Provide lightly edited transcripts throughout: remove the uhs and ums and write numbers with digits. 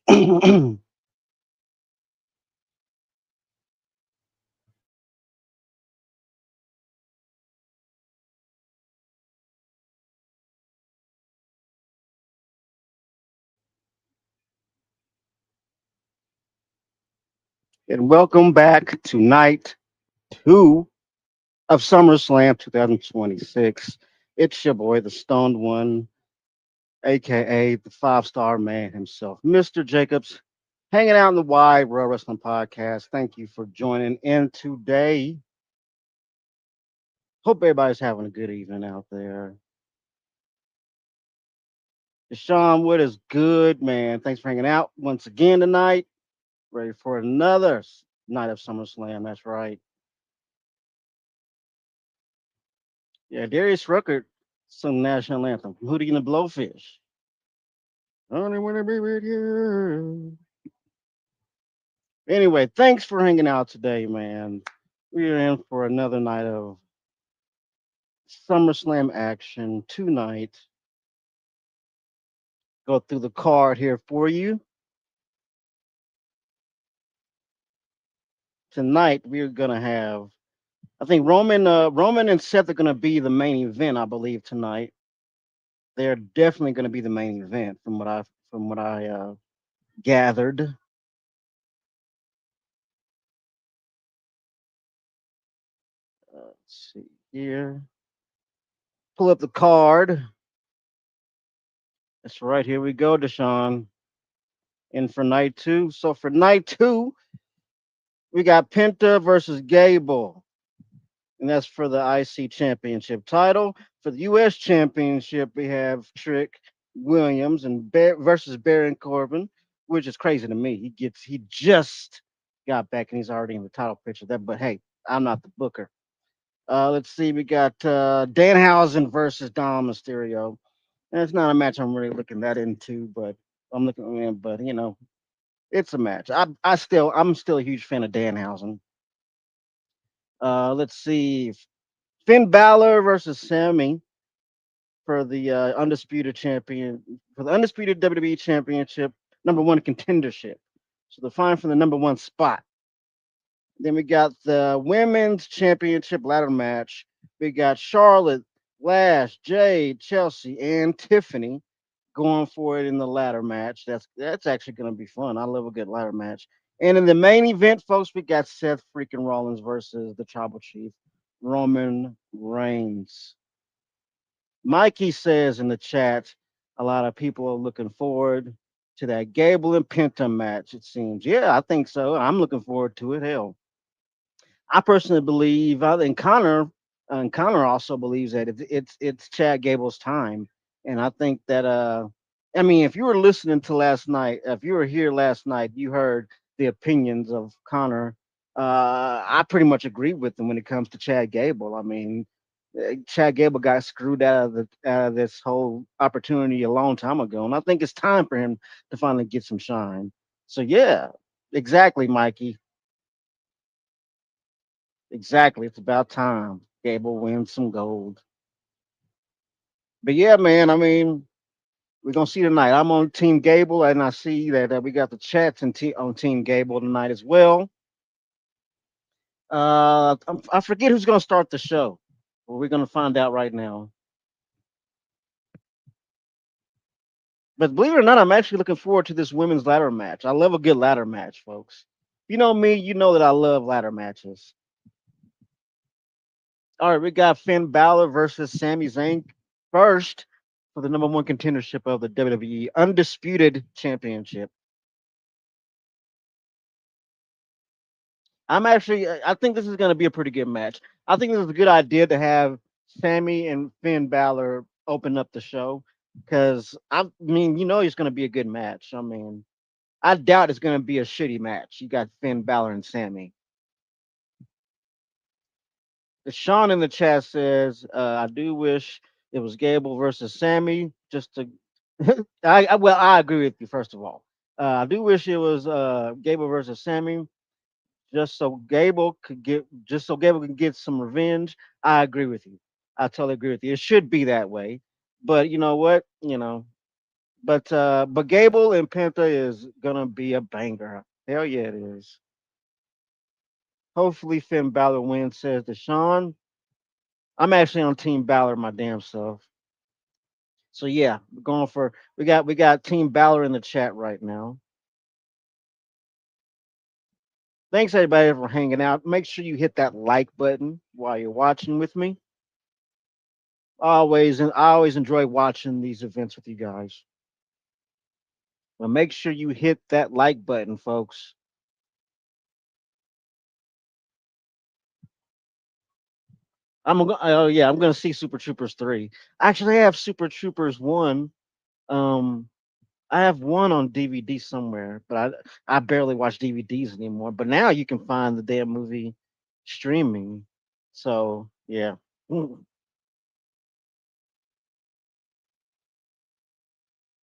And welcome back to night two of SummerSlam 2026. It's your boy, the Stoned One, aka the five-star man himself, Mr. Jacobs, hanging out in the Wide World Wrestling Podcast. Thank you for joining in today. Hope everybody's having a good evening out there. Deshaun Wood is good, man. Thanks for hanging out once again tonight. Ready for another night of SummerSlam. That's right. Yeah, Darius Rucker sung national anthem, Hootie and the Blowfish. Only wanna be with you. Anyway, thanks for hanging out today, man. We are in for another night of SummerSlam action tonight. Go through the card here for you. Tonight we're gonna have, I think Roman and Seth are gonna be the main event, I believe, tonight. They're definitely gonna be the main event from what I gathered. Let's see here. Pull up the card. That's right. Here we go, Deshaun. In for night two. So for night two, we got Penta versus Gable, and that's for the IC Championship title. For the US Championship, we have Trick Williams and versus Baron Corbin, which is crazy to me. He just got back and he's already in the title picture. But hey, I'm not the booker. Let's see. We got Danhausen versus Dom Mysterio. And it's not a match I'm really looking that into, but I'm looking in. But it's a match. I'm still a huge fan of Danhausen. Let's see. Finn Balor versus Sammy for the undisputed WWE Championship, number one contendership. So they're fighting for the number one spot. Then we got the women's championship ladder match. We got Charlotte, Lash, Jade, Chelsea, and Tiffany going for it in the ladder match. That's actually going to be fun. I love a good ladder match. And in the main event, folks, we got Seth freaking Rollins versus the Tribal Chief, Roman Reigns. Mikey says in the chat, a lot of people are looking forward to that Gable and Penta match. It seems, yeah, I think so. I'm looking forward to it. Hell, I personally believe, and Connor also believes that it's Chad Gable's time, and I think that I mean, if you were listening to last night, if you were here last night, you heard the opinions of Connor. I pretty much agree with him when it comes to Chad Gable. I mean, Chad Gable got screwed out of this whole opportunity a long time ago, and I think it's time for him to finally get some shine. So yeah, exactly, Mikey. Exactly. It's about time Gable wins some gold. But yeah, man, I mean, we're gonna see tonight. I'm on Team Gable, and I see that we got the chats on Team Gable tonight as well. I forget who's gonna start the show. Well, we're gonna find out right now. But believe it or not, I'm actually looking forward to this women's ladder match. I love a good ladder match, folks. You know me, you know that I love ladder matches. All right, we got Finn Balor versus Sami Zayn first for the number one contendership of the WWE Undisputed Championship. I think this is going to be a pretty good match. I think this is a good idea to have Sammy and Finn Balor open up the show because I mean, it's going to be a good match. I mean, I doubt it's going to be a shitty match. You got Finn Balor and Sammy. Sean in the chat says, I do wish it was Gable versus Sammy. Just to, I agree with you. First of all, I do wish it was Gable versus Sammy, just so Gable can get some revenge. I agree with you. I totally agree with you. It should be that way. But you know what? But Gable and Penta is gonna be a banger. Hell yeah, it is. Hopefully Finn Balor wins, says Deshaun. I'm actually on Team Balor my damn self. So yeah, we're going for we got Team Balor in the chat right now. Thanks everybody for hanging out. Make sure you hit that like button while you're watching with me. I always enjoy watching these events with you guys. But make sure you hit that like button, folks. Oh yeah, I'm gonna see Super Troopers 3. Actually, I have Super Troopers 1. Um, I have one on DVD somewhere, but I barely watch DVDs anymore. But now you can find the damn movie streaming. So yeah. Mm.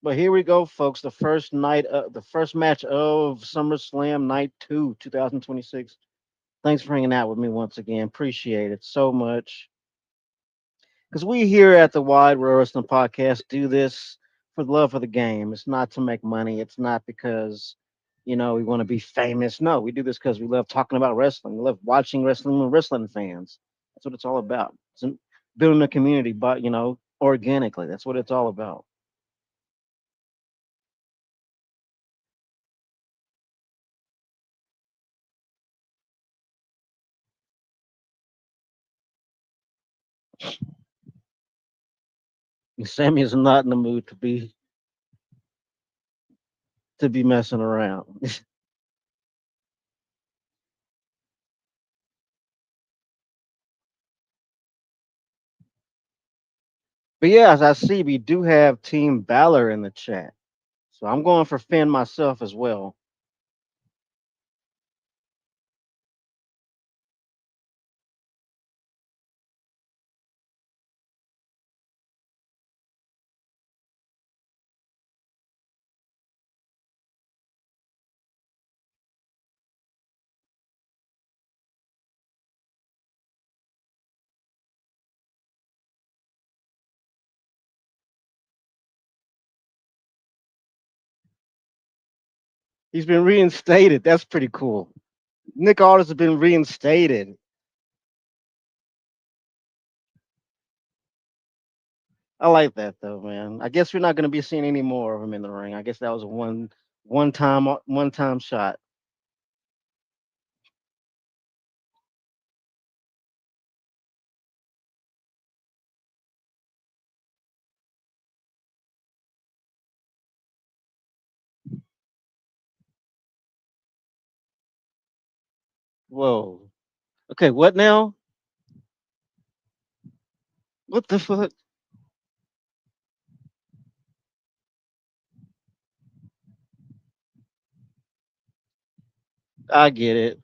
But here we go, folks. The first match of SummerSlam Night 2, 2026. Thanks for hanging out with me once again. Appreciate it so much. Because we here at the Wide World Wrestling Podcast do this for the love of the game. It's not to make money. It's not because, we want to be famous. No, we do this because we love talking about wrestling. We love watching wrestling with wrestling fans. That's what it's all about. Building a community, but, organically. That's what it's all about. And Sammy is not in the mood to be messing around. But yeah, as I see, we do have Team Balor in the chat. So I'm going for Finn myself as well. He's been reinstated. That's pretty cool. Nick Aldis has been reinstated. I like that though, man. I guess we're not going to be seeing any more of him in the ring. I guess that was a one time shot. Whoa. Okay, what now? What the fuck? I get it.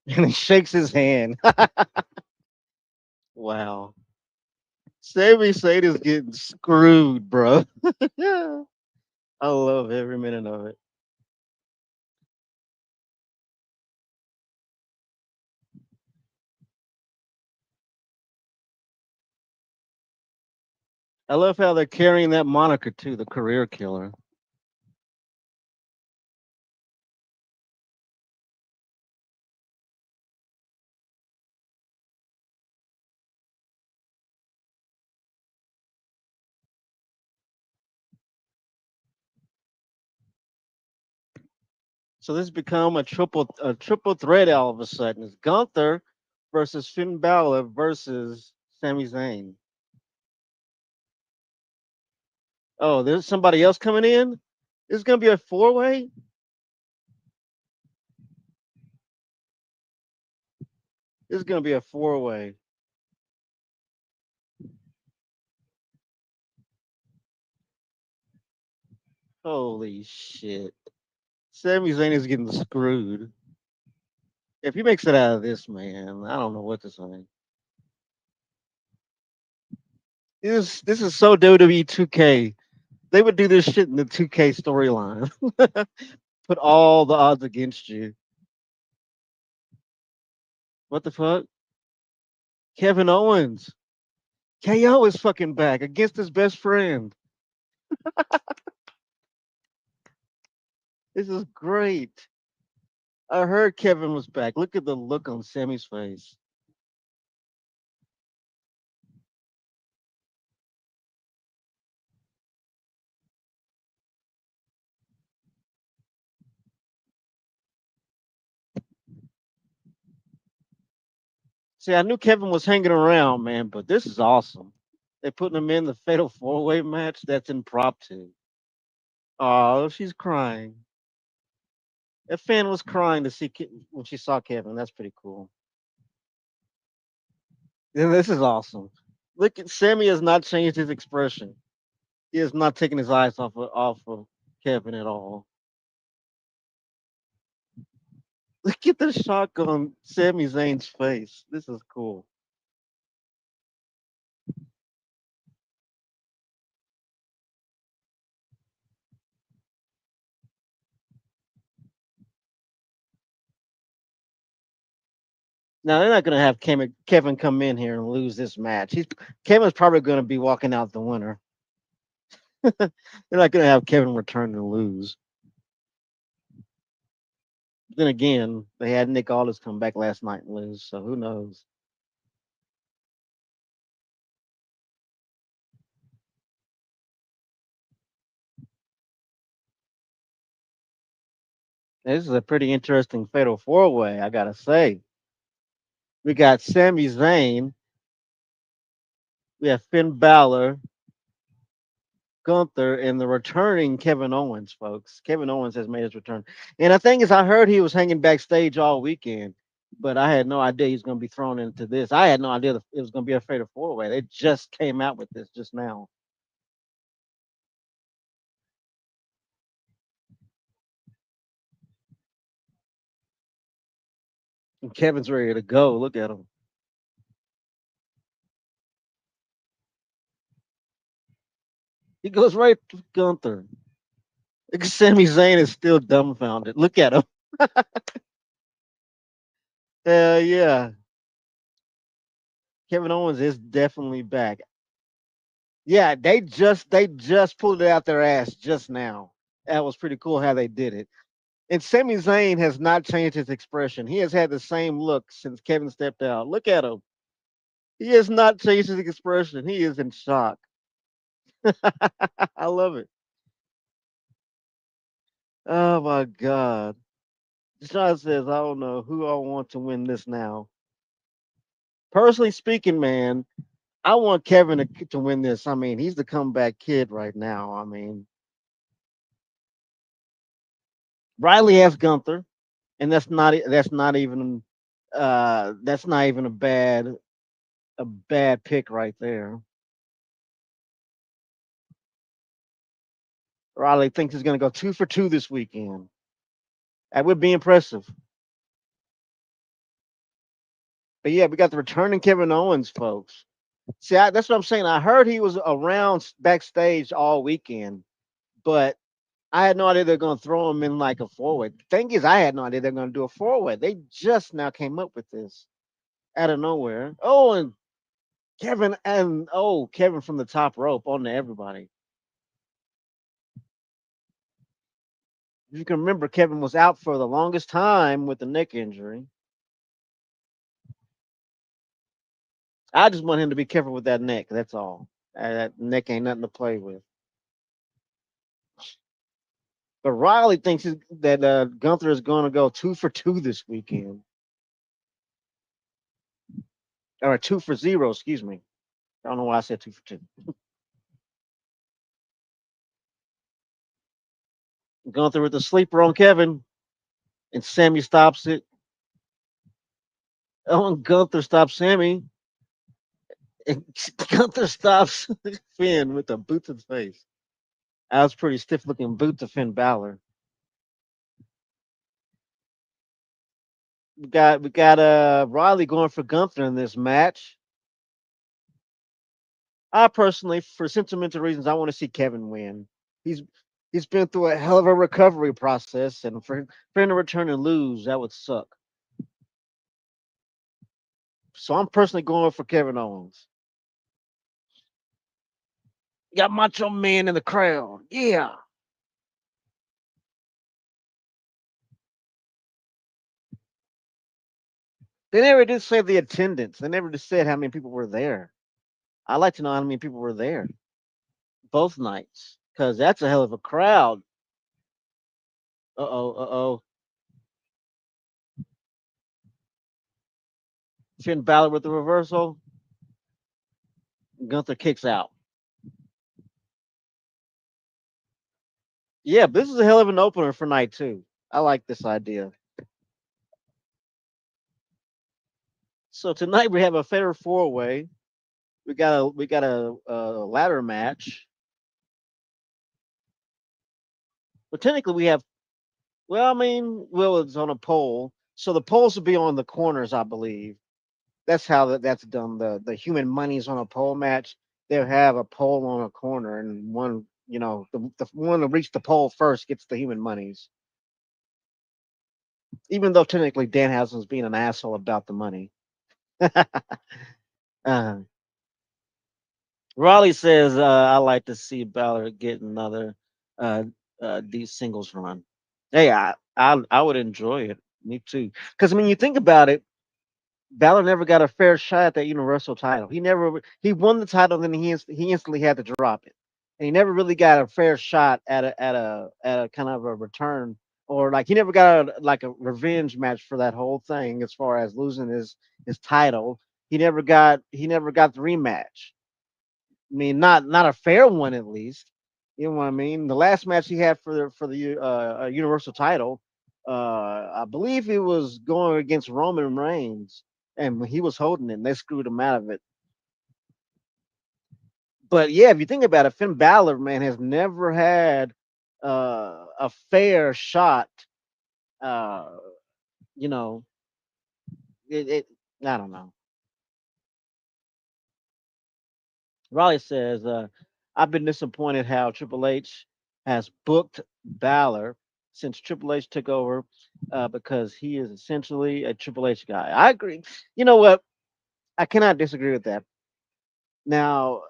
And he shakes his hand. Wow. Sami Zayn is getting screwed, bro. I love every minute of it. I love how they're carrying that moniker too, the career killer. So this become a triple threat all of a sudden. It's Gunther versus Finn Balor versus Sami Zayn. Oh, there's somebody else coming in. This is gonna be a four-way. This is gonna be a four-way. Holy shit! Sami Zayn is getting screwed. If he makes it out of this, man, I don't know what to say. This is so WWE 2K. They would do this shit in the 2K storyline. Put all the odds against you. What the fuck? Kevin Owens. KO is fucking back against his best friend. This is great. I heard Kevin was back. Look at the look on Sammy's face. See, I knew Kevin was hanging around, man, but this is awesome. They're putting him in the fatal four way match. That's impromptu. Oh, she's crying. That fan was crying to see when she saw Kevin. That's pretty cool. Yeah, this is awesome. Look at Sammy has not changed his expression. He has not taken his eyes off of Kevin at all. Look at the shock on Sami Zayn's face. This is cool. Now they're not going to have Kevin come in here and lose this match. Kevin's probably going to be walking out the winner. They're not going to have Kevin return to lose. Then again, they had Nick Aldis come back last night and lose, so who knows? This is a pretty interesting fatal four way, I gotta say. We got Sami Zayn, we have Finn Balor, Gunther, and the returning Kevin Owens, folks. Kevin Owens has made his return. And the thing is, I heard he was hanging backstage all weekend, but I had no idea he was going to be thrown into this. I had no idea that it was going to be a fatal four way. They just came out with this just now. And Kevin's ready to go. Look at him. He goes right to Gunther. Look at Sami Zayn is still dumbfounded. Look at him. Yeah. Kevin Owens is definitely back. Yeah, they just pulled it out their ass just now. That was pretty cool how they did it. And Sami Zayn has not changed his expression. He has had the same look since Kevin stepped out. Look at him. He has not changed his expression. He is in shock. I love it. Oh my God. Sean says, I don't know who I want to win this now. Personally speaking, man, I want Kevin to win this. I mean, he's the comeback kid right now. I mean, Riley has Gunther, and that's not even a bad pick right there. Riley thinks he's going to go 2 for 2 this weekend. That would be impressive. But yeah, we got the returning Kevin Owens, folks. See, that's what I'm saying. I heard he was around backstage all weekend, but I had no idea they're going to throw him in like a forward. Thing is, I had no idea they're going to do a forward. They just now came up with this out of nowhere. Oh, and Kevin from the top rope on to everybody. If you can remember, Kevin was out for the longest time with the neck injury. I just want him to be careful with that neck. That's all. That neck ain't nothing to play with. But Riley thinks that Gunther is going to go 2 for 2 this weekend, or 2 for 0. Excuse me. I don't know why I said 2 for 2. Gunther with the sleeper on Kevin, and Sammy stops it. Oh, and Gunther stops Sammy, and Gunther stops Finn with a boot to the face. That was pretty stiff looking boot to Finn Balor. We got Riley going for Gunther in this match. I personally, for sentimental reasons, I want to see Kevin win. He's he's been through a hell of a recovery process, and for him to return and lose, that would suck. So I'm personally going for Kevin Owens. Got Macho Man in the crowd. Yeah. They never did say the attendance. They never just said how many people were there. I'd like to know how many people were there both nights because that's a hell of a crowd. Uh oh, uh oh. Finn Balor with the reversal. Gunther kicks out. Yeah, this is a hell of an opener for night two. I like this idea. So tonight we have a fair four way. We got a ladder match. But technically we have well, I mean, well, it's on a pole. So the poles will be on the corners, I believe. That's how that's done. The human money's on a pole match. They'll have a pole on a corner, and one, the one to reach the pole first gets the human monies. Even though technically Danhausen's being an asshole about the money. uh, Raleigh says, "I like to see Balor get another uh, these singles run." Hey, I would enjoy it. Me too. Because I mean, you think about it, Balor never got a fair shot at that Universal title. He won the title, then he instantly had to drop it, and he never really got a fair shot at a kind of a return, or like he never got like a revenge match for that whole thing as far as losing his title. He never got the rematch. I mean, not a fair one at least. You know what I mean? The last match he had for the Universal title, I believe he was going against Roman Reigns, and he was holding it, and they screwed him out of it. But yeah, if you think about it, Finn Balor, man, has never had a fair shot. Uh, you know, it. I don't know. Raleigh says, I've been disappointed how Triple H has booked Balor since Triple H took over because he is essentially a Triple H guy. I agree. You know what? I cannot disagree with that. Now,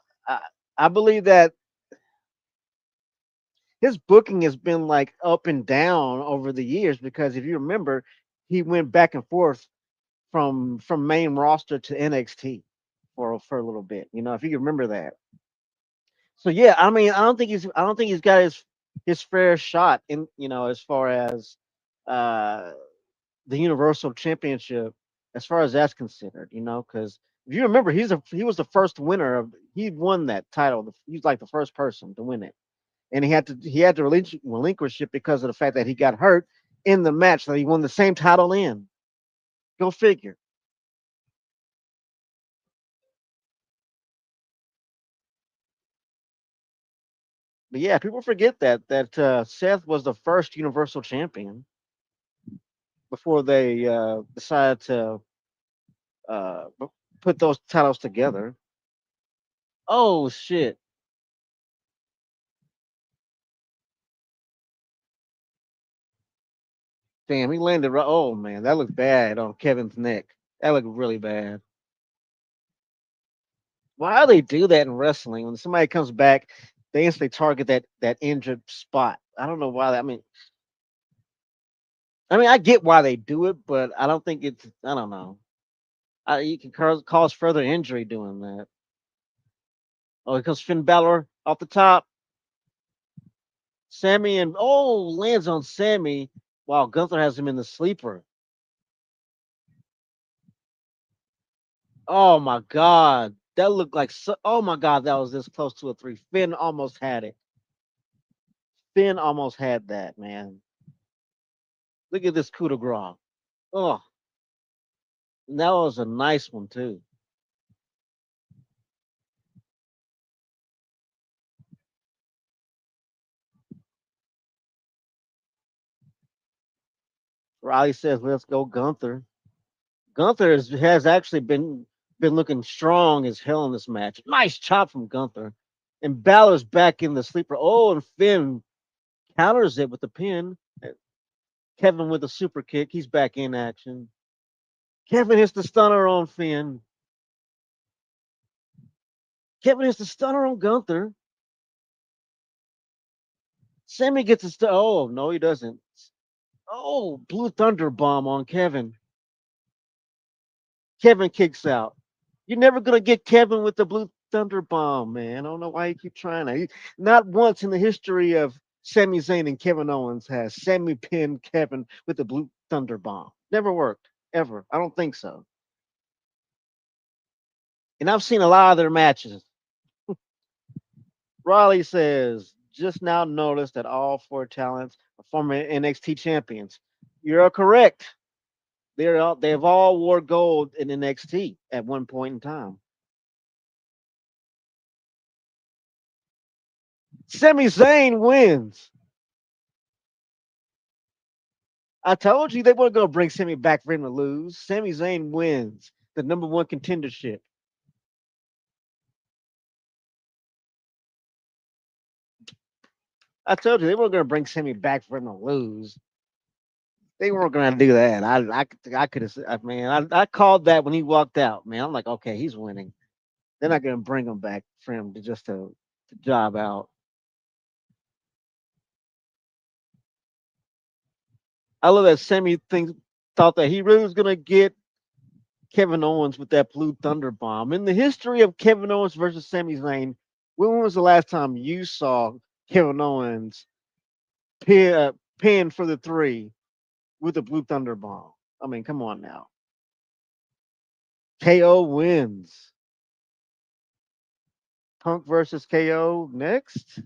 I believe that his booking has been like up and down over the years because if you remember, he went back and forth from main roster to NXT for a little bit. If you can remember that. So yeah, I mean, I don't think he's got his fair shot in as far as uh the Universal Championship as far as that's considered. Because if you remember, he was the first winner of he won that title. He's like the first person to win it, and he had to relinquish it because of the fact that he got hurt in the match that he won the same title in. Go figure. But yeah, people forget that Seth was the first Universal Champion before they decided to uh, put those titles together. Oh shit! Damn, he landed right. Oh man, that looked bad on Kevin's neck. That looked really bad. Why do they do that in wrestling? When somebody comes back, they instantly target that injured spot. I don't know why. I mean, I get why they do it, but I don't think it's. I don't know. You can cause further injury doing that. Oh, because Finn Balor off the top, Sammy and lands on Sammy while Gunther has him in the sleeper. Oh my god, that looked like oh my god, that was this close to a three. Finn almost had it. Finn almost had that, man. Look at this coup de grace. Oh, that was a nice one too. Riley says, "Let's go, Gunther." Gunther has actually been looking strong as hell in this match. Nice chop from Gunther, and Balor's back in the sleeper. Oh, and Finn counters it with the pin. Kevin with a super kick. He's back in action. Kevin hits the stunner on Finn. Kevin hits the stunner on Gunther. Sammy gets a oh no, he doesn't. Oh, Blue Thunder bomb on Kevin. Kevin kicks out. You're never gonna get Kevin with the Blue Thunder bomb, man. I don't know why you keep trying to. Not once in the history of Sami Zayn and Kevin Owens has Sammy pinned Kevin with the Blue Thunder bomb. Never worked ever. I don't think so. And I've seen a lot of their matches. Riley says, just now noticed that all four talents are former NXT champions. You're correct. They've all wore gold in NXT at one point in time. Sami Zayn wins. I told you they weren't going to bring Sami back for him to lose. Sami Zayn wins the number one contendership. I told you they weren't going to bring Sami back for him to lose. They weren't going to do that. I could have. I called that when he walked out. Man, I'm like, okay, he's winning. They're not going to bring him back for him to job out. I love that Sami thought that he really was going to get Kevin Owens with that Blue Thunder bomb. In the history of Kevin Owens versus Sami Zayn, when was the last time you saw Kevin Owens pin for the three with a Blue Thunder bomb? I mean, come on now. KO wins. Punk versus KO next.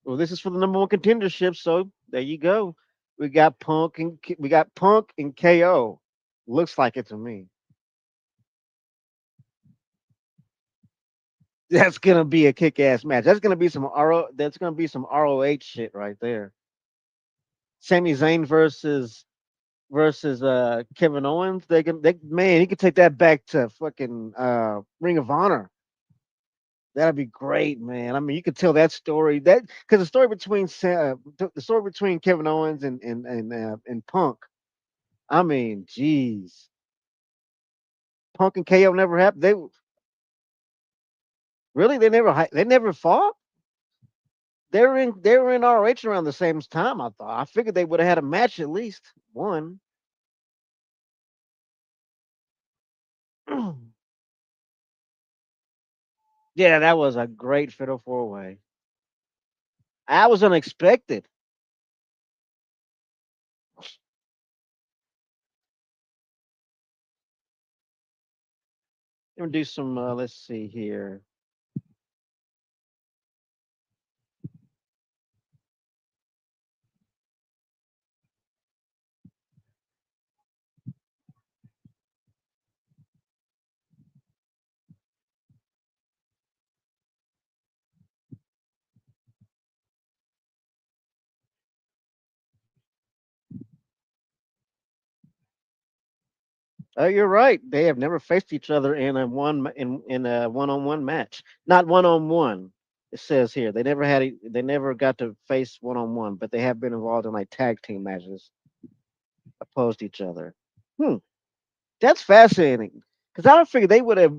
Well, this is for the number one contendership, so there you go. We got Punk and KO. Looks like it to me. That's gonna be a kick-ass match. That's gonna be some ROH shit right there. Sami Zayn versus Kevin Owens. Man, he could take that back to fucking Ring of Honor. That'd be great, man. I mean, you could tell that story because the story between Kevin Owens and Punk. I mean, jeez, Punk and KO never happened. They never fought. They were in ROH around the same time. I thought. I figured they would have had a match at least one. Yeah, that was a great Fatal Four Way. I was unexpected. Let me do some. Let's see here. Oh, you're right. They have never faced each other in a one-on-one match. Not one-on-one. It says here they never got to face one-on-one, but they have been involved in like tag team matches opposed each other. Hmm, that's fascinating. Because I don't figure they would have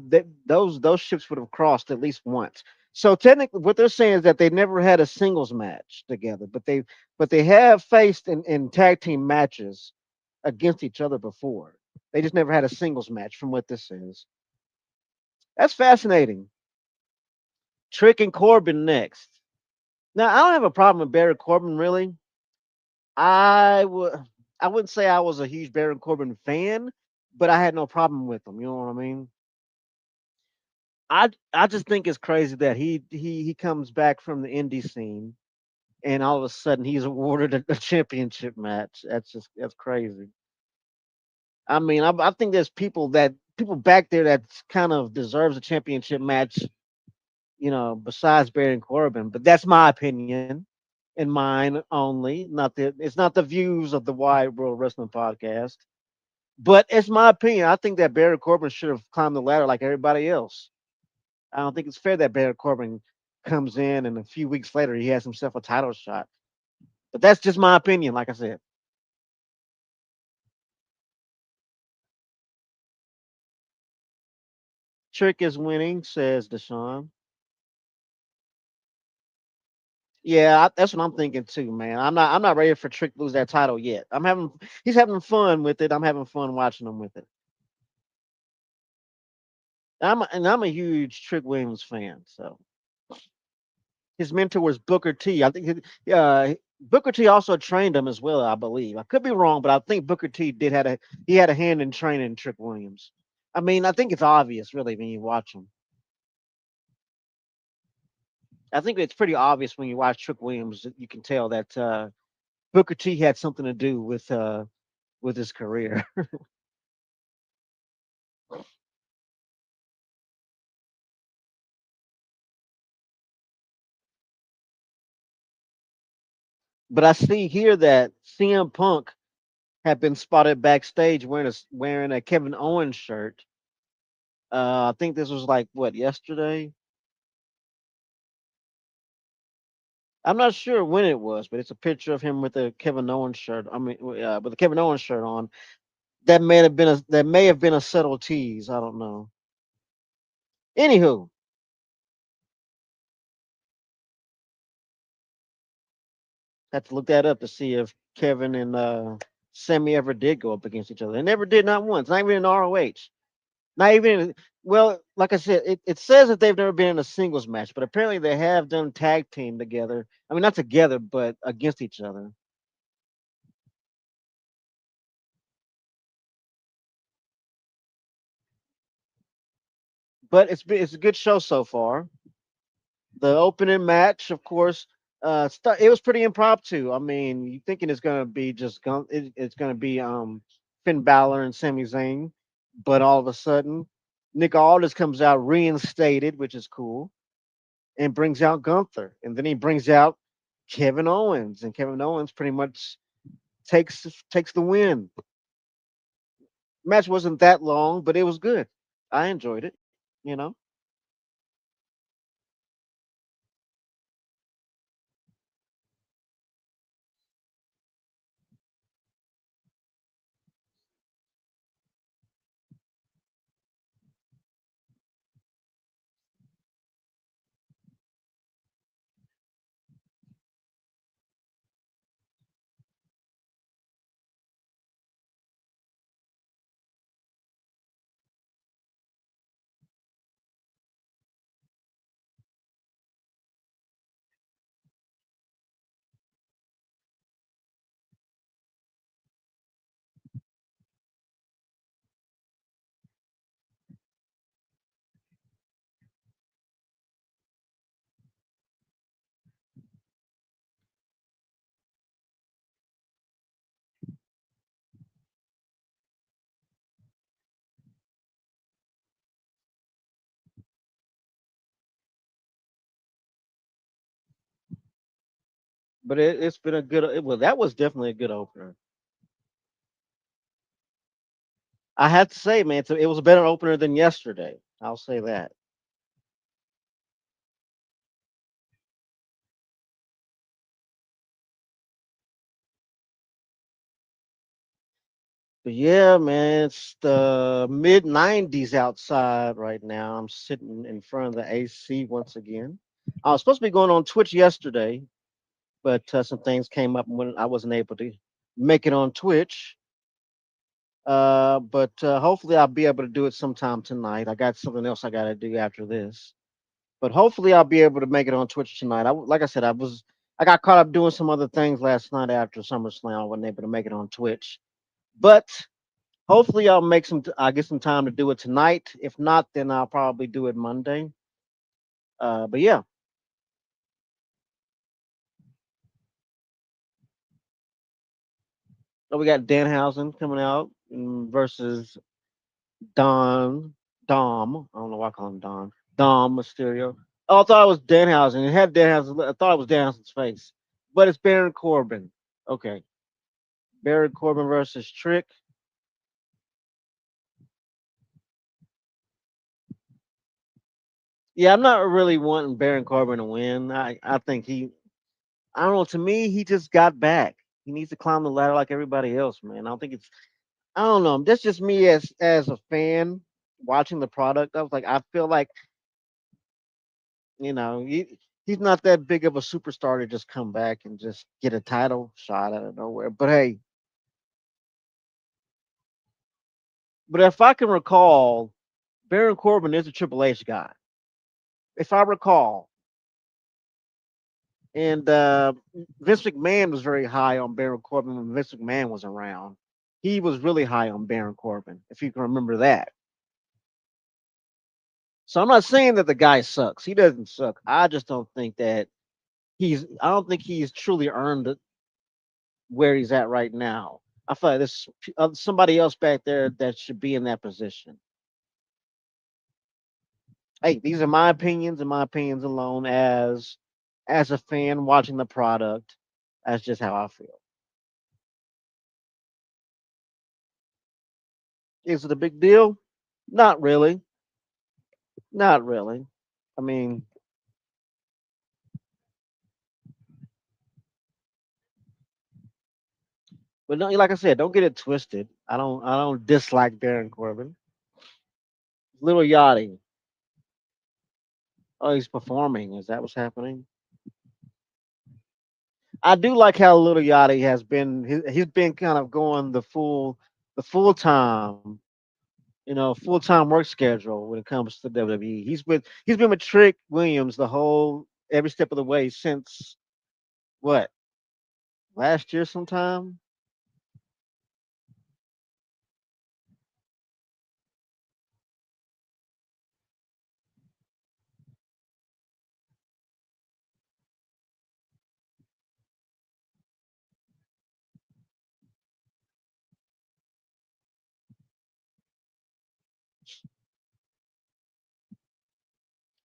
those ships would have crossed at least once. So technically, what they're saying is that they never had a singles match together, but they have faced in tag team matches against each other before. They just never had a singles match, from what this says. That's fascinating. Trick and Corbin next. Now, I don't have a problem with Baron Corbin, really. I would I wouldn't say I was a huge Baron Corbin fan, but I had no problem with him. You know what I mean? I just think it's crazy that he comes back from the indie scene and all of a sudden he's awarded a championship match. That's crazy. I mean, I think there's people back there that kind of deserves a championship match, besides Baron Corbin. But that's my opinion and mine only. It's not the views of the Wide World Wrestling Podcast. But it's my opinion. I think that Baron Corbin should have climbed the ladder like everybody else. I don't think it's fair that Baron Corbin comes in and a few weeks later he has himself a title shot. But that's just my opinion, like I said. Trick is winning, says Deshaun. Yeah, that's what I'm thinking too, man. I'm not ready for Trick to lose that title yet. He's having fun with it. I'm having fun watching him with it. I'm a huge Trick Williams fan. So his mentor was Booker T. I think Booker T also trained him as well. I believe. I could be wrong, but I think Booker T he had a hand in training Trick Williams. I mean, I think it's obvious, really, when you watch him. I think it's pretty obvious when you watch Trick Williams. You can tell that Booker T had something to do with his career. But I see here that CM Punk had been spotted backstage wearing a Kevin Owens shirt. I think this was like what yesterday. I'm not sure when it was, but it's a picture of him with a Kevin Owens shirt. I mean, with a Kevin Owens shirt on. That may have been a subtle tease. I don't know. Anywho, had to look that up to see if Kevin and Sammy ever did go up against each other. They never did, not once. Not even in ROH. Not even well, like I said, it says that they've never been in a singles match, but apparently they have done tag team together. I mean, not together, but against each other. But it's a good show so far. The opening match, of course, it was pretty impromptu. I mean, you thinking it's gonna be it's gonna be Finn Balor and Sami Zayn, but all of a sudden, Nick Aldis comes out reinstated, which is cool, and brings out Gunther, and then he brings out Kevin Owens, and Kevin Owens pretty much takes the win. Match wasn't that long, but it was good. I enjoyed it. You know, but it's been a good. Well, that was definitely a good opener. I had to say, man, it was a better opener than yesterday. I'll say that. But yeah, man, it's the mid 90s outside right now. I'm sitting in front of the AC once again. I was supposed to be going on Twitch yesterday, but some things came up when I wasn't able to make it on Twitch. But hopefully I'll be able to do it sometime tonight. I got something else I got to do after this, but hopefully I'll be able to make it on Twitch tonight. Like I said, I got caught up doing some other things last night after SummerSlam. I wasn't able to make it on Twitch, but hopefully I'll get some time to do it tonight. If not, then I'll probably do it Monday. But yeah, so we got Danhausen coming out versus Don Dom. I don't know why I call him Don. Dom Mysterio. Oh, I thought it was Danhausen. It had Danhausen. I thought it was Danhausen's face, but it's Baron Corbin. Okay, Baron Corbin versus Trick. Yeah, I'm not really wanting Baron Corbin to win. I think I don't know. To me, he just got back. He needs to climb the ladder like everybody else, man. I don't think it's. I don't know. That's just me as a fan. watching the product, I was like, I feel like he's not that big of a superstar to just come back and just get a title shot out of nowhere. But hey, but if I can recall, Baron Corbin is a Triple H guy. If I recall, and Vince McMahon was very high on Baron Corbin when Vince McMahon was around. He was really high on Baron Corbin, if you can remember that. So I'm not saying that the guy sucks. He doesn't suck. I just don't think that I don't think he's truly earned it where he's at right now. I feel like there's somebody else back there that should be in that position. Hey, these are my opinions and my opinions alone as a fan watching the product. That's just how I feel. Is it a big deal? Not really. Not really. I mean, but no, like I said, don't get it twisted. I don't dislike Baron Corbin. Little Yachty. Oh, he's performing. Is that what's happening? I do like how Little Yachty has been. He's been kind of going the full time, full time work schedule when it comes to WWE. He's been with Trick Williams the whole every step of the way since what last year sometime.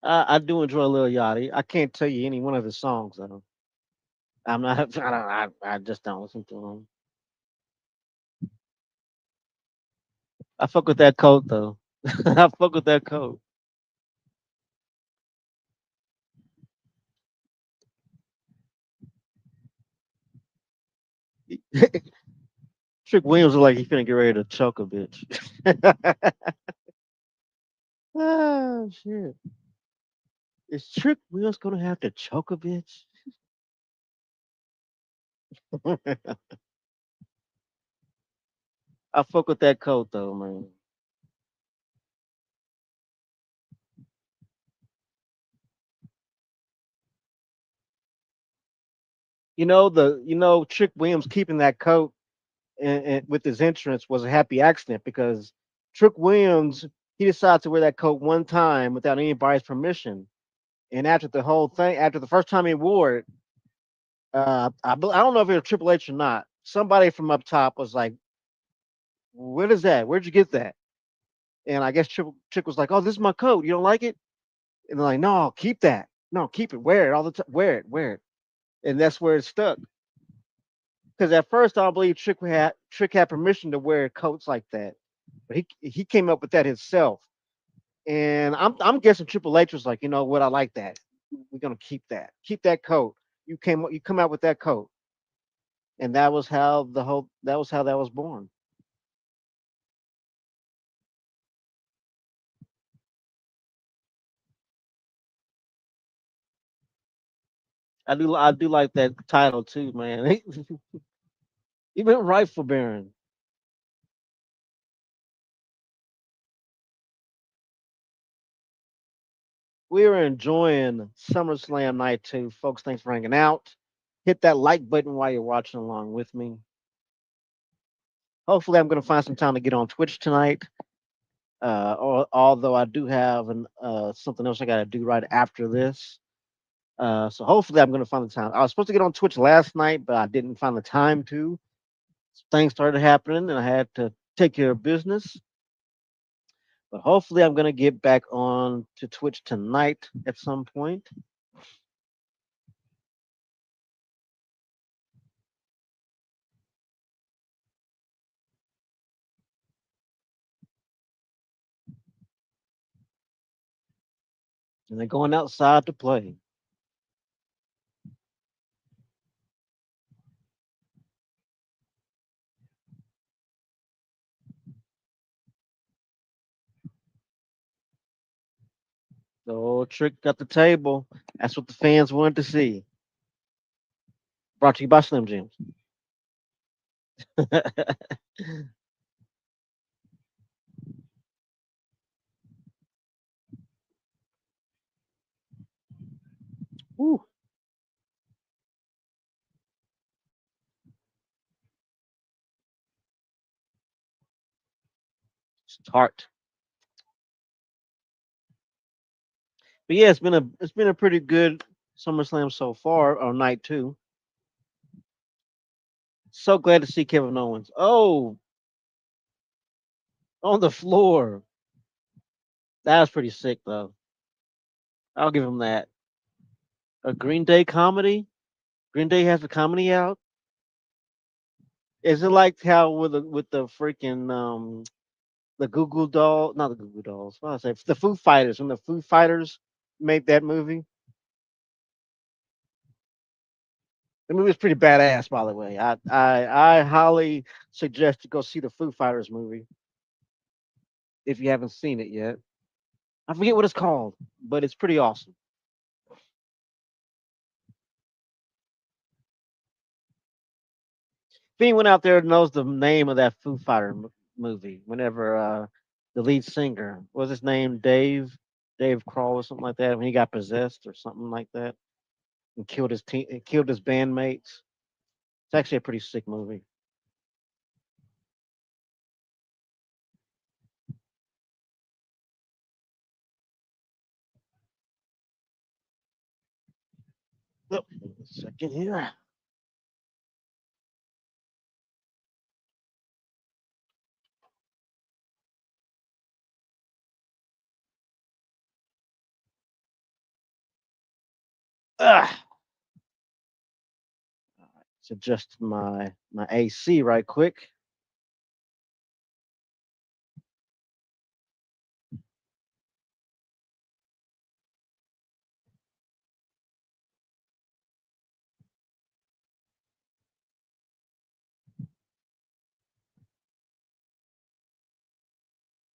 I do enjoy Lil Yachty. I can't tell you any one of his songs though. I'm not. I just don't listen to him. I fuck with that coat though. I fuck with that coat. Trick Williams look like he finna get ready to choke a bitch. Oh shit! Is Trick Williams gonna have to choke a bitch? I fuck with that coat though, man. Trick Williams keeping that coat and with his entrance was a happy accident because Trick Williams he decided to wear that coat one time without anybody's permission, and after the first time he wore it, I don't know if it was Triple H or not. Somebody from up top was like, "What is that? Where'd you get that?" And I guess Trick was like, "Oh, this is my coat. You don't like it?" And they're like, "No, keep that. No, keep it. Wear it all the time. Wear it." And that's where it stuck. Because at first, I don't believe Trick had permission to wear coats like that, but he came up with that himself. And I'm guessing Triple H was like, you know what, I like that. We're gonna keep that. Keep that coat. You come out with that coat, and that was how that was born. I do like that title too, man. He went right for Baron. We are enjoying SummerSlam Night 2. Folks, thanks for hanging out. Hit that like button while you're watching along with me. Hopefully, I'm going to find some time to get on Twitch tonight. Although I do have something else I got to do right after this. So hopefully, I'm going to find the time. I was supposed to get on Twitch last night, but I didn't find the time to. Things started happening, and I had to take care of business. But hopefully, I'm going to get back on to Twitch tonight at some point. And then going outside to play. The old trick got the table. That's what the fans wanted to see. Brought to you by Slim Jims. Woo, it's tart. But yeah, it's been a pretty good SummerSlam so far on night two. So glad to see Kevin Owens. Oh, on the floor. That was pretty sick though. I'll give him that. A Green Day comedy. Green Day has a comedy out. Is it like how with the freaking the Google doll, not the Google dolls. What did I say? The Foo Fighters. When the Foo Fighters made that movie, the movie was pretty badass. By the way, I highly suggest you go see the Foo Fighters movie if you haven't seen it yet. I forget what it's called, but it's pretty awesome. If anyone out there knows the name of that Foo Fighter movie, whenever the lead singer what was his name, Dave Kroll or something like that, when he got possessed or something like that and killed his bandmates. It's actually a pretty sick movie. Oh, a second here. Ah, let's adjust my AC right quick.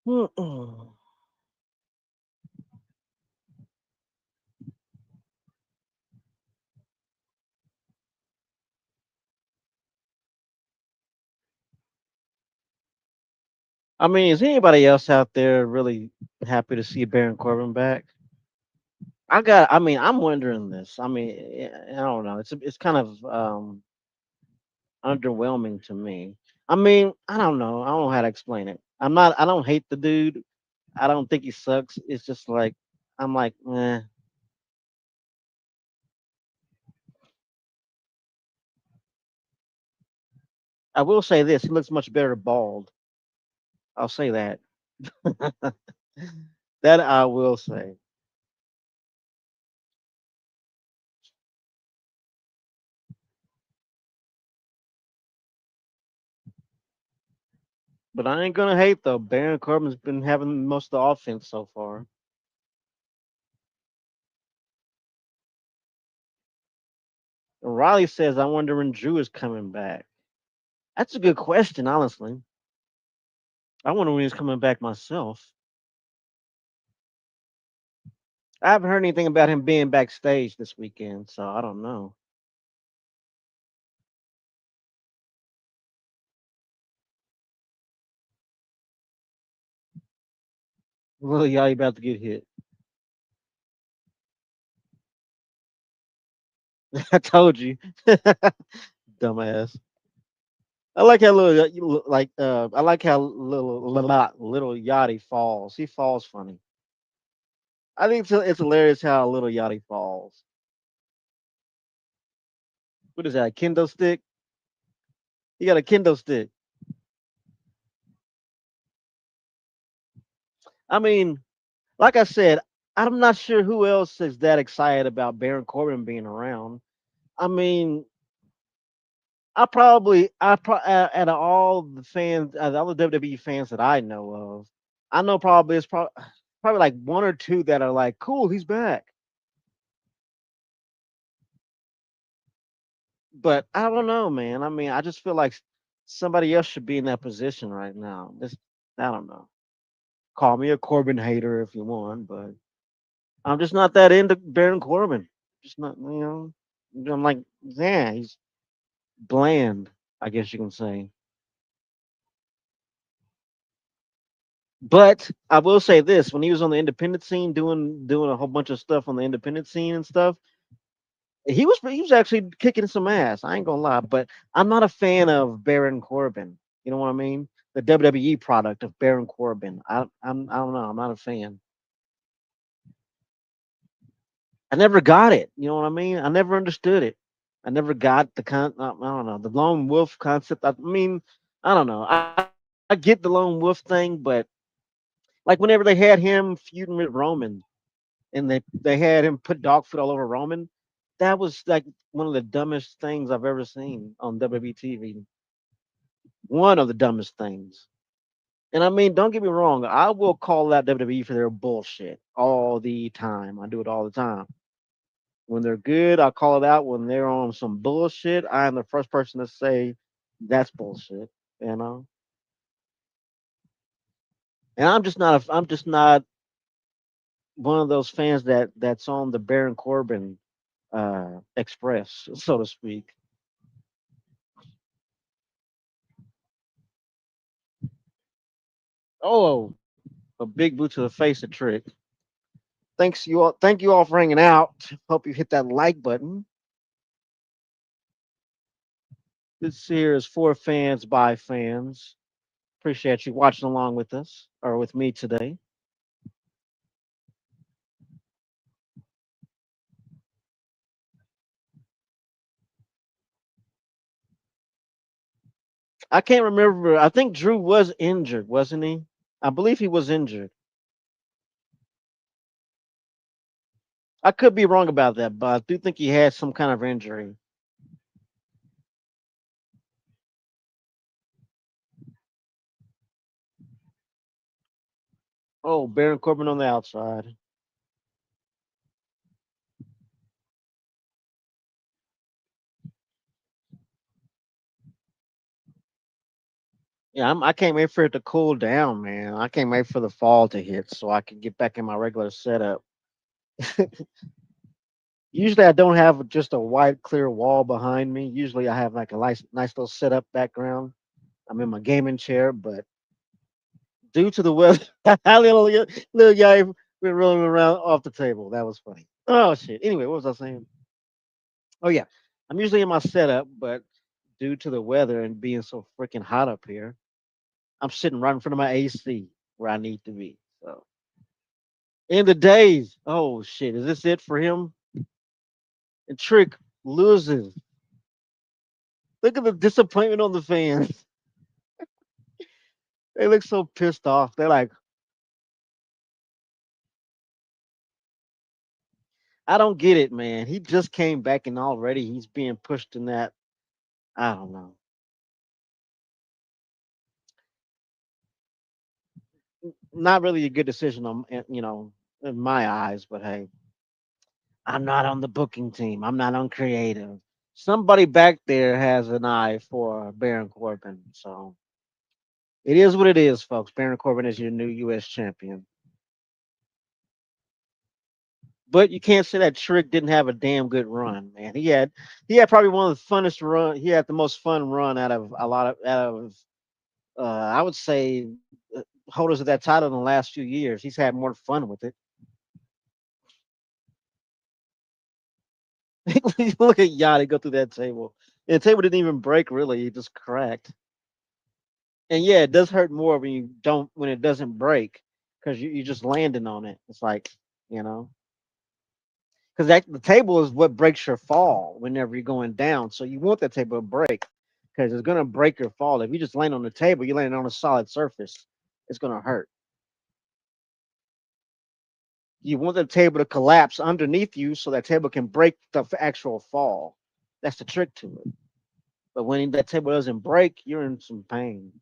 Mm-mm. I mean, is anybody else out there really happy to see Baron Corbin back? I mean, I'm wondering this. I mean, I don't know. It's kind of underwhelming to me. I mean, I don't know. I don't know how to explain it. I don't hate the dude. I don't think he sucks. It's just like I'm like, eh. I will say this: he looks much better bald. I'll say that. That I will say. But I ain't gonna hate though. Baron Corbin's been having most of the offense so far. And Riley says, "I wonder when Drew is coming back." That's a good question, honestly. I wonder when he's coming back myself. I haven't heard anything about him being backstage this weekend, so I don't know. Well, y'all about to get hit. I told you, dumbass. I like how little you look like. I like how little Yachty falls. He falls funny. I think it's hilarious how little Yachty falls. What is that? A kendo stick? He got a kendo stick. I mean, like I said, I'm not sure who else is that excited about Baron Corbin being around. I mean, out of all the fans, out of all the WWE fans that I know of, I know probably probably like one or two that are like, cool, he's back. But I don't know, man. I mean, I just feel like somebody else should be in that position right now. This, I don't know. Call me a Corbin hater if you want, but I'm just not that into Baron Corbin. Just not, you know. I'm like, yeah, he's bland. I guess you can say. But I will say this: when he was on the independent scene, doing a whole bunch of stuff on the independent scene and stuff, he was actually kicking some ass. I ain't gonna lie, but I'm not a fan of Baron Corbin. You know what I mean? The WWE product of Baron Corbin. I don't know. I'm not a fan. I never got it. You know what I mean? I never understood it. I never got I don't know, the lone wolf concept. I mean, I don't know. I get the lone wolf thing, but like whenever they had him feuding with Roman and they had him put dog food all over Roman, that was like one of the dumbest things I've ever seen on WWE TV. One of the dumbest things. And I mean, don't get me wrong, I will call out WWE for their bullshit all the time. I do it all the time. When they're good, I call it out. When they're on some bullshit, I am the first person to say that's bullshit. You know, and I'm just not one of those fans that's on the Baron Corbin express, so to speak. Oh, a big boot to the face of Trick. Thank you all for hanging out. Hope you hit that like button. This here is for fans by fans. Appreciate you watching along with us or with me today. I can't remember. I think Drew was injured, wasn't he? I believe he was injured. I could be wrong about that, but I do think he had some kind of injury. Oh, Baron Corbin on the outside. Yeah, I can't wait for it to cool down, man. I can't wait for the fall to hit so I can get back in my regular setup. Usually, I don't have just a white, clear wall behind me. Usually, I have like a nice little setup background. I'm in my gaming chair, but due to the weather, little guy been rolling around off the table. That was funny. Oh shit. Anyway, what was I saying? Oh yeah, I'm usually in my setup, but due to the weather and being so freaking hot up here, I'm sitting right in front of my AC where I need to be. So in the days, oh shit, is this it for him? And Trick loses. Look at the disappointment on the fans. They look so pissed off. They're like, I don't get it, man. He just came back and already he's being pushed in that. I don't know. Not really a good decision on in my eyes, but hey, I'm not on the booking team. I'm not on creative. Somebody back there has an eye for Baron Corbin. So it is what it is, folks. Baron Corbin is your new U.S. champion. But you can't say that Trick didn't have a damn good run, man. He had probably one of the funnest run. He had the most fun run out of a lot of out of I would say holders of that title in the last few years. He's had more fun with it. Look at Yachty go through that table. And the table didn't even break really; it just cracked. And yeah, it does hurt more when it doesn't break because you're just landing on it. It's like you know because that the table is what breaks your fall whenever you're going down. So you want that table to break because it's gonna break your fall. If you just land on the table, you're landing on a solid surface. It's gonna hurt. You want the table to collapse underneath you so that table can break the actual fall. That's the trick to it. But when that table doesn't break, you're in some pain.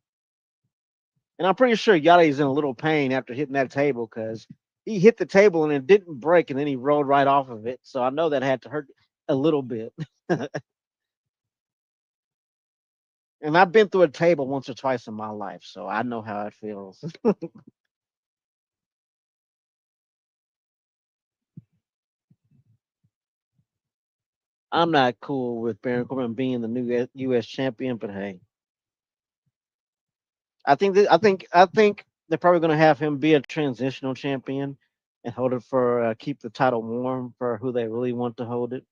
And I'm pretty sure Yachty's in a little pain after hitting that table because he hit the table and it didn't break and then he rolled right off of it. So I know that had to hurt a little bit. And I've been through a table once or twice in my life, so I know how it feels. I'm not cool with Baron Corbin being the new U.S. champion, but hey, I think they're probably going to have him be a transitional champion and hold it for keep the title warm for who they really want to hold it.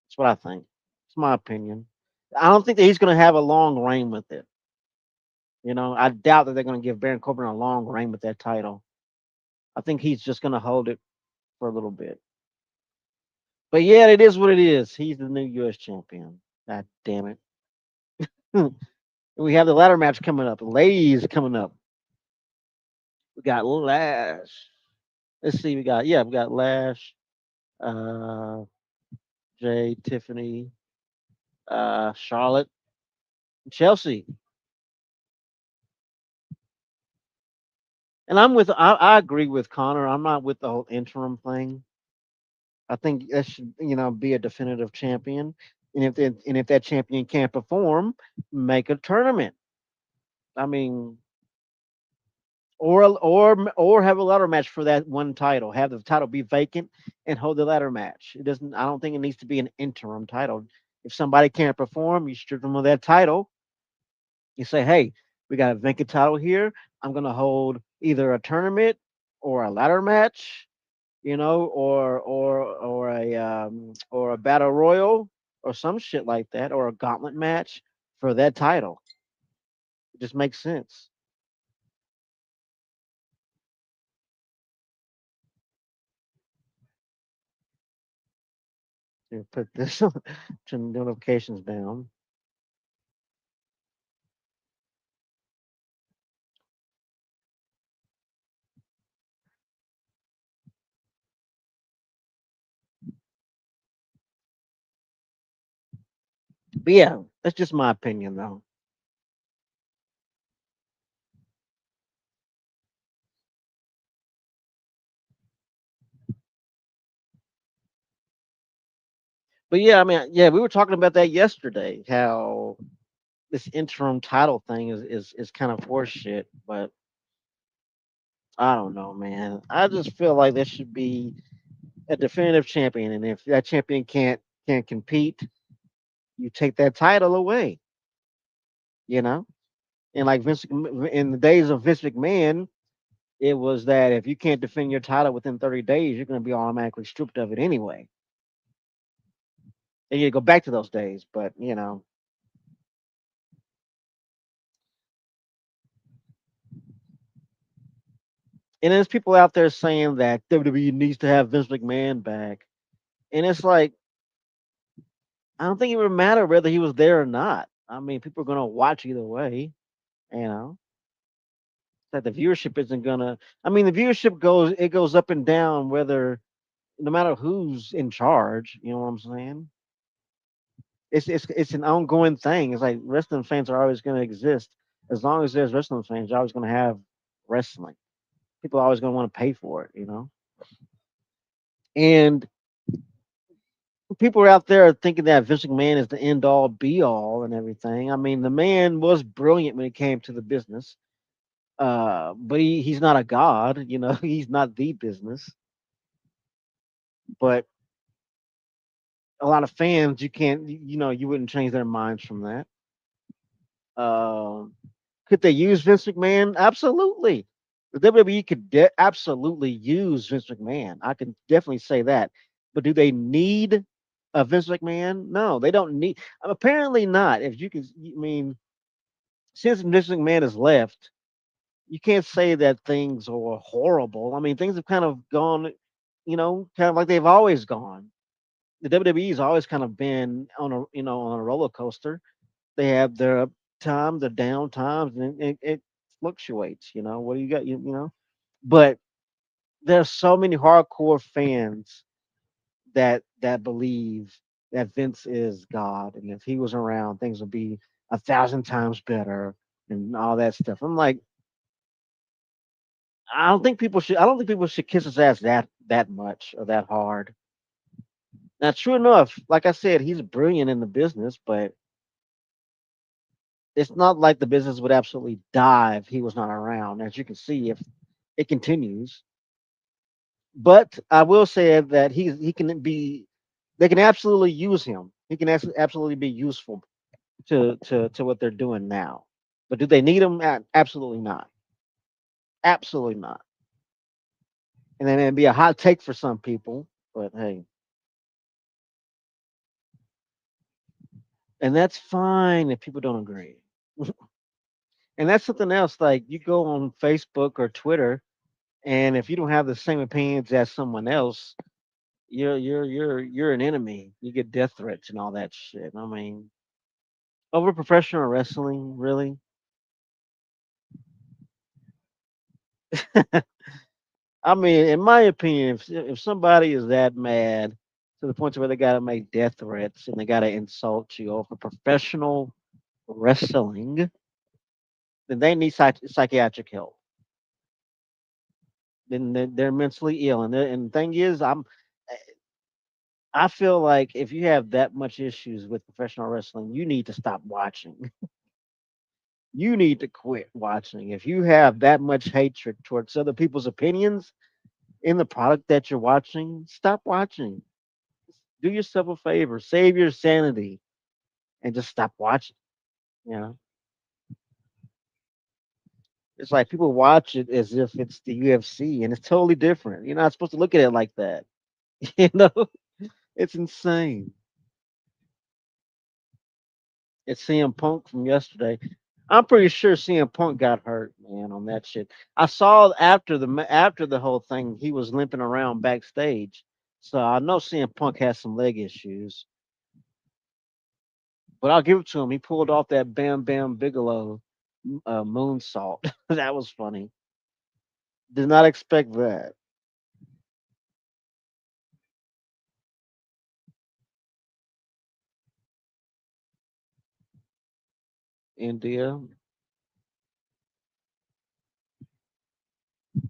That's what I think. It's my opinion. I don't think that he's going to have a long reign with it. I doubt that they're going to give Baron Corbin a long reign with that title. I think he's just going to hold it for a little bit. But yeah, it is what it is. He's the new U.S. champion. God damn it. We have the ladder match coming up. Ladies coming up. We got Lash. Let's see. We got Lash, uh, Jay, Tiffany, Charlotte, Chelsea. And I agree with Connor. I'm not with the whole interim thing. I think that should, be a definitive champion. And if that champion can't perform, make a tournament. I mean, or have a ladder match for that one title. Have the title be vacant and hold the ladder match. It doesn't. I don't think it needs to be an interim title. If somebody can't perform, you strip them of that title. You say, "Hey, we got a vacant title here. I'm going to hold either a tournament or a ladder match, or a battle royal or some shit like that, or a gauntlet match for that title." It just makes sense. You put this turn notifications down. But yeah, that's just my opinion, though. But yeah, I mean, yeah, we were talking about that yesterday. How this interim title thing is kind of horse shit. But I don't know, man. I just feel like there should be a definitive champion, and if that champion can't compete, you take that title away. You know, and like in the days of Vince McMahon, it was that if you can't defend your title within 30 days, you're going to be automatically stripped of it anyway. And you go back to those days, but and there's people out there saying that WWE needs to have Vince McMahon back, and it's like I don't think it would matter whether he was there or not. I mean, people are going to watch either way. You know, that the viewership isn't gonna. I mean, the viewership goes up and down whether no matter who's in charge. You know what I'm saying? It's an ongoing thing. It's like wrestling fans are always going to exist as long as there's wrestling fans. You're always going to have wrestling. People are always going to want to pay for it. And people are out there thinking that Vince McMahon is the end all be all and everything. I mean, the man was brilliant when it came to the business, but he's not a god. He's not the business. But a lot of fans, you can't, you wouldn't change their minds from that. Um, could they use Vince McMahon? Absolutely. The WWE could absolutely use Vince McMahon. I can definitely say that. But do they need a Vince McMahon? No, they don't need. Apparently not. If you can, I mean, since Vince McMahon has left, you can't say that things are horrible. I mean, things have kind of gone, kind of like they've always gone. The WWE's always kind of been on a roller coaster. They have their up time, the down times, and it fluctuates. What do you got? But there's so many hardcore fans that believe that Vince is God, and if he was around, things would be 1,000 times better and all that stuff. I'm like, I don't think people should kiss his ass that much or that hard. Now, true enough, like I said, he's brilliant in the business, but it's not like the business would absolutely die if he was not around. As you can see, if it continues. But I will say that he can be They can absolutely use him. He can absolutely be useful to what they're doing now. But do they need him? Absolutely not. Absolutely not. And then it'd be a hot take for some people, but hey, and that's fine if people don't agree. And that's something else. Like you go on Facebook or Twitter, and if you don't have the same opinions as someone else, you're an enemy. You get death threats and all that shit. I mean, over professional wrestling, really? I mean, in my opinion, if somebody is that mad to the point to where they got to make death threats and they got to insult you over professional wrestling, then they need psychiatric help. Then they're mentally ill. And the thing is, I feel like if you have that much issues with professional wrestling, you need to stop watching. You need to quit watching. If you have that much hatred towards other people's opinions in the product that you're watching, stop watching. Do yourself a favor, save your sanity, and just stop watching. You know, it's like people watch it as if it's the UFC, and it's totally different. You're not supposed to look at it like that. You know, it's insane. It's CM Punk from yesterday. I'm pretty sure CM Punk got hurt, man, on that shit. I saw after the whole thing, he was limping around backstage, so I know CM Punk has some leg issues. But I'll give it to him. He pulled off that Bam Bam Bigelow moonsault. That was funny. Did not expect that. India,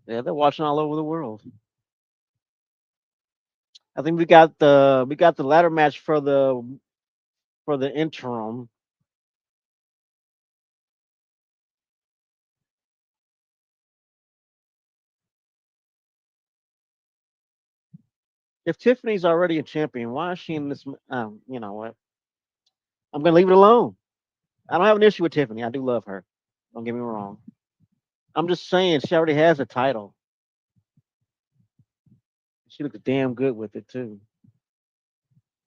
yeah, they're watching all over the world. I think we got the ladder match for the interim. If Tiffany's already a champion, why is she in this? You know what? I'm gonna leave it alone. I don't have an issue with Tiffany. I do love her. Don't get me wrong. I'm just saying she already has a title. She looks damn good with it too.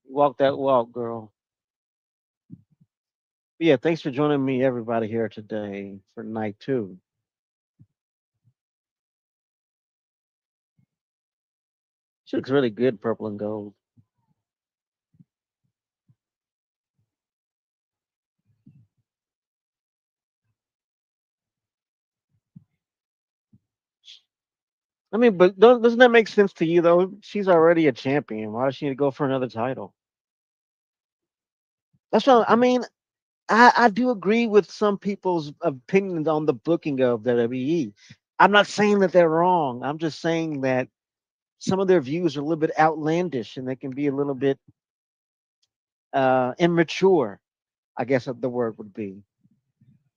Walk that walk, girl. But yeah, thanks for joining me, everybody, here today for night two. She looks really good, purple and gold. I mean, but doesn't that make sense to you though? She's already a champion. Why does she need to go for another title? That's what I mean. I do agree with some people's opinions on the booking of WWE. I'm not saying that they're wrong. I'm just saying that some of their views are a little bit outlandish and they can be a little bit immature. I guess the word would be.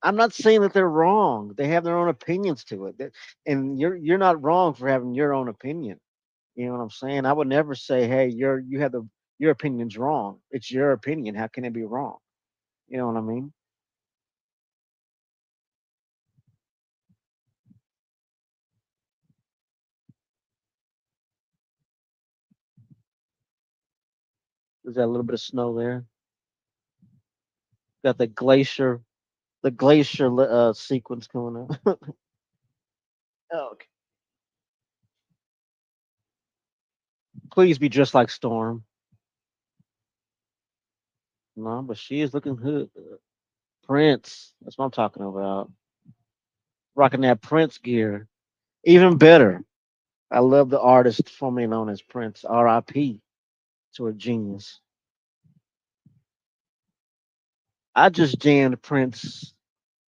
I'm not saying that they're wrong. They have their own opinions to it, and you're not wrong for having your own opinion. You know what I'm saying? I would never say, "Hey, you have the your opinion's wrong." It's your opinion. How can it be wrong? You know what I mean? There's that little bit of snow there. Got the glacier sequence coming up. Oh, okay. Please be just like Storm. No, but she is looking good. Prince. That's what I'm talking about. Rocking that Prince gear. Even better. I love the artist formerly known as Prince. R.I.P. to a genius. I just jammed Prince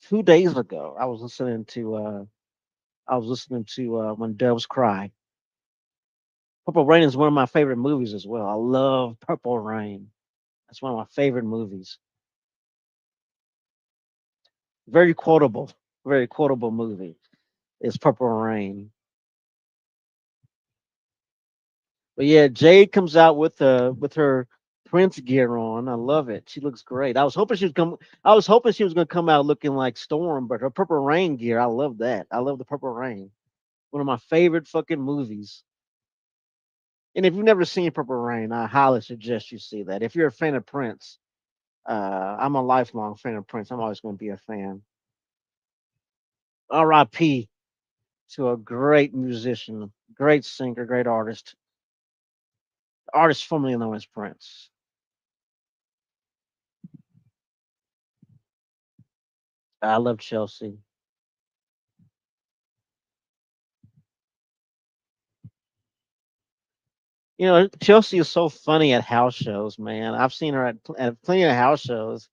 2 days ago. I was listening to When Doves Cry. Purple Rain is one of my favorite movies as well. I love Purple Rain. That's one of my favorite movies. Very quotable, very quotable movie. It's Purple Rain. But yeah, Jade comes out with her Prince gear on. I love it. She looks great. I was hoping she was gonna come out looking like Storm, but her Purple Rain gear, I love that. I love the Purple Rain. One of my favorite fucking movies. And if you've never seen Purple Rain, I highly suggest you see that. If you're a fan of Prince, I'm a lifelong fan of Prince. I'm always going to be a fan. R.I.P. to a great musician, great singer, great artist, artist formerly known as Prince. I love Chelsea. You know, Chelsea is so funny at house shows, man. I've seen her at plenty of house shows,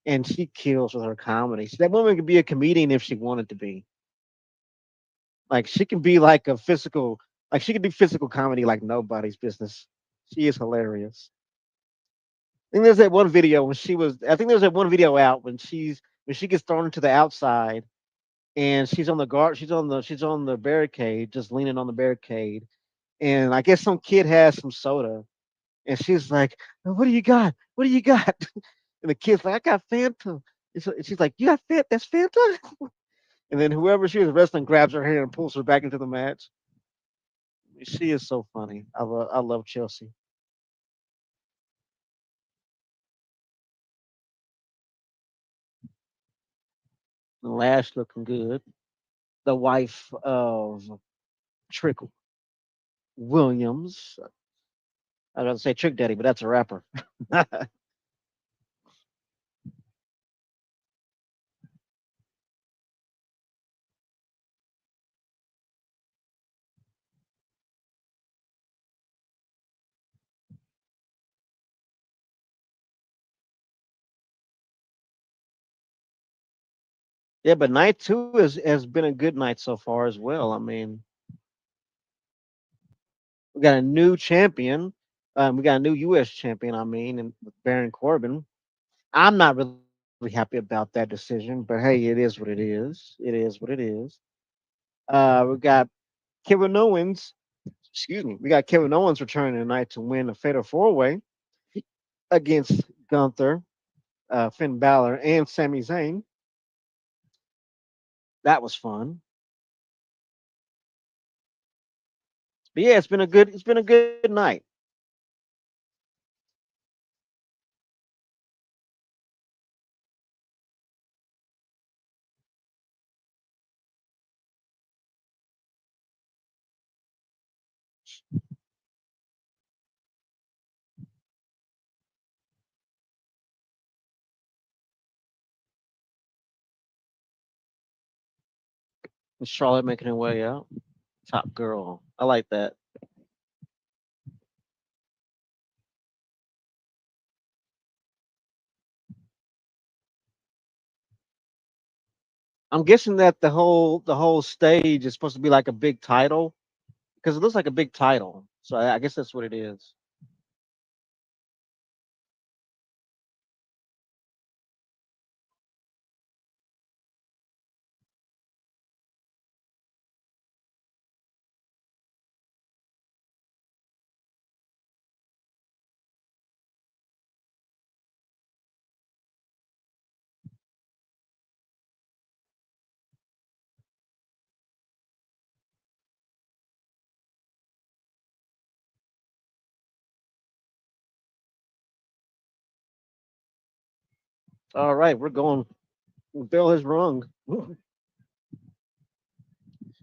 and she kills with her comedy. That woman could be a comedian if she wanted to be. Like she can be like a physical, like she can do physical comedy like nobody's business. She is hilarious. I think there's that one video when she was. I think there's that one video out when she gets thrown into the outside and she's on the guard. She's on the barricade, just leaning on the barricade. And I guess some kid has some soda, and she's like, "What do you got? What do you got?" And the kid's like, "I got Fanta." And she's like, "You got Fanta? That's Fanta." And then whoever she was wrestling grabs her hand and pulls her back into the match. She is so funny. I love Chelsea. Lash looking good. The wife of Trick Williams. I was going to say Trick Daddy, but that's a rapper. Yeah, but night two has been a good night so far as well. I mean, we got a new champion. We got a new U.S. champion. I mean, and with Baron Corbin. I'm not really happy about that decision, but hey, it is what it is. It is what it is. We got Kevin Owens. Excuse me. We got Kevin Owens returning tonight to win a Fatal Four Way against Gunther, Finn Balor, and Sami Zayn. That was fun. But yeah, it's been a good night. And Charlotte making her way out. Top girl. I like that. I'm guessing that the whole stage is supposed to be like a big title because it looks like a big title. So I guess that's what it is. All right, we're going. Bell has rung.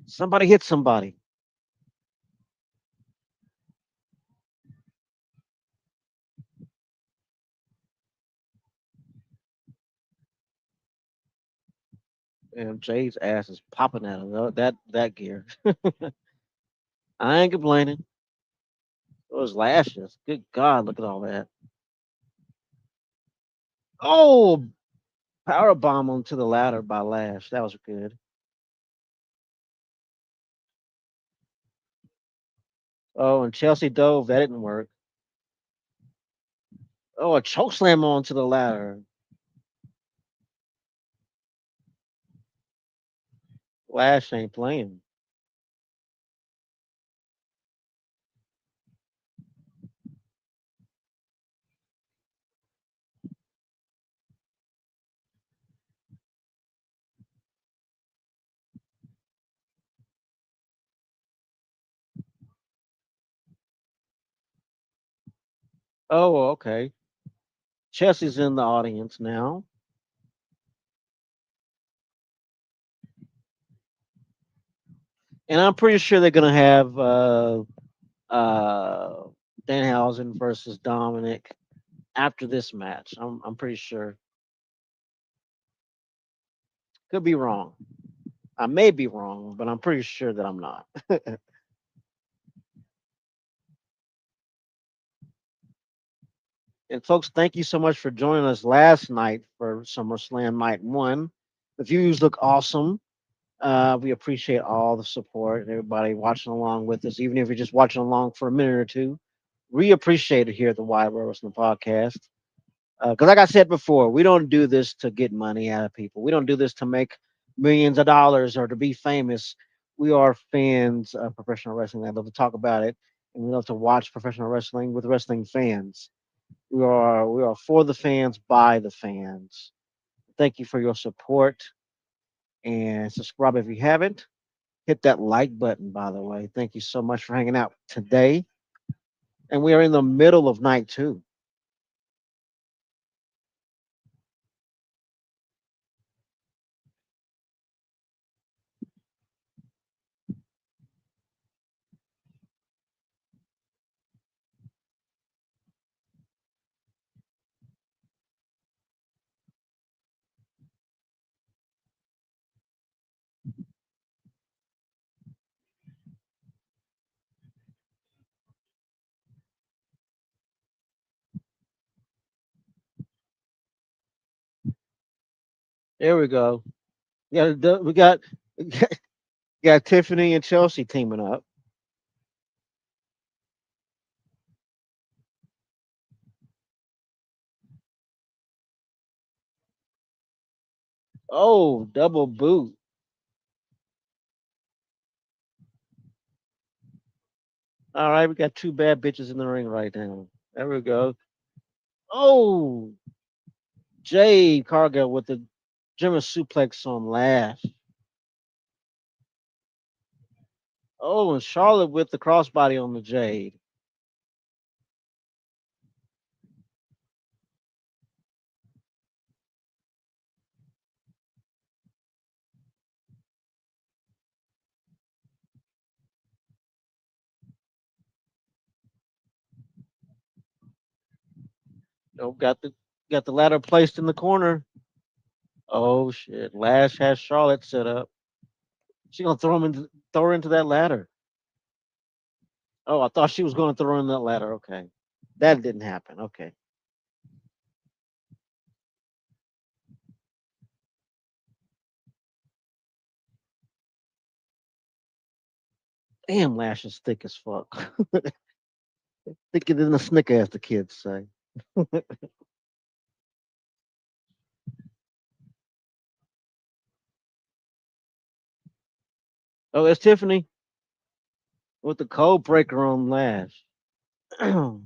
Somebody hit somebody. And Jay's ass is popping at him. That gear. I ain't complaining. Those lashes. Good God, look at all that. Oh, power bomb onto the ladder by Lash. That was good. Oh, and Chelsea dove. That didn't work. Oh, a choke slam onto the ladder. Lash ain't playing. Oh, okay. Chelsea's in the audience now, and I'm pretty sure they're gonna have uh, Danhausen versus Dominic after this match. I'm pretty sure. Could be wrong. I may be wrong, but I'm pretty sure that I'm not. And folks, thank you so much for joining us last night for SummerSlam Night One. The views look awesome. We appreciate all the support and everybody watching along with us, even if you're just watching along for a minute or two. We appreciate it here at the Wide World Wrestling Podcast. Because, like I said before, we don't do this to get money out of people. We don't do this to make millions of dollars or to be famous. We are fans of professional wrestling. I love to talk about it, and we love to watch professional wrestling with wrestling fans. We are for the fans, by the fans. Thank you for your support and subscribe if you haven't. Hit that like button, by the way. Thank you so much for hanging out today. And we are in the middle of night two. There we go. We got Tiffany and Chelsea teaming up. Oh, double boot. All right, we got two bad bitches in the ring right now. There we go. Oh, Jade Cargill with the German suplex on Lash. Oh, and Charlotte with the crossbody on the Jade. Oh, got the ladder placed in the corner. Oh shit! Lash has Charlotte set up. She gonna throw her into that ladder. Oh, I thought she was gonna throw her in that ladder. Okay, that didn't happen. Okay, damn, Lash is thick as fuck. Thicker than a snicker, as the kids say. Oh, it's Tiffany with the code breaker on Lash. Let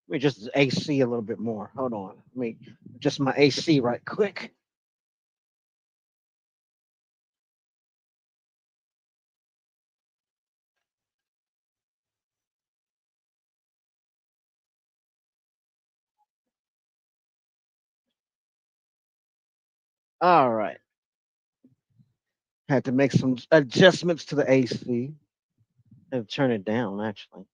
me just AC a little bit more. Hold on. Let me just my AC right quick. All right. Had to make some adjustments to the AC. Had to turn it down, actually.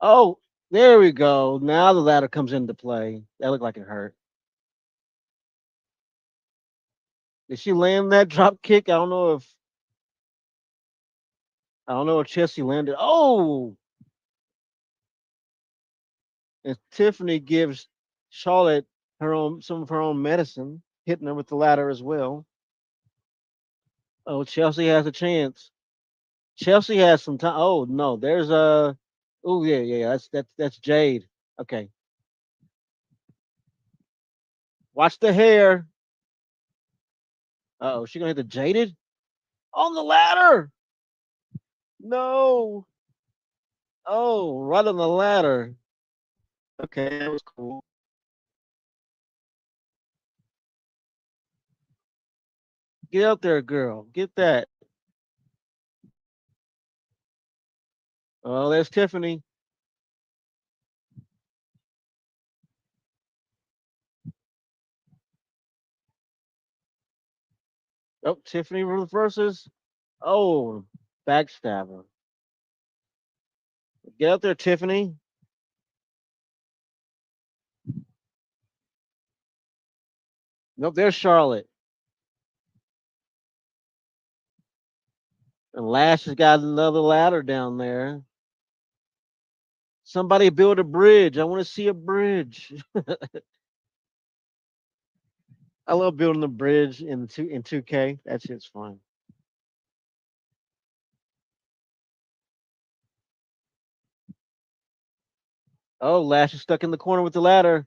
Oh, there we go. Now the ladder comes into play. That looked like it hurt. Did she land that drop kick? I don't know if Chelsea landed. Oh, and Tiffany gives Charlotte some of her own medicine, hitting her with the ladder as well. Oh, Chelsea has a chance. Chelsea has some time. Oh no, there's a. Oh yeah, yeah, yeah. That's Jade. Okay, watch the hair. Oh, she gonna hit the Jaded on the ladder. No. Oh, right on the ladder. Okay, that was cool. Get out there, girl. Get that. Oh, there's Tiffany. Oh, Tiffany reverses. Oh, backstabber. Get out there, Tiffany. Nope, there's Charlotte. And Lash has got another ladder down there. Somebody build a bridge. I want to see a bridge. I love building a bridge in 2K. That shit's fun. Oh, Lash is stuck in the corner with the ladder.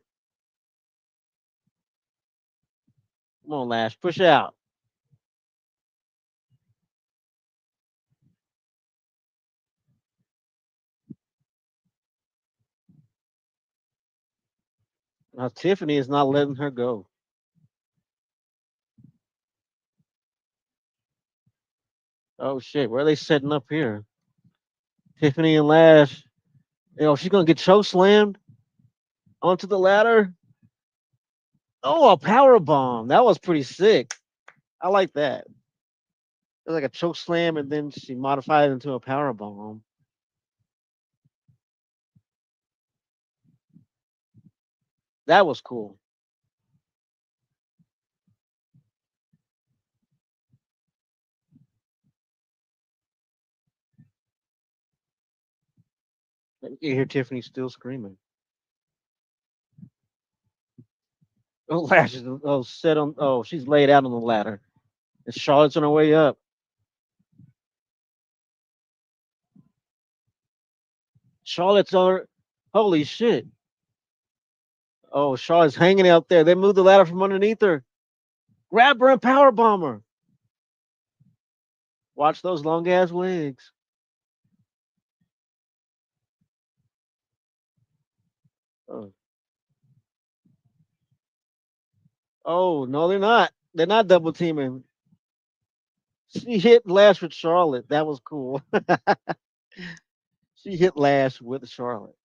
Come on, Lash, push out. Now Tiffany is not letting her go. Oh shit, where are they setting up here? Tiffany and Lash. Oh, she's gonna get choke slammed onto the ladder. Oh, a power bomb. That was pretty sick. I like that. It was like a choke slam, and then she modified it into a power bomb. That was cool. You can hear Tiffany still screaming. Oh, Lash is set on. Oh, she's laid out on the ladder. And Charlotte's on her way up. Charlotte's on her. Holy shit. Oh, Charlotte's hanging out there. They moved the ladder from underneath her. Grab her and power bomb her. Watch those long ass legs. Oh. Oh, no, they're not. They're not double teaming. She hit Lash with Charlotte. That was cool. She hit Lash with Charlotte.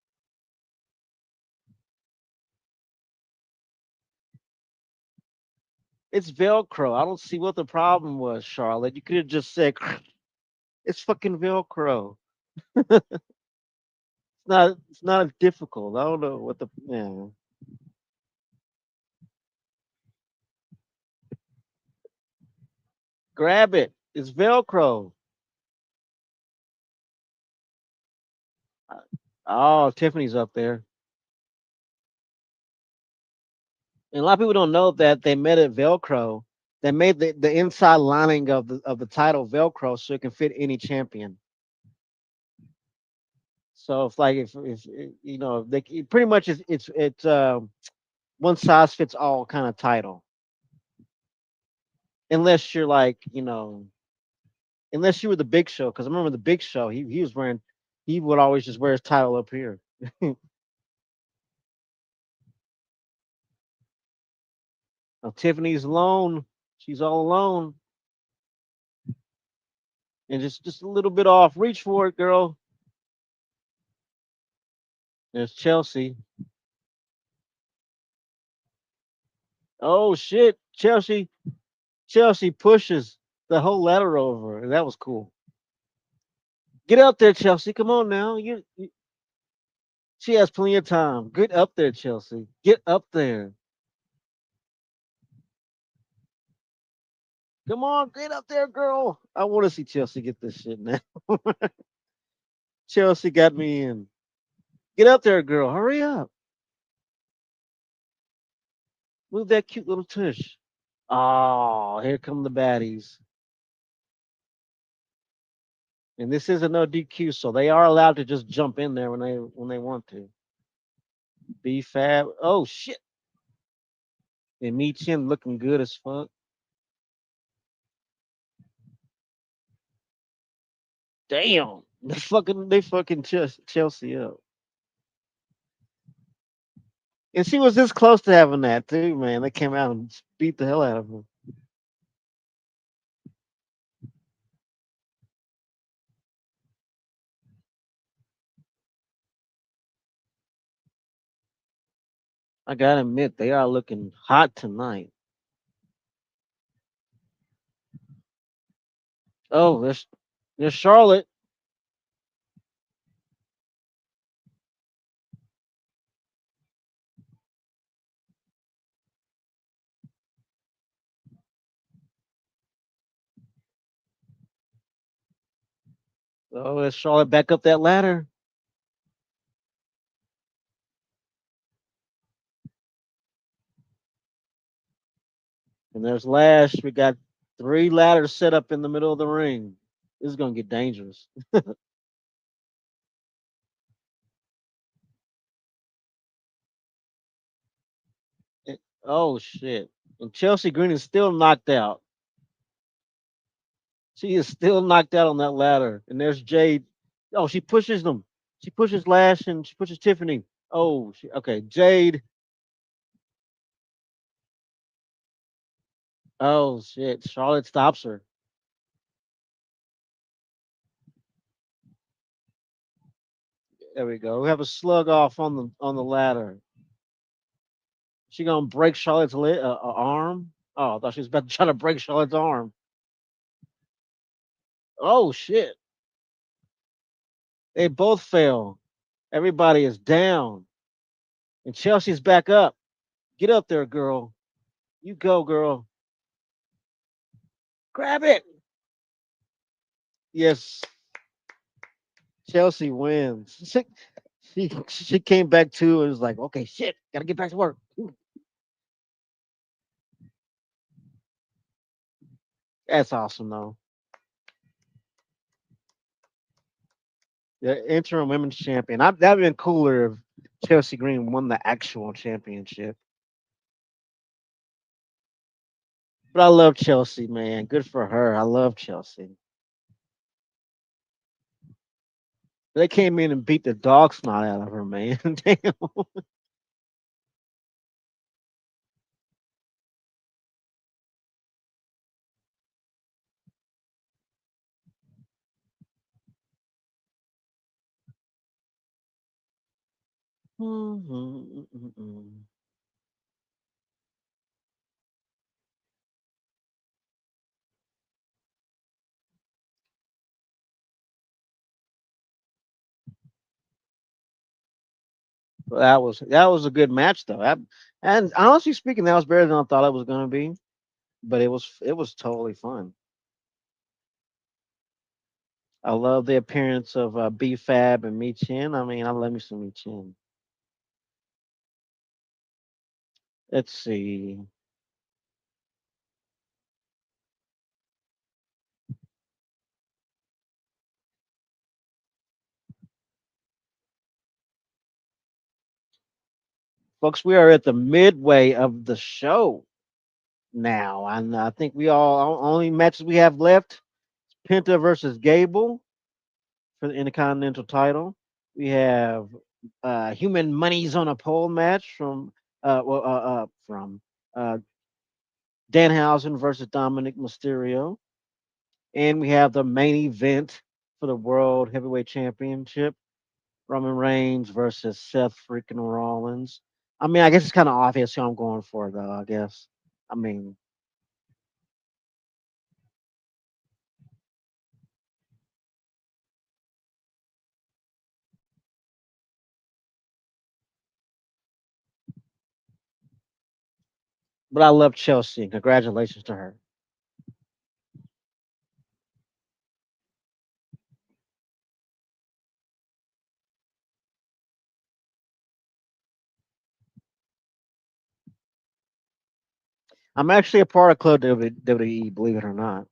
It's Velcro. I don't see what the problem was, Charlotte. You could have just said, it's fucking Velcro. It's not difficult. I don't know what the yeah. Grab it. It's Velcro. Oh, Tiffany's up there. And a lot of people don't know that they made it Velcro. They made the inside lining of the title Velcro so it can fit any champion. So if like if you know they pretty much it's one size fits all kind of title, unless you're like unless you were the Big Show, because I remember the Big Show he was wearing he would always just wear his title up here. Now Tiffany's alone, she's all alone and just a little bit off. Reach for it, girl. There's Chelsea. Oh shit, Chelsea pushes the whole ladder over. That was cool. Get up there, Chelsea. Come on now. She has plenty of time. Get up there, Chelsea. Get up there. Come on, get up there, girl. I want to see Chelsea get this shit now. Chelsea got me in. Get up there, girl. Hurry up. Move that cute little tush. Oh, here come the baddies. And this isn't no DQ, so they are allowed to just jump in there when they want to. Be fab. Oh shit. And me Chin looking good as fuck. Damn. They fucking Chelsea up. And she was this close to having that too, man. They came out and beat the hell out of her. I gotta admit, they are looking hot tonight. Oh, there's Charlotte. Oh, there's Charlotte back up that ladder. And there's Lash. We got three ladders set up in the middle of the ring. This is gonna get dangerous. Eh, oh shit! And Chelsea Green is still knocked out. She is still knocked out on that ladder. And there's Jade. Oh, she pushes them. She pushes Lash and she pushes Tiffany. Oh, okay. Jade. Oh shit! Charlotte stops her. There we go. We have a slug off on the ladder. She gonna break Charlotte's arm? Oh, I thought she was about to try to break Charlotte's arm. Oh shit! They both fell. Everybody is down, and Chelsea's back up. Get up there, girl. You go, girl. Grab it. Yes, Chelsea wins. She came back too and was like, okay, shit, gotta get back to work. That's awesome though. The interim women's champion. That'd been cooler if Chelsea Green won the actual championship. But I love Chelsea, man. Good for her. I love Chelsea. They came in and beat the dog snot out of her, man. Damn. Well, that was a good match though. And honestly speaking, that was better than I thought it was gonna be. But it was totally fun. I love the appearance of B Fab and Me Chin. I mean, I love me some Me Chin. Let's see. Folks, we are at the midway of the show now. And I think we all only matches we have left Penta versus Gable for the Intercontinental title. We have Human Money's on a pole match from Danhausen versus Dominic Mysterio, and we have the main event for the World Heavyweight Championship: Roman Reigns versus Seth freaking Rollins. I mean, I guess it's kind of obvious who I'm going for, though. I guess. I mean, but I love Chelsea, and congratulations to her. I'm actually a part of Club WWE, believe it or not.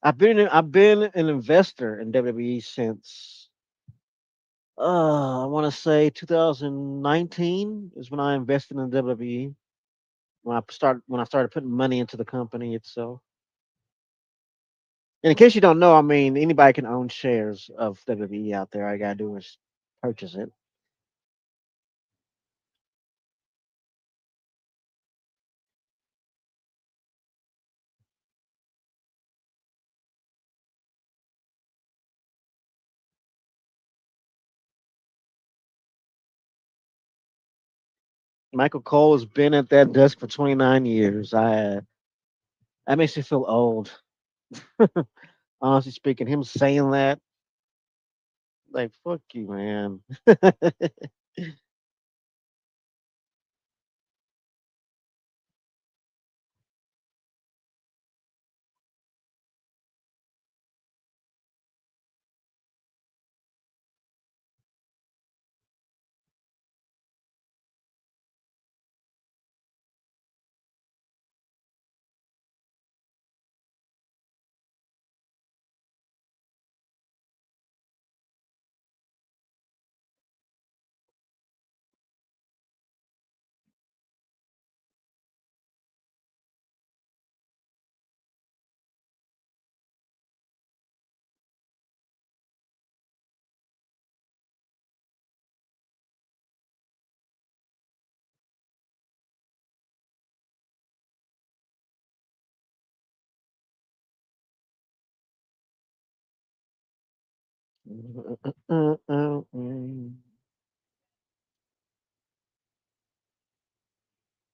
I've been an investor in WWE since I want to say 2019 is when I invested in WWE. When I started putting money into the company itself. And in case you don't know, I mean anybody can own shares of WWE out there. All you gotta do is purchase it. Michael Cole has been at that desk for 29 years. That makes me feel old. Honestly speaking, him saying that, like, fuck you, man.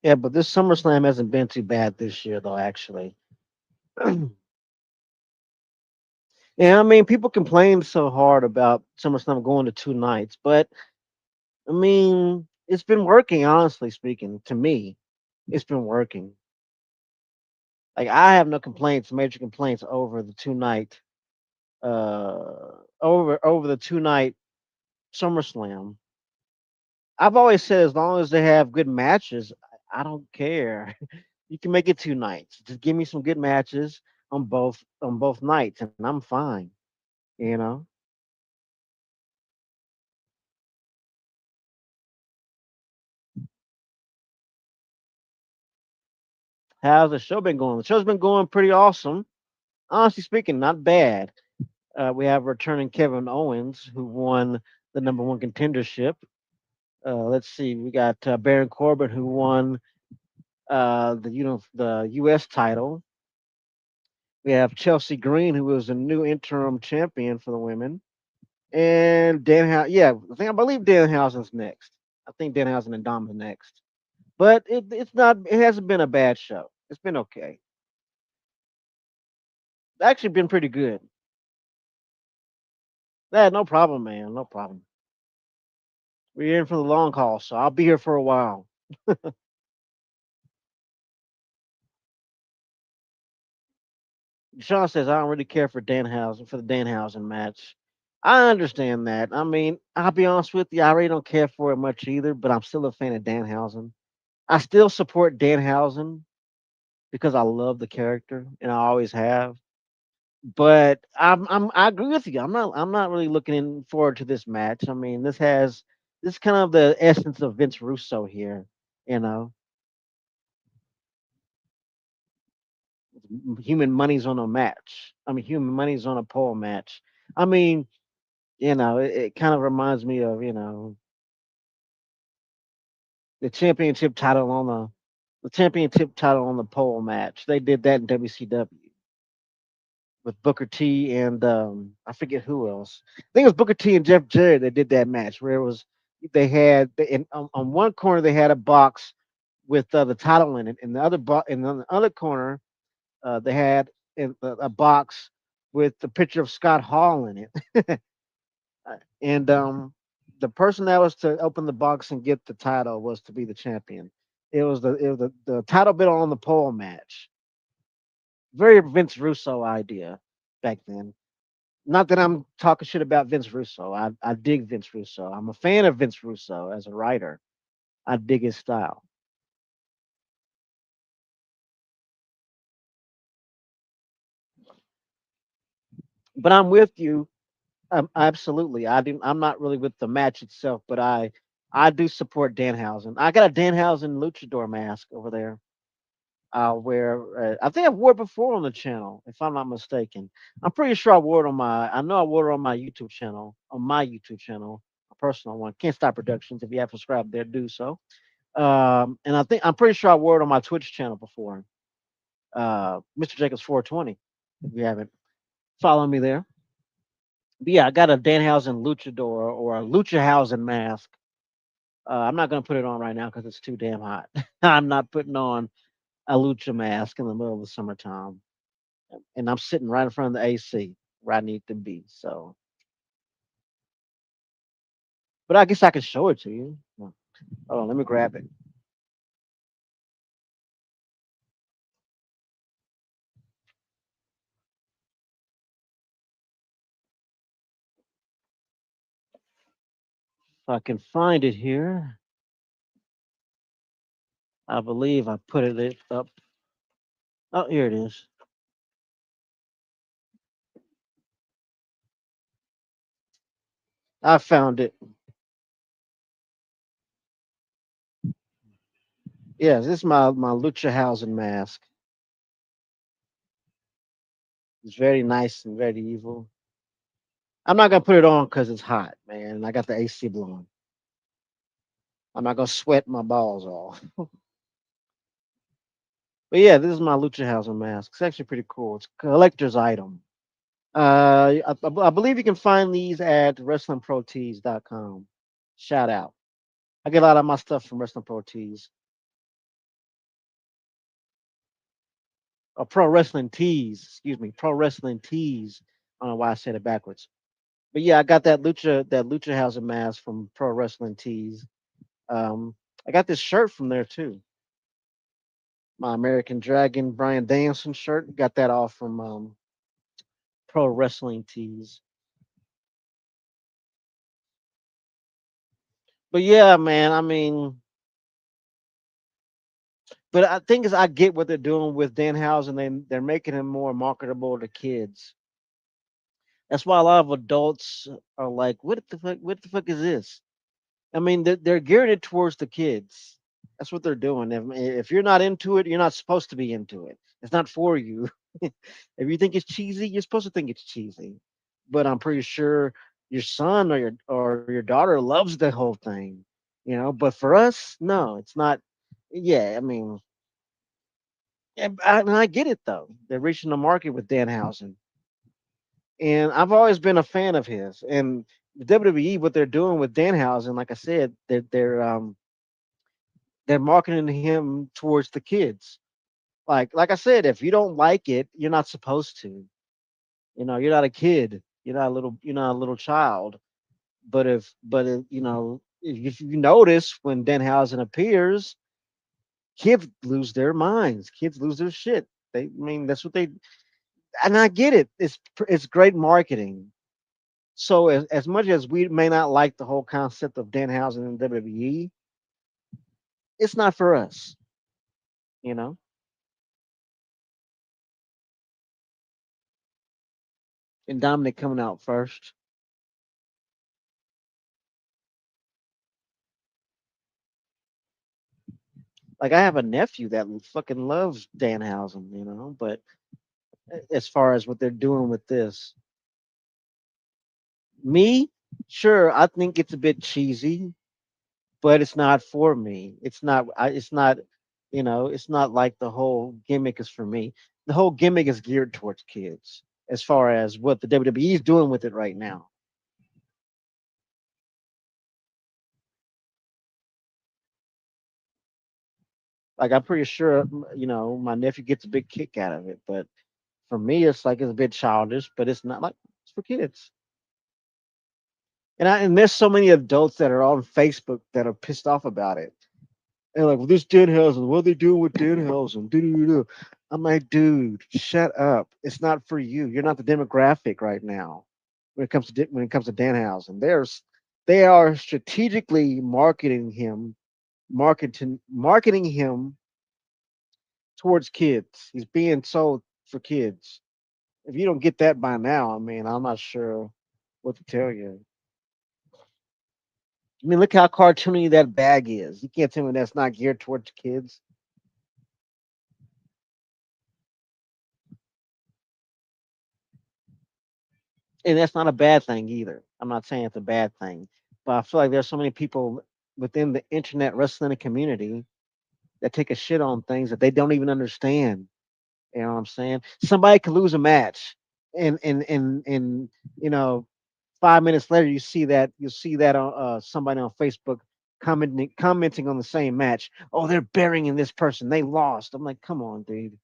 Yeah, but this SummerSlam hasn't been too bad this year, though. Actually, yeah, I mean, people complain so hard about SummerSlam going to 2 nights, but I mean, it's been working. Honestly speaking, to me, it's been working. Like I have no complaints, major complaints over the 2 night, over the 2 night SummerSlam. I've always said as long as they have good matches, I don't care. You can make it 2 nights. Just give me some good matches on both nights, and I'm fine. You know, how's the show been going? The show's been going pretty awesome. Honestly speaking, not bad. We have returning Kevin Owens, who won the number one contendership. Let's see, we got Baron Corbin, who won the U.S. title. We have Chelsea Green, who was a new interim champion for the women, and Yeah, I believe Danhausen's next. I think Danhausen and Dom's next. But it's not. It hasn't been a bad show. It's been okay. It's actually been pretty good. Yeah, no problem, man. No problem. We're in for the long haul, so I'll be here for a while. Sean says I don't really care for Danhausen for the Danhausen match. I understand that. I mean, I'll be honest with you, I really don't care for it much either, but I'm still a fan of Danhausen. I still support Danhausen because I love the character and I always have. But I agree with you. I'm not really looking forward to this match. I mean, this is kind of the essence of Vince Russo here. You know, human money's on a match. I mean, human money's on a pole match. I mean, it kind of reminds me of the championship title on the championship title on the pole match. They did that in WCW with Booker T and I forget who else. I think it was Booker T and Jeff Jarrett that did that match where it was on one corner they had a box with the title in it, and on the other corner they had a box with the picture of Scott Hall in it. And the person that was to open the box and get the title was to be the champion. It was the title bit on the pole match. Very Vince Russo idea back then. Not that I'm talking shit about Vince Russo. I dig Vince Russo. I'm a fan of Vince Russo as a writer. I dig his style. But I'm with you. Absolutely. I'm not really with the match itself, but I do support Danhausen. I got a Danhausen luchador mask over there. I think I've wore it before on the channel, if I'm not mistaken. I'm pretty sure I know I wore it on my YouTube channel, a personal one. Can't Stop Productions. If you have subscribed there, do so. And I'm pretty sure I wore it on my Twitch channel before. Mr. Jacobs 420. If you haven't followed me there. But yeah, I got a Danhausen luchador or a Luchahausen mask I'm not gonna put it on right now because it's too damn hot. I'm not putting on a lucha mask in the middle of the summertime, and I'm sitting right in front of the AC where I need to be. So, but I guess I can show it to you. Hold on, let me grab it. If I can find it here. I believe I put it up. Oh, here it is. I found it. Yes, this is my lucha housing mask. It's very nice and very evil. I'm not gonna put it on because it's hot, man. I got the AC blowing. I'm not gonna sweat my balls off. But yeah, this is my lucha housing mask. It's actually pretty cool. It's a collector's item. I believe you can find these at wrestlingprotees.com. Shout out. I get a lot of my stuff from Wrestling Pro Tees or Pro Wrestling Tees. Excuse me, Pro Wrestling Tees. I don't know why I said it backwards. But yeah, I got that lucha housing mask from Pro Wrestling Tees. Um, I got this shirt from there too. My American Dragon Brian Danielson shirt. Got that off from Pro Wrestling Tees. But yeah, man. I mean, but I think is I get what they're doing with Danhausen. They're making him more marketable to kids. That's why a lot of adults are like, "What the fuck? What the fuck is this?" I mean, they're gearing it towards the kids. That's what they're doing. If you're not into it, you're not supposed to be into it. It's not for you. If you think it's cheesy, you're supposed to think it's cheesy. But I'm pretty sure your son or your daughter loves the whole thing, But for us, no, it's not. Yeah, I mean, and I get it though. They're reaching the market with Danhausen, and I've always been a fan of his. And the WWE, what they're doing with Danhausen, like I said, they're marketing him towards the kids. Like I said, if you don't like it, you're not supposed to. You're not a kid. You're not a little child. But if you notice when Denhausen appears, kids lose their minds. Kids lose their shit. I mean, that's what they. And I get it. It's great marketing. So as much as we may not like the whole concept of Danhausen and WWE, it's not for us. You know. And Dominic coming out first. Like I have a nephew that fucking loves Danhausen, but as far as what they're doing with this, me, sure, I think it's a bit cheesy, but it's not for me. It's not like the whole gimmick is for me. The whole gimmick is geared towards kids as far as what the WWE is doing with it right now. Like I'm pretty sure, my nephew gets a big kick out of it, but for me, it's like it's a bit childish, but it's not like it's for kids. And there's so many adults that are on Facebook that are pissed off about it. And like, well, this Danhausen, what are they doing with Danhausen? Doo-doo-doo-doo. I'm like, dude, shut up. It's not for you. You're not the demographic right now when it comes to Danhausen. They are strategically marketing him towards kids. He's being sold for kids. If you don't get that by now, I mean, I'm not sure what to tell you. I mean, look how cartoony that bag is. You can't tell me that's not geared towards kids. And that's not a bad thing either. I'm not saying it's a bad thing, but I feel like there's so many people within the internet wrestling community that take a shit on things that they don't even understand. You know what I'm saying? Somebody could lose a match, and 5 minutes later you see that on somebody on Facebook. commenting on the same match. Oh, they're burying this person. They lost. I'm like, come on, dude.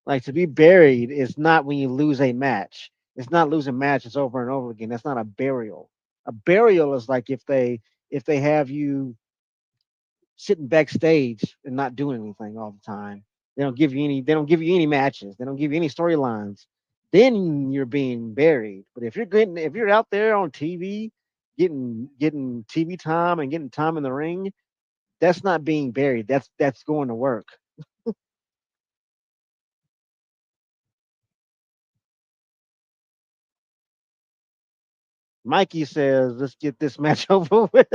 Like to be buried is not when you lose a match. It's not losing matches over and over again. That's not a burial. A burial is like if they have you sitting backstage and not doing anything all the time. They don't give you any matches. They don't give you any storylines. Then you're being buried. But if you're out there on TV getting TV time and getting time in the ring, that's not being buried. That's going to work. Mikey says, let's get this match over with.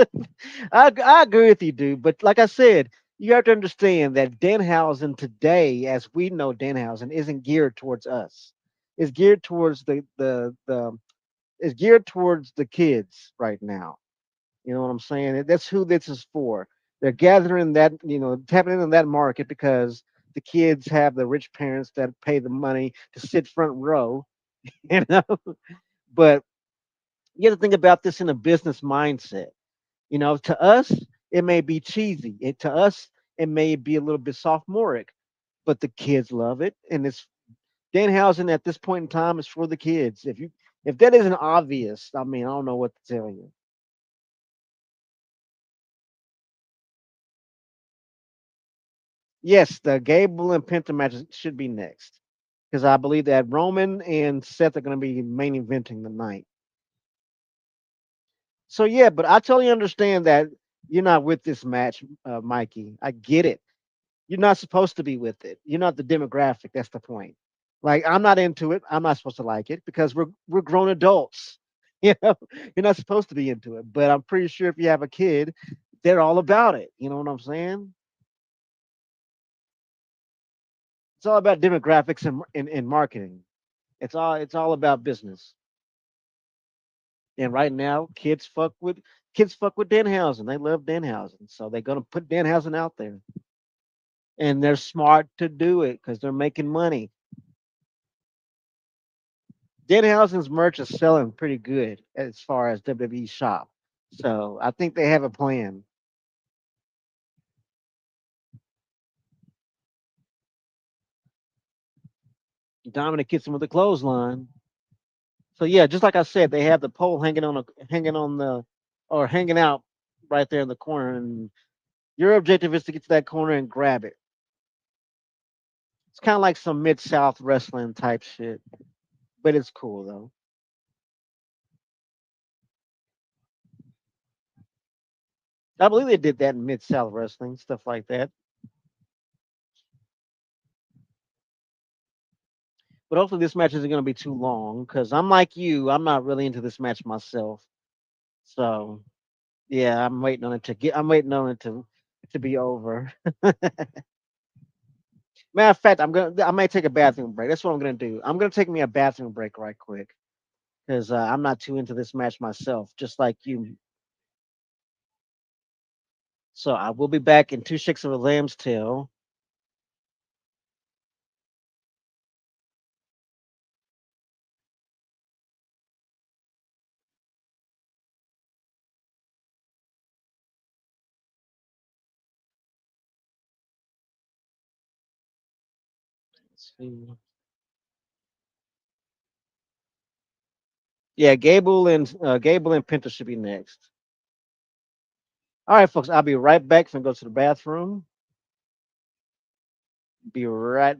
I agree with you, dude. But like I said, you have to understand that Danhausen today, as we know Danhausen, isn't geared towards us. It's geared towards the it's geared towards the kids right now. You know what I'm saying? That's who this is for. They're gathering that, tapping into that market because the kids have the rich parents that pay the money to sit front row, you know. But you have to think about this in a business mindset. To us, it may be cheesy. To us, it may be a little bit sophomoric, but the kids love it. And it's Danhausen at this point in time is for the kids. If that isn't obvious, I mean, I don't know what to tell you. Yes, the Gable and Penta match should be next because I believe that Roman and Seth are going to be main eventing the night. So yeah, but I totally understand that you're not with this match, Mikey. I get it. You're not supposed to be with it. You're not the demographic. That's the point. Like I'm not into it. I'm not supposed to like it because we're grown adults. You know, you're not supposed to be into it. But I'm pretty sure if you have a kid, they're all about it. You know what I'm saying? It's all about demographics and marketing. It's all about business. And right now, kids fuck with Danhausen. They love Danhausen, so they're gonna put Danhausen out there, and they're smart to do it because they're making money. Danhausen's merch is selling pretty good as far as WWE shop. So I think they have a plan. Dominic gets him with a clothesline. So yeah, just like I said, they have the pole hanging on the or hanging out right there in the corner, and your objective is to get to that corner and grab it. It's kind of like some mid south wrestling type shit, but it's cool though. I believe they did that in mid south wrestling stuff like that. But hopefully this match isn't going to be too long because I'm like you, I'm not really into this match myself. So yeah, I'm waiting on it to be over. Matter of fact, I might take a bathroom break. That's what I'm gonna do. I'm gonna take me a bathroom break right quick because I'm not too into this match myself, just like you. So I will be back in 2 shakes of a lamb's tail. Let's see. Yeah, Gable and Penta should be next. All right, folks. I'll be right back. Gonna go to the bathroom. Be right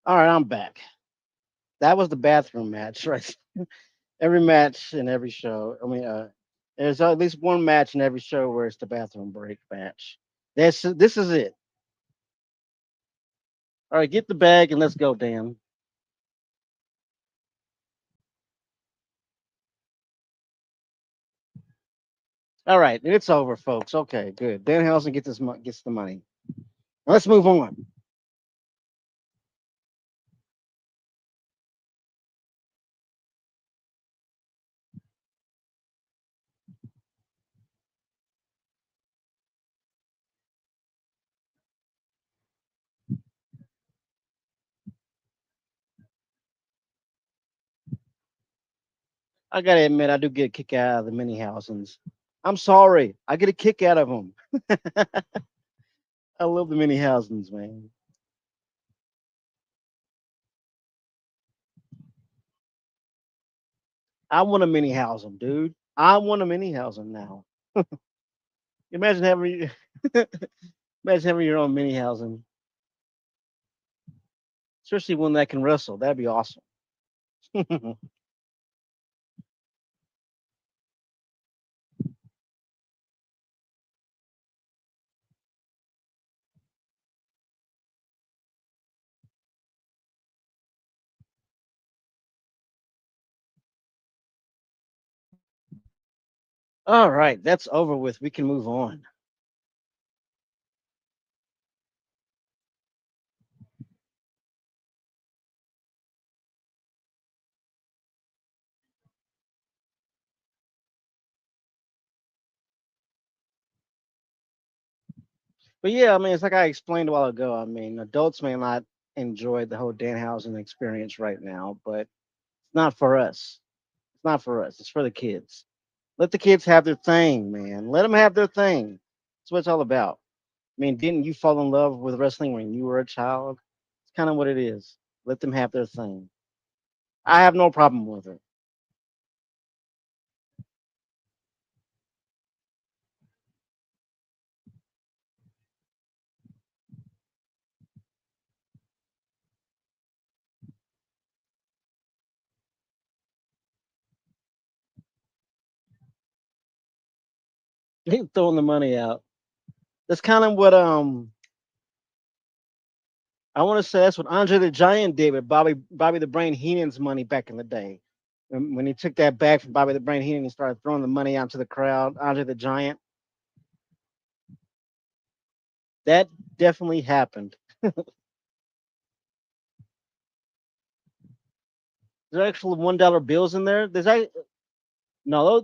All right, I'm back. That was the bathroom match, right? Every match in every show. There's at least one match in every show where it's the bathroom break match. This is it. All right, get the bag and let's go, Dan. All right, it's over, folks. Okay, good. Danhausen gets the money. Now let's move on. I gotta admit, I do get a kick out of the mini housings. I'm sorry, I get a kick out of them. I love the mini housings, man. I want a mini housing, dude. I want a mini housing now. Imagine having imagine having your own mini housing, especially one that can wrestle. That'd be awesome. All right, that's over with. We can move on. But yeah, I mean, it's like I explained a while ago. I mean, adults may not enjoy the whole Danhausen experience right now, but it's not for us. It's not for us. It's for the kids. Let the kids have their thing, man. Let them have their thing. That's what it's all about. I mean, didn't you fall in love with wrestling when you were a child? It's kind of what it is. Let them have their thing. I have no problem with it. They throwing the money out. That's kind of what I want to say. That's what Andre the Giant did with Bobby the Brain Heenan's money back in the day. When he took that bag from Bobby the Brain Heenan, he started throwing the money out to the crowd. Andre the Giant. That definitely happened. There's actual $1 bills in there. No,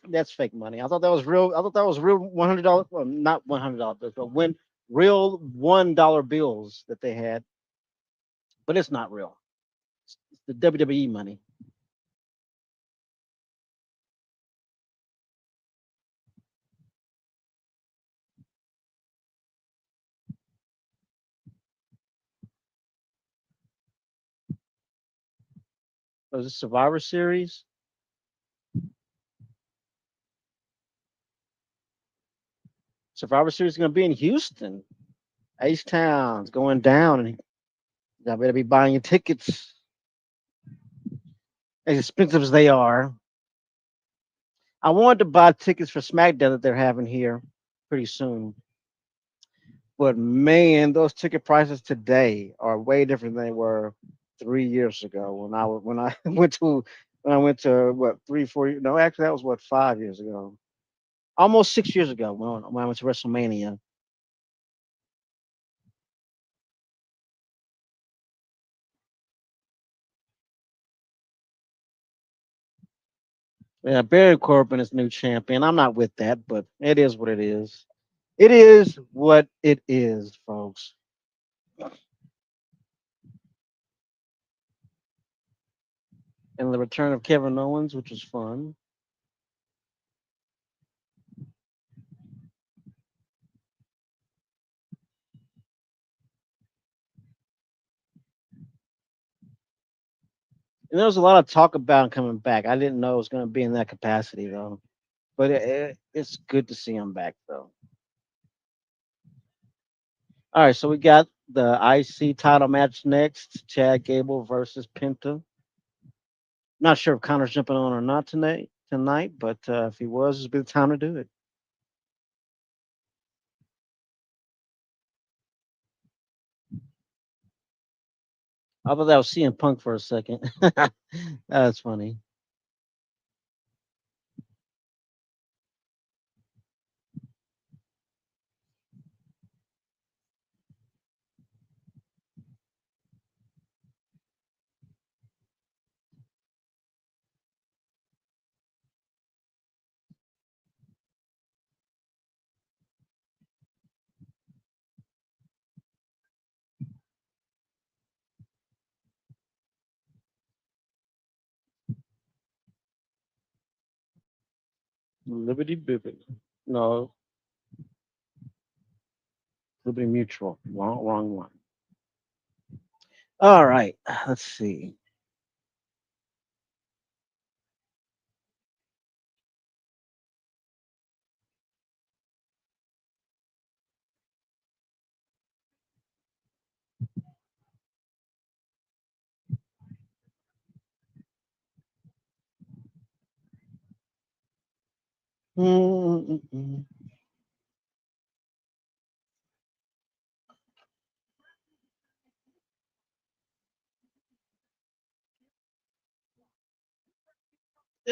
that's fake money. I thought that was real. I thought that was real $100. Well, not $100 bills, but when real $1 bills that they had. But it's not real. It's the WWE money. Was it Survivor Series? Survivor Series is going to be in Houston. H Town's going down, and y'all better be buying your tickets. As expensive as they are. I wanted to buy tickets for SmackDown that they're having here pretty soon. But man, those ticket prices today are way different than they were 3 years ago when I went to what 3 4 no, actually that was what 5 years ago, almost 6 years ago when I went to WrestleMania. Yeah, Barry Corbin is new champion. I'm not with that, but it is what it is. It is what it is, folks. And the return of Kevin Owens, which was fun. And there was a lot of talk about him coming back. I didn't know it was going to be in that capacity though. But it's good to see him back though. All right, so we got the IC title match next. Chad Gable versus Penta. Not sure if Connor's jumping on or not tonight, but if he was, it's be the time to do it. I thought that was CM Punk for a second. That's funny. Liberty Bibbit. No, Liberty Mutual. Wrong one. All right. Let's see. Mm-mm-mm.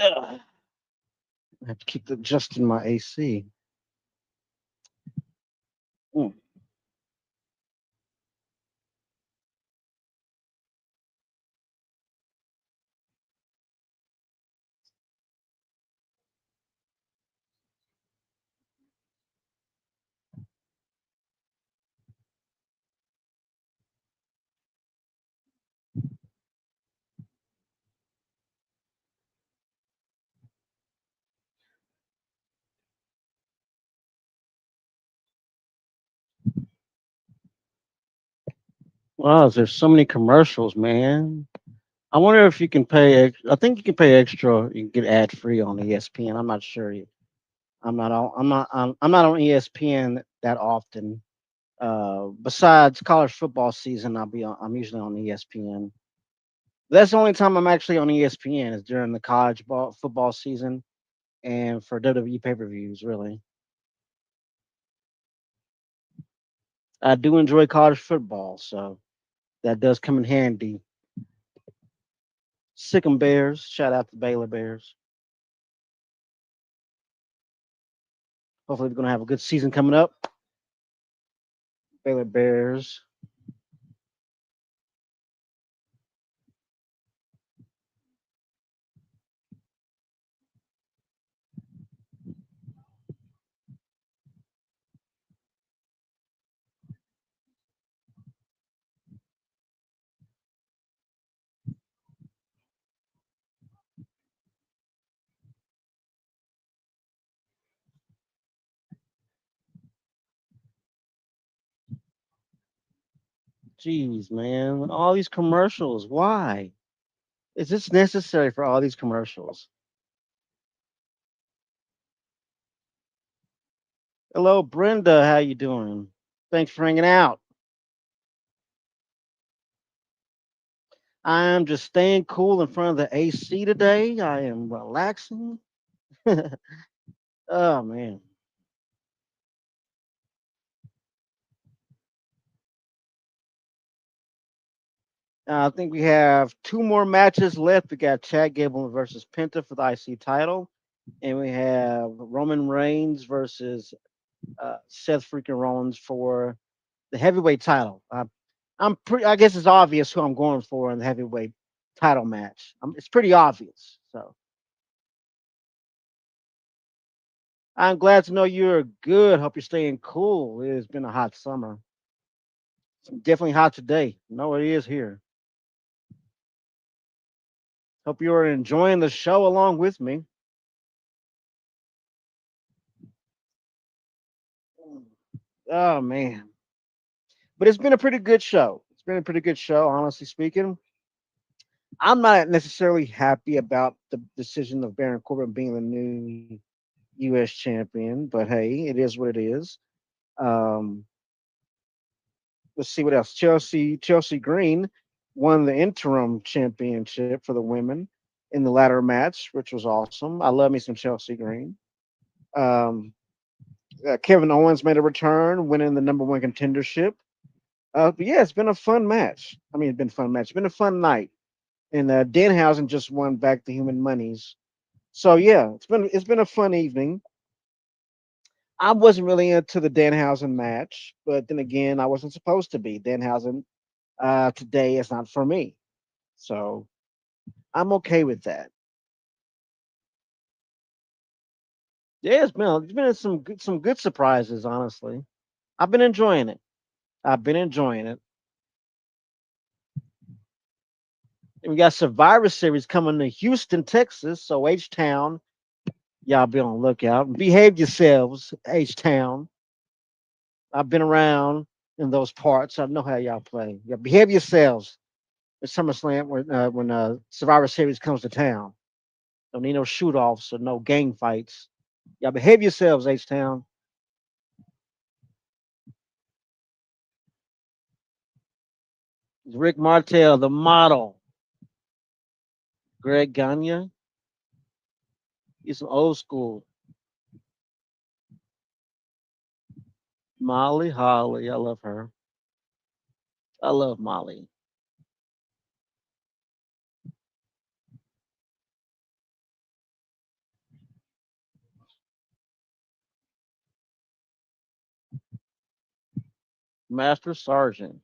Ugh. I have to keep adjusting my AC. Mm. Wow, there's so many commercials, man. I wonder if you can pay. I think you can pay extra. You can get ad free on ESPN. I'm not sure. I'm not on. I'm not on ESPN that often. Besides college football season, I'm usually on ESPN. That's the only time I'm actually on ESPN is during the football season and for WWE pay per views. Really, I do enjoy college football, so that does come in handy. Sick'em Bears. Shout out to Baylor Bears. Hopefully, we're gonna have a good season coming up. Baylor Bears. Jeez, man, all these commercials. Why? Is this necessary for all these commercials? Hello, Brenda. How you doing? Thanks for hanging out. I'm just staying cool in front of the AC today. I am relaxing. Oh man, I think we have two more matches left. We got Chad Gable versus Penta for the IC title, and we have Roman Reigns versus Seth freaking Rollins for the heavyweight title. I'm pretty. I guess it's obvious who I'm going for in the heavyweight title match. It's pretty obvious. So I'm glad to know you're good. Hope you're staying cool. It has been a hot summer. It's definitely hot today. No, it is here. Hope you are enjoying the show along with me. Oh man, but it's been a pretty good show. It's been a pretty good show, honestly speaking. I'm not necessarily happy about the decision of Baron Corbin being the new U.S. champion, but hey, it is what it is. Um, Let's see what else. Chelsea Green won the interim championship for the women in the ladder match, which was awesome. I love me some Chelsea Green. Um, Kevin Owens made a return, winning the number one contendership. But yeah, it's been a fun match. I mean, it's been a fun match. It's been a fun night. And Danhausen just won back the Human Monies. So yeah, it's been a fun evening. I wasn't really into the Danhausen match, but then again, I wasn't supposed to be. Danhausen today is not for me, so I'm okay with that. Yeah, it's been some good surprises. Honestly, I've been enjoying it. I've been enjoying it. And we got Survivor Series coming to Houston, Texas. So H Town, y'all be on the lookout. Behave yourselves, H Town. I've been around in those parts. I know how y'all play. Yeah, behave yourselves at SummerSlam when Survivor Series comes to town. Don't need no shoot offs or no gang fights. Y'all behave yourselves, H Town. Rick Martel, the model. Greg Gagne. He's some old school. Molly Holly. I love her. I love Molly. Master Sergeant.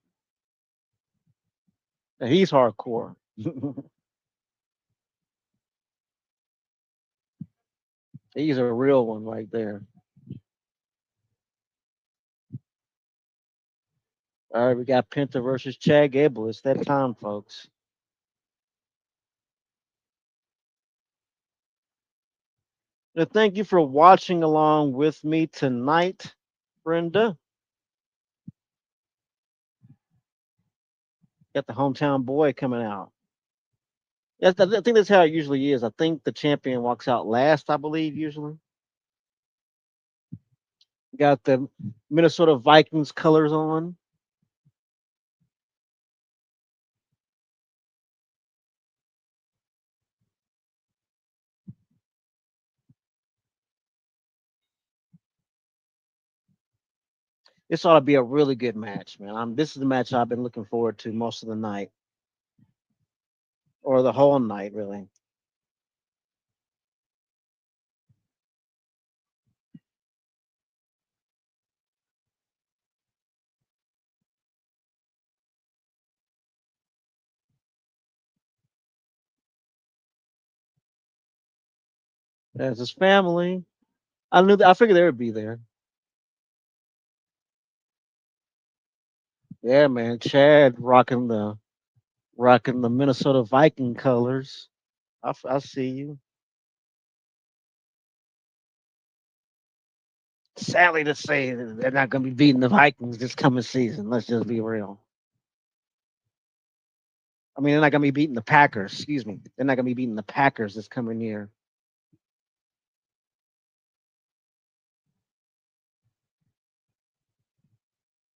And he's hardcore. He's a real one right there. All right, we got Penta versus Chad Gable. It's that time, folks. Now, thank you for watching along with me tonight, Brenda. Got the hometown boy coming out. I think that's how it usually is. I think the champion walks out last, I believe, usually. Got the Minnesota Vikings colors on. This ought to be a really good match, man. This is the match I've been looking forward to most of the night, or the whole night, really. As his family, I figured they would be there. Yeah, man. Chad rocking the Minnesota Viking colors. I see you. Sadly to say, they're not going to be beating the Vikings this coming season. Let's just be real. I mean, they're not going to be beating the Packers. Excuse me. They're not going to be beating the Packers this coming year.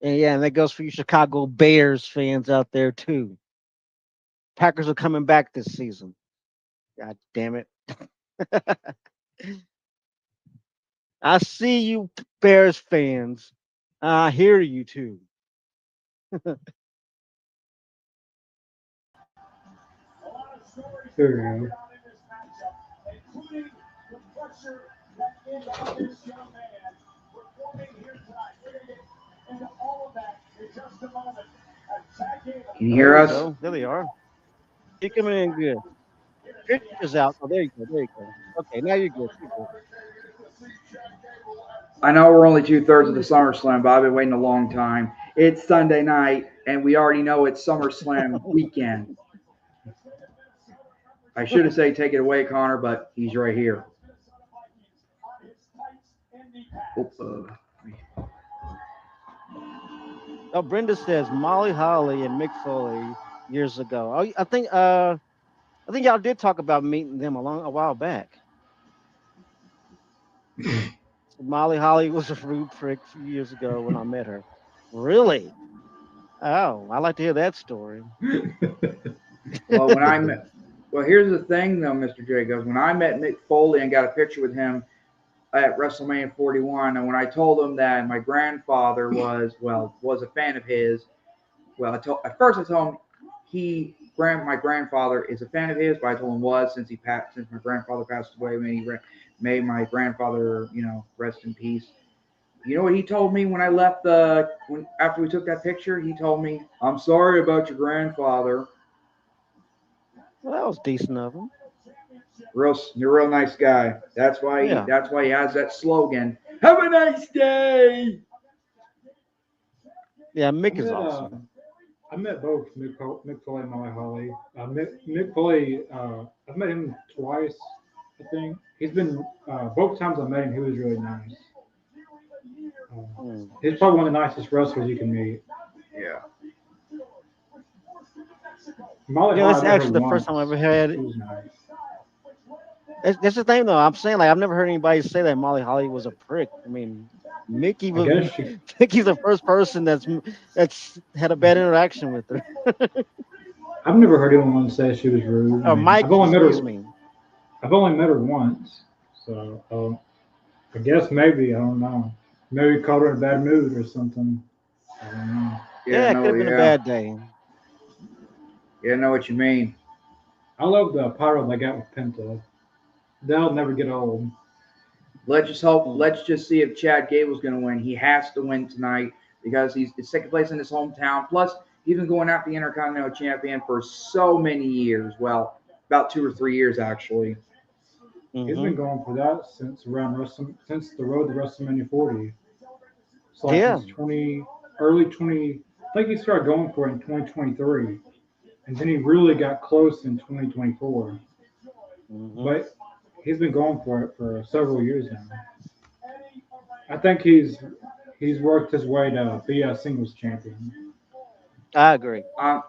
And yeah, and that goes for you Chicago Bears fans out there too. Packers are coming back this season. God damn it. I see you Bears fans. I hear you too. There you go. Can you Oh, there hear we us? go. There they are. You're coming in good. Pictures out. Oh, there you go. There you go. Okay, now you're good. You're good. I know we're only 2/3 of the SummerSlam, but I've been waiting a long time. It's Sunday night, and we already know it's SummerSlam weekend. I should have said take it away, Connor, but he's right here. Oh, Oh, Brenda says Molly Holly and Mick Foley years ago. Oh, I think y'all did talk about meeting them a while back. Molly Holly was a rude prick a few years ago when I met her. Really? Oh, I like to hear that story. Well, when I met, well, here's the thing though, Mr. Jacobs. When I met Mick Foley and got a picture with him at WrestleMania 41, and when I told him that my grandfather was a fan of his, well, at first I told him my grandfather is a fan of his, but I told him was since my grandfather passed away, may my grandfather rest in peace. You know what he told me when I left after we took that picture? He told me, "I'm sorry about your grandfather." Well, that was decent of him. You're a real nice guy. Yeah. That's why he has that slogan. Have a nice day. Yeah, I Mick is met awesome. I met both Mick Foley and Molly Holly. Mick Foley, I've met him twice, I think. He's been both times I met him. He was really nice. Mm. He's probably one of the nicest wrestlers you can meet. Yeah. Molly Yeah, Holly, that's I met her actually the first time I once. ever had. She was nice. That's the thing, though. I'm saying, like, I've never heard anybody say that Molly Holly was a prick. I mean, Mickey I was guess she. Mickey's the first person that's had a bad interaction with her. I've never heard anyone say she was rude. I Or mean, Mikey, excuse me. I've only met her once, so I guess maybe I don't know. Maybe caught her in a bad mood or something. I don't know. Yeah, Yeah, it could no, have been a yeah. bad day. Yeah, I know what you mean. I love the pyro they got with Penta. They'll never get old. Mm. Let's just see if Chad Gable's going to win. He has to win tonight because it's second place in his hometown. Plus, he's been going after the Intercontinental Champion for so many years. Well, about 2 or 3 years actually. He's Hmm. been going for that since the road to WrestleMania 40. It's like Yeah. since 20 early 20. I think he started going for it in 2023, and then he really got close in 2024. Hmm. But he's been going for it for several years now. I think he's worked his way to be a singles champion. I agree. Um,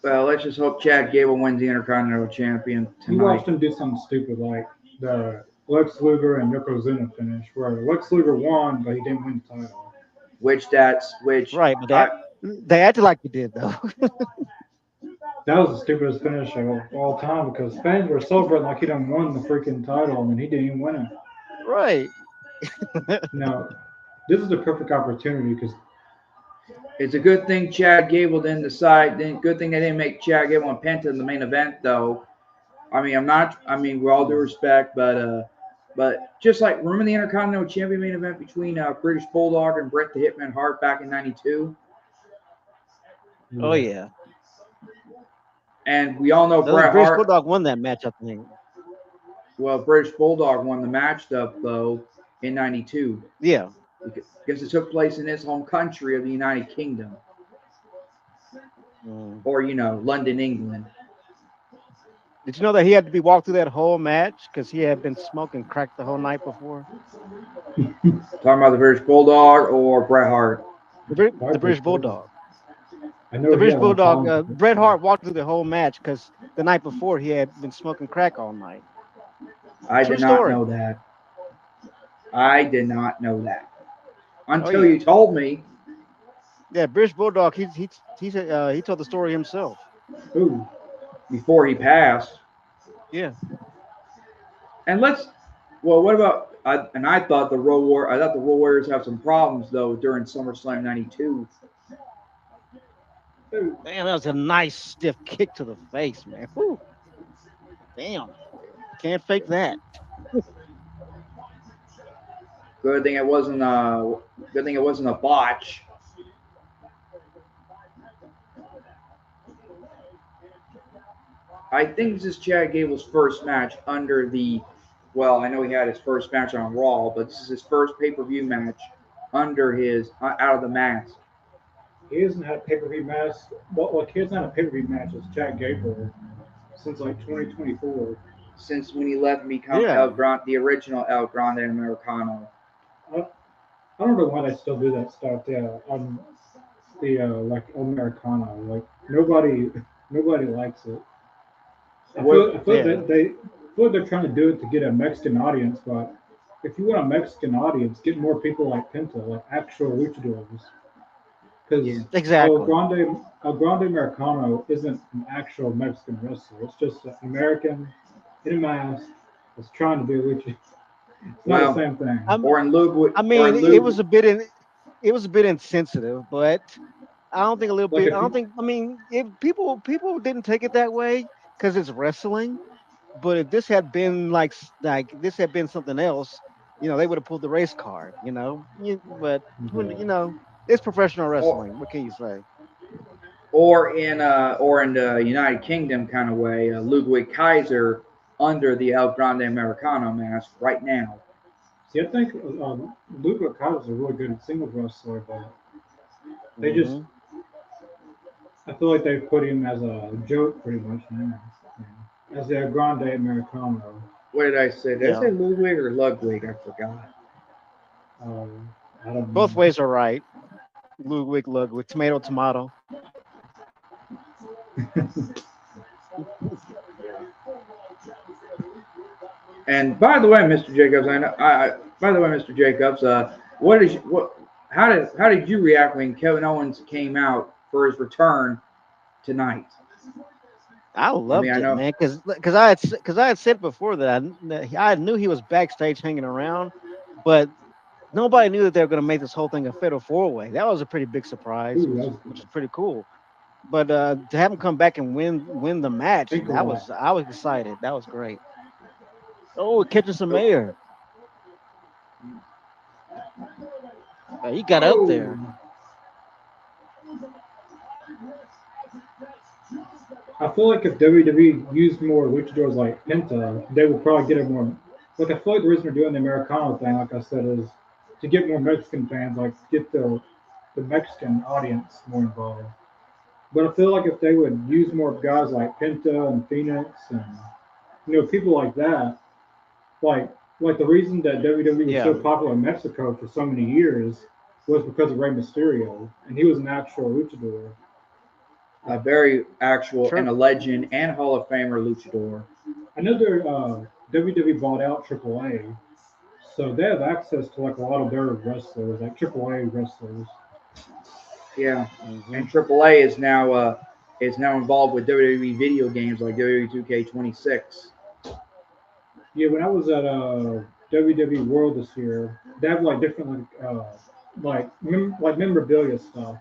well, let's just hope Chad Gable wins the Intercontinental Champion You tonight. watched him do something stupid like the Lex Luger and Yokozuna finish, where Lex Luger won, but he didn't win the title. Which Right, but I they acted like you did though. That was the stupidest finish of all time because fans were celebrating like he done won the freaking title and he didn't even win it. Right. Now, this is the perfect opportunity because It's a good thing Chad Gable didn't decide. Good thing they didn't make Chad Gable and Penta in the main event, though. I mean, I'm not. I mean, with all due respect, but just like remember the Intercontinental Champion main event between British Bulldog and Bret the Hitman Hart back in '92, Oh yeah, yeah. and we all know The Bret British Hart. Bulldog won that match, I think. Well, British Bulldog won the match stuff though in '92 Yeah. because it took place in his home country of the United Kingdom, Mm. or London, England. Did you know that he had to be walked through that whole match because he had been smoking crack the whole night before? Talking about the British Bulldog or Bret Hart. why The Bruce British Bulldog? Bulldog. I know The he British had a lot of Bulldog. problems with Bret it. Hart walked through the whole match because the night before he had been smoking crack all night. I True did not story. know that. I did not know that Oh until yeah. you told me. Yeah, British Bulldog. He told the story himself. Ooh, Before he passed. Yeah. And well, what about? I thought the Road War. I thought the Road Warriors have some problems though during SummerSlam '92. ooh. Damn, that was a nice stiff kick to the face, man. Whew. Damn. Can't fake that. Good thing it wasn't a. Good thing it wasn't a botch. I think this is Chad Gable's first match under the. Well, I know he had his first match on Raw, but this is his first pay-per-view match under his out of the mask He hasn't had a pay per view match. Well, like he hasn't had a pay per view match as Chad Gable since like 2024. since when he left and become Yeah. The original El Grande Americano. I, I don't know why they still do that stuff. Yeah, on the like Americana, like nobody likes it. What I feel like Yeah. I feel like they're trying to do it to get a Mexican audience, but if you want a Mexican audience, get more people like Penta, like actual luchadors. Yeah. Because Exactly. El Grande Americano isn't an actual Mexican wrestler. It's just an American in a mask that's trying to be a lucha. It's not the Well, same thing. I'm, or in Ludwig, I or mean, in it was Lud. a bit it was a bit insensitive, but I don't think a little Like bit. I if don't you, think. I mean, if people didn't take it that way because it's wrestling. But if this had been like this had been something else, they would have pulled the race card. But when yeah. it's professional Or, wrestling. What can you say? or in the United Kingdom kind of way, Ludwig Kaiser under the El Grande Americano mask right now. See, I think Luke Kaiser's a really good singles wrestler, but they just Hmm. I feel like they put him as a joke pretty much now. As the Grande Americano. What did I say? Did I Yeah, say Ludwig or Ludwig? I forgot. I don't both know. ways are right. Ludwig, tomato, tomato. And by the way, Mr. Jacobs, I know. By the way, Mr. Jacobs, what is what? How did you react when Kevin Owens came out for his return tonight? I I mean, loved I it, know. man, because I had said before that I knew he was backstage hanging around, but nobody knew that they were going to make this whole thing a fatal four way. That was a pretty big surprise, Ooh, which that is was which good. is pretty cool. But to have him come back and win the match, Think a lot. I was excited. That was great. Oh, catching some air. He got up Oh, there. I feel like if WWE used more luchadors like Penta, they would probably get a more. Like I feel like the reason they're doing the Americano thing, like I said, is to get more Mexican fans, like get the Mexican audience more involved. But I feel like if they would use more guys like Penta and Phoenix and people like that, like the reason that WWE was so Yeah, popular in Mexico for so many years was because of Rey Mysterio, and he was an actual luchador. A very actual and true. a legend and Hall of Famer luchador. I know they're WWE bought out AAA, so they have access to like a lot of their wrestlers, like AAA wrestlers. Yeah, Hmm. and AAA is now involved with WWE video games like WWE 2K26. Yeah, when I was at WWE World this year, they have like different like memorabilia stuff.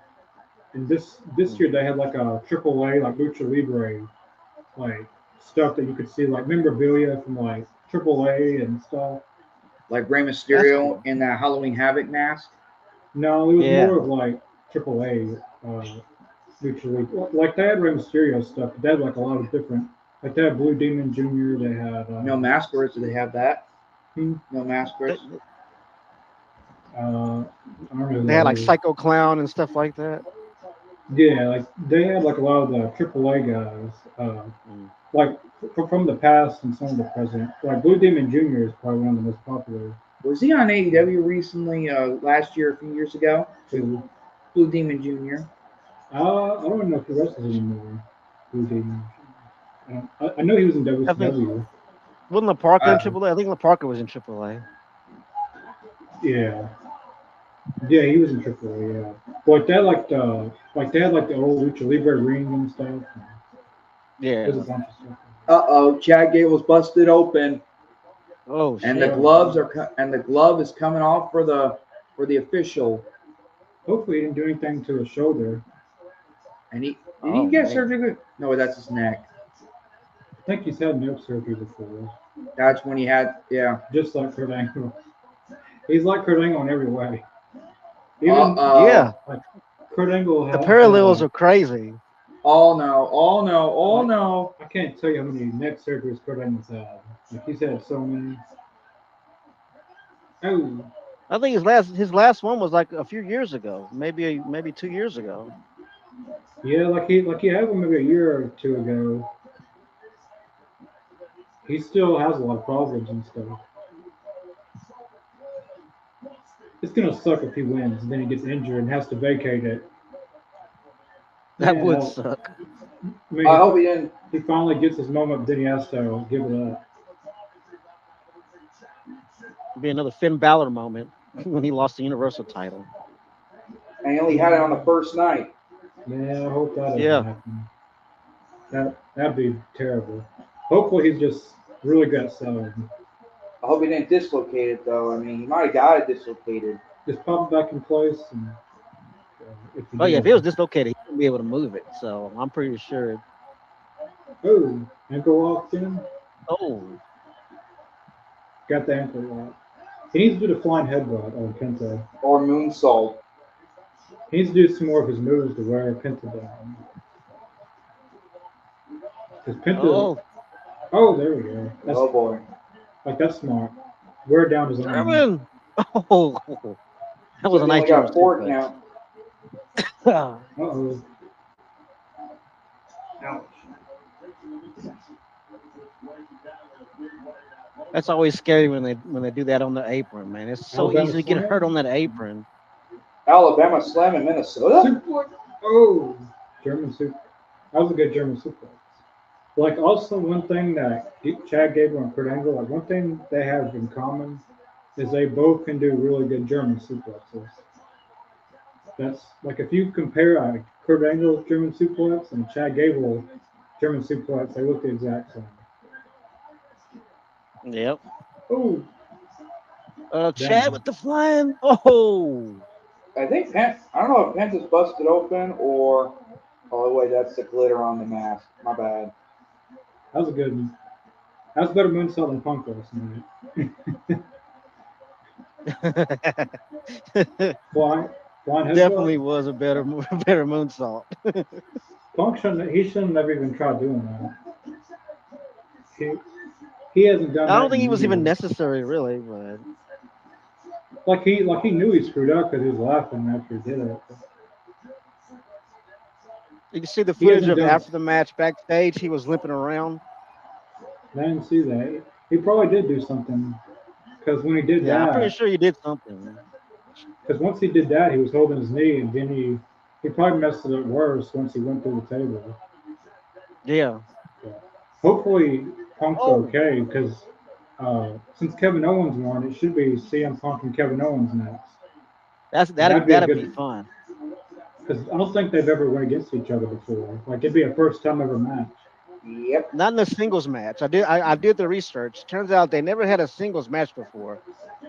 And this year they had like a AAA like Lucha Libre like stuff that you could see like memorabilia from like AAA and stuff. Like Rey That's Mysterio cool. in that Halloween Havoc mask. No, it was more Yeah, of like AAA Lucha Libre. Like they had Rey Mysterio stuff, but they had like a lot of different. Like they had Blue Demon Jr. They had No masquerades. Do they have that? hmm, No they, masquerades. I don't know who they had like that is. Psycho Clown and stuff like that. Yeah, like they had like a lot of the AAA guys, Mm. like from the past and some of the present. Like Blue Demon Jr. is probably one of the most popular. Was he on AEW recently? Last year, a few years ago. Who Blue Demon Jr. I don't even know if he wrestles anymore. Blue Demon Jr. I know he was in I think WCW. wasn't La Parka in Uh, AAA? I think La Parka was in AAA. Yeah, yeah, he was in AAA. Yeah, but they had like they had like the old Lucha Libre ring and stuff. There's a Yeah. bunch of stuff. Chad Gable's busted open, Oh and the shit. Oh, gloves and the glove is coming off for the official. hopefully he didn't do anything to his shoulder. And he did he Oh get man. surgery? No, that's his neck. I think he's had neck surgery before, That's when he had just like Kurt Angle. He's like Kurt Angle in every way. Uh Even oh. Yeah. like Kurt Angle The had parallels like are crazy. Oh no. Oh no. Oh like no. I can't tell you how many neck surgeries Kurt Angle's had. Like he's had so many. Oh I think his last one was like a few years ago, maybe 2 years ago. yeah, like he had one maybe a year or two ago. He still has a lot of problems and stuff. It's gonna suck if he wins and then he gets injured and has to vacate it. That Man, would suck. I mean I hope he didn't. he finally gets his moment, then he has to give it up. Be another Finn Balor moment when he lost the Universal title. and he only had it on the first night. Yeah, I hope that doesn't Yeah. happen. That'd be terrible. Hopefully, he's just really good at selling. I hope he didn't dislocate it though. I mean, he might have got it dislocated. Just pop it back in place, and if he Oh yeah, if did. it was dislocated, he wouldn't be able to move it. So I'm pretty sure. Oh, ankle locked in. Oh, Got the ankle lock. He needs to do the flying headbutt on Penta. Or moonsault. He needs to do some more of his moves to wear Penta down. Because Penta. oh, Oh, there we go. Oh boy. That's smart. Wear down his arm. German. Oh, that was So a he nice only German got 4 suplex. count. Uh-oh. Ouch. That's always scary when they do that on the apron, man. It's so Alabama easy to get hurt on slam. that apron. Alabama slam in Minnesota. Suplex. Oh, German suplex. That was a good German suplex. Like also one thing that Chad Gable and Kurt Angle, like one thing they have in common is they both can do really good German suplexes. That's like if you compare Kurt Angle's German suplex and Chad Gable German suplex, they look the exact same. Yep. Oh, Chad damn. with the flying. Oh, I think I don't know if Pence is busted open or. Oh wait, that's the glitter on the mask. My bad. That was a good one. That was better moonsault than Punk last night. Flying, flying definitely headbutt. was a better better moonsault. Punk shouldn't have even tried doing that. He, he hasn't done I don't that think he in was even years. necessary, really. But Like he knew he screwed up because he was laughing after he did it. you can see the He footage hasn't of done. after the match backstage. He was limping around. I didn't see that. He probably did do something because when he did Yeah, I'm pretty that, sure he did something. because once he did that, he was holding his knee, and then he probably messed it up worse once he went through the table. Yeah. Yeah. Hopefully, Punk's Oh, okay because since Kevin Owens won, it should be CM Punk and Kevin Owens next. And that'd be a that'd be good fun. because I don't think they've ever went against each other before. Like it'd be a first time ever match. Yep. Not in a singles match. I did the research. Turns out they never had a singles match before,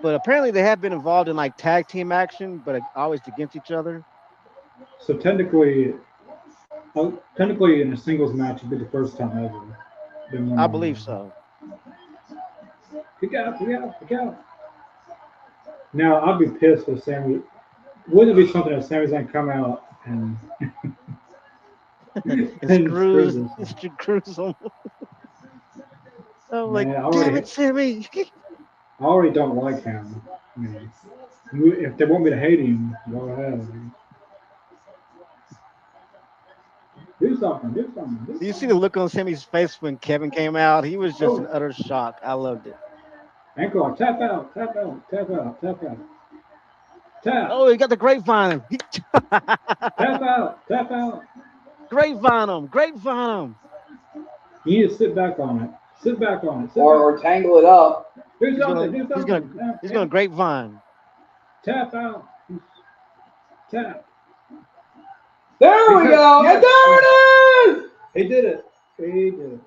but apparently they have been involved in like tag team action, but always against each other. So technically in a singles match, it'd be the first time ever. Been one I on believe one. so. Kick out, kick out, kick out. Now I'd be pissed if Sammy. Wouldn't it be something if Sami Zayn come out and And and screws screws himself? screws them. I'm like, Man, damn it, Sammy. I already don't like him. I mean, if they want me to hate him, go ahead. Do something, do something, do Do you see the something. look on Sammy's face when Kevin came out? He was just in Oh, utter shock. I loved it. ankle lock, tap out, tap out, tap out, tap out, tap, Oh, he got the grapevine. tap out, tap out. grapevine him. Grapevine him. You need to sit back on it. Sit back on it. Sit Or back. tangle it up. Do He's something, gonna do he's gonna something. Tap, he's gonna tap, grapevine. tap out, tap. There we Yes, go. And yes. there it is. He did it. He did it.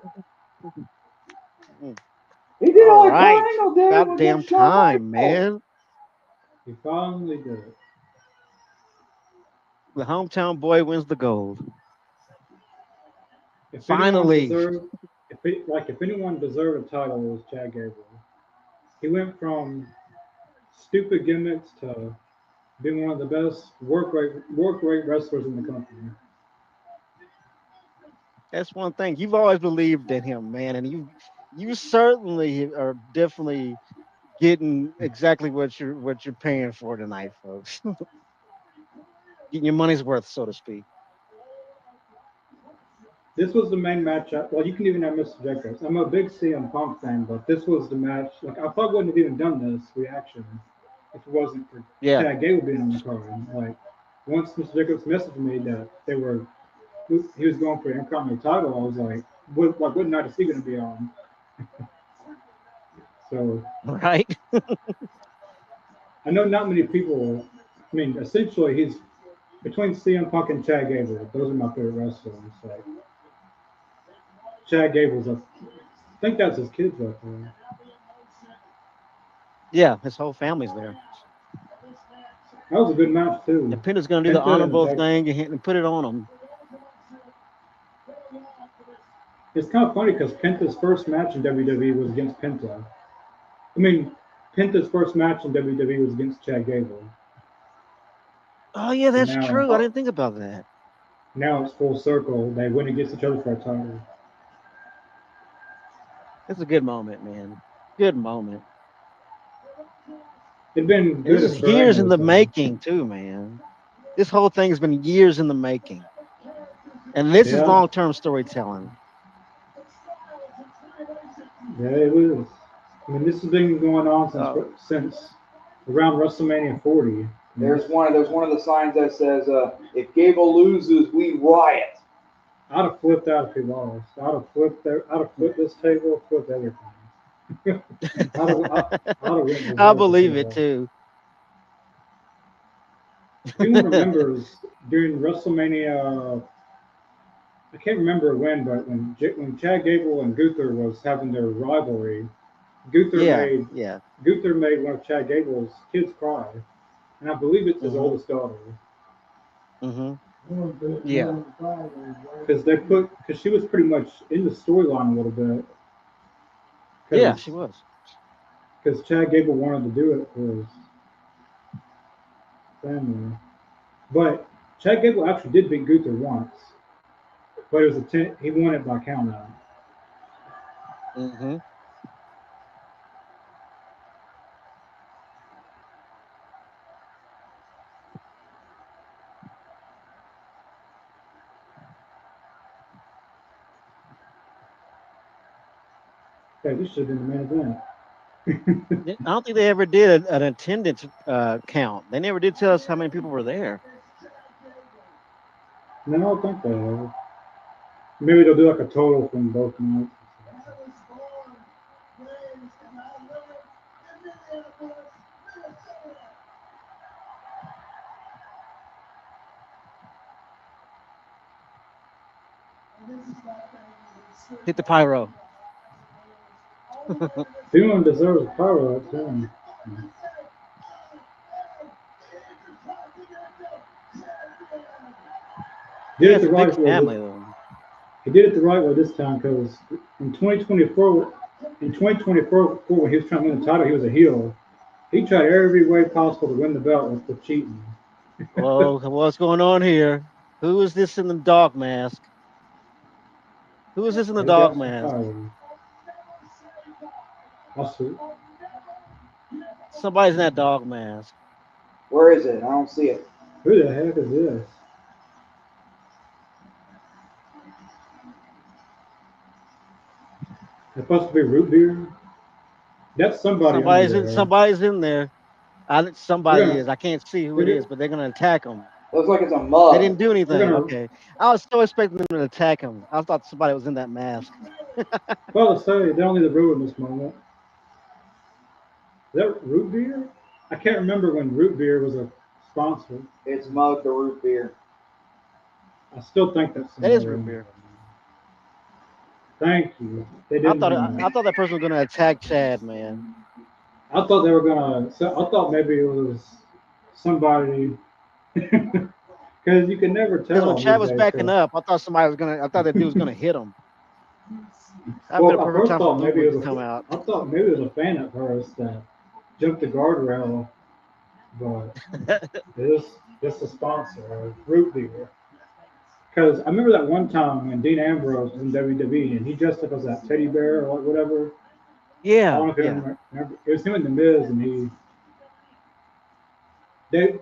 He did it All like Kurt right. Angle did About with damn his Shawn time, Michaels. man. He finally did it. The hometown boy wins the gold. If anyone Finally. deserved, if anyone deserved a title, it was Chad Gable. He went from stupid gimmicks to being one of the best work rate wrestlers in the company. That's one thing. You've always believed in him, man, and you certainly are definitely getting exactly what you're paying for tonight, folks. Getting your money's worth, so to speak. This was the main match. Well, you can even have Mr. Jacobs. I'm a big CM Punk fan, but this was the match. Like I probably wouldn't have even done this reaction if it wasn't for Yeah. Chad Gable being on the card. Like once Mr. Jacobs messaged me that he was going for the Intercontinental title, I was like, what night is he going to be on? So Right? I know not many people. I mean, essentially, between CM Punk and Chad Gable, those are my favorite wrestlers. Like Chad Gable's I think that's his kids right there. Yeah, his whole family's there. That was a good match And too. Pinta's gonna do the Penta and honorable Chad. thing and put it on him. It's kind of funny because Penta's first match in WWE was against Penta. I mean, Penta's first match in WWE was against Chad Gable. Oh yeah, So that's now, true. I didn't think about that. now it's full circle. They win against each other for a title. It's a good moment, man. Good moment. It's been And this good is as Kurt years Angle in was the there. making too, man. This whole thing has been years in the making. And this is Yeah, long-term storytelling. yeah, it was. I mean, this has been going on Oh, since around WrestleMania 40. I mean, There's one of the signs that says, "If Gable loses, we riot." I'd have flipped out if he lost. I'd have flipped this table, flipped everything. I'd have went I berserk if he believe it lost. too. If anyone remembers during WrestleMania, I can't remember when, but when Chad Gable and Gunther was having their rivalry, Gunther Yeah, made yeah. Gunther made one of Chad Gable's kids cry, and I believe it's his Mhm. oldest daughter. Mhm. Yeah. Because she was pretty much in the storyline a little bit Yeah, because she was. Chad Gable wanted to do it for his family, but Chad Gable actually did beat Gunther once, but it was he won it by count out. Mhm. Hey, this should have been the main event. I don't think they ever did an attendance count. They never did tell us how many people were there. No, I don't think they have. Maybe they'll do like a total from both nights. Hit the pyro. If anyone deserves a power, that's him. Did Yeah, it it's the a big right way. family though. He did it the right way this time because in 2024, in 2024, when he was trying to win the title, he was a heel. He tried every way possible to win the belt with cheating. Oh, what's going on here? Who is this in the dog mask? Who is this in the He's dog got some mask? power. Also, Somebody's in that dog mask. Where is it? I don't see it. who the heck is this? It's supposed to be root beer. That's somebody under there. Somebody's in there. They're Somebody gonna is. I can't see who it they're, is, but they're gonna attack him. Looks like it's a They mug. didn't do they're anything. gonna Okay, I was still expecting them to attack him. I thought somebody was in that mask. well let's say they don't need to ruin this moment. Is that root beer? I can't remember when root beer was a sponsor. It's mug the root beer. I still think that's That is somebody root under beer. there. Thank you. They didn't mean I that. thought that person was gonna attack Chad, man. I thought they were gonna. So I thought maybe it was somebody because you can never Because when tell Chad these was days. backing 'Cause, up, I thought somebody was gonna. I thought that dude was gonna hit him. That'd been a well, I perfect first time for thought Boo maybe Boo it to was come out. I thought maybe it was a fan at first that jumped the guardrail, but this a sponsor root beer. Because I remember that one time when Dean Ambrose was in WWE and he dressed up as that teddy bear or whatever. I don't Yeah, know if you yeah. remember. It was him and The Miz, and they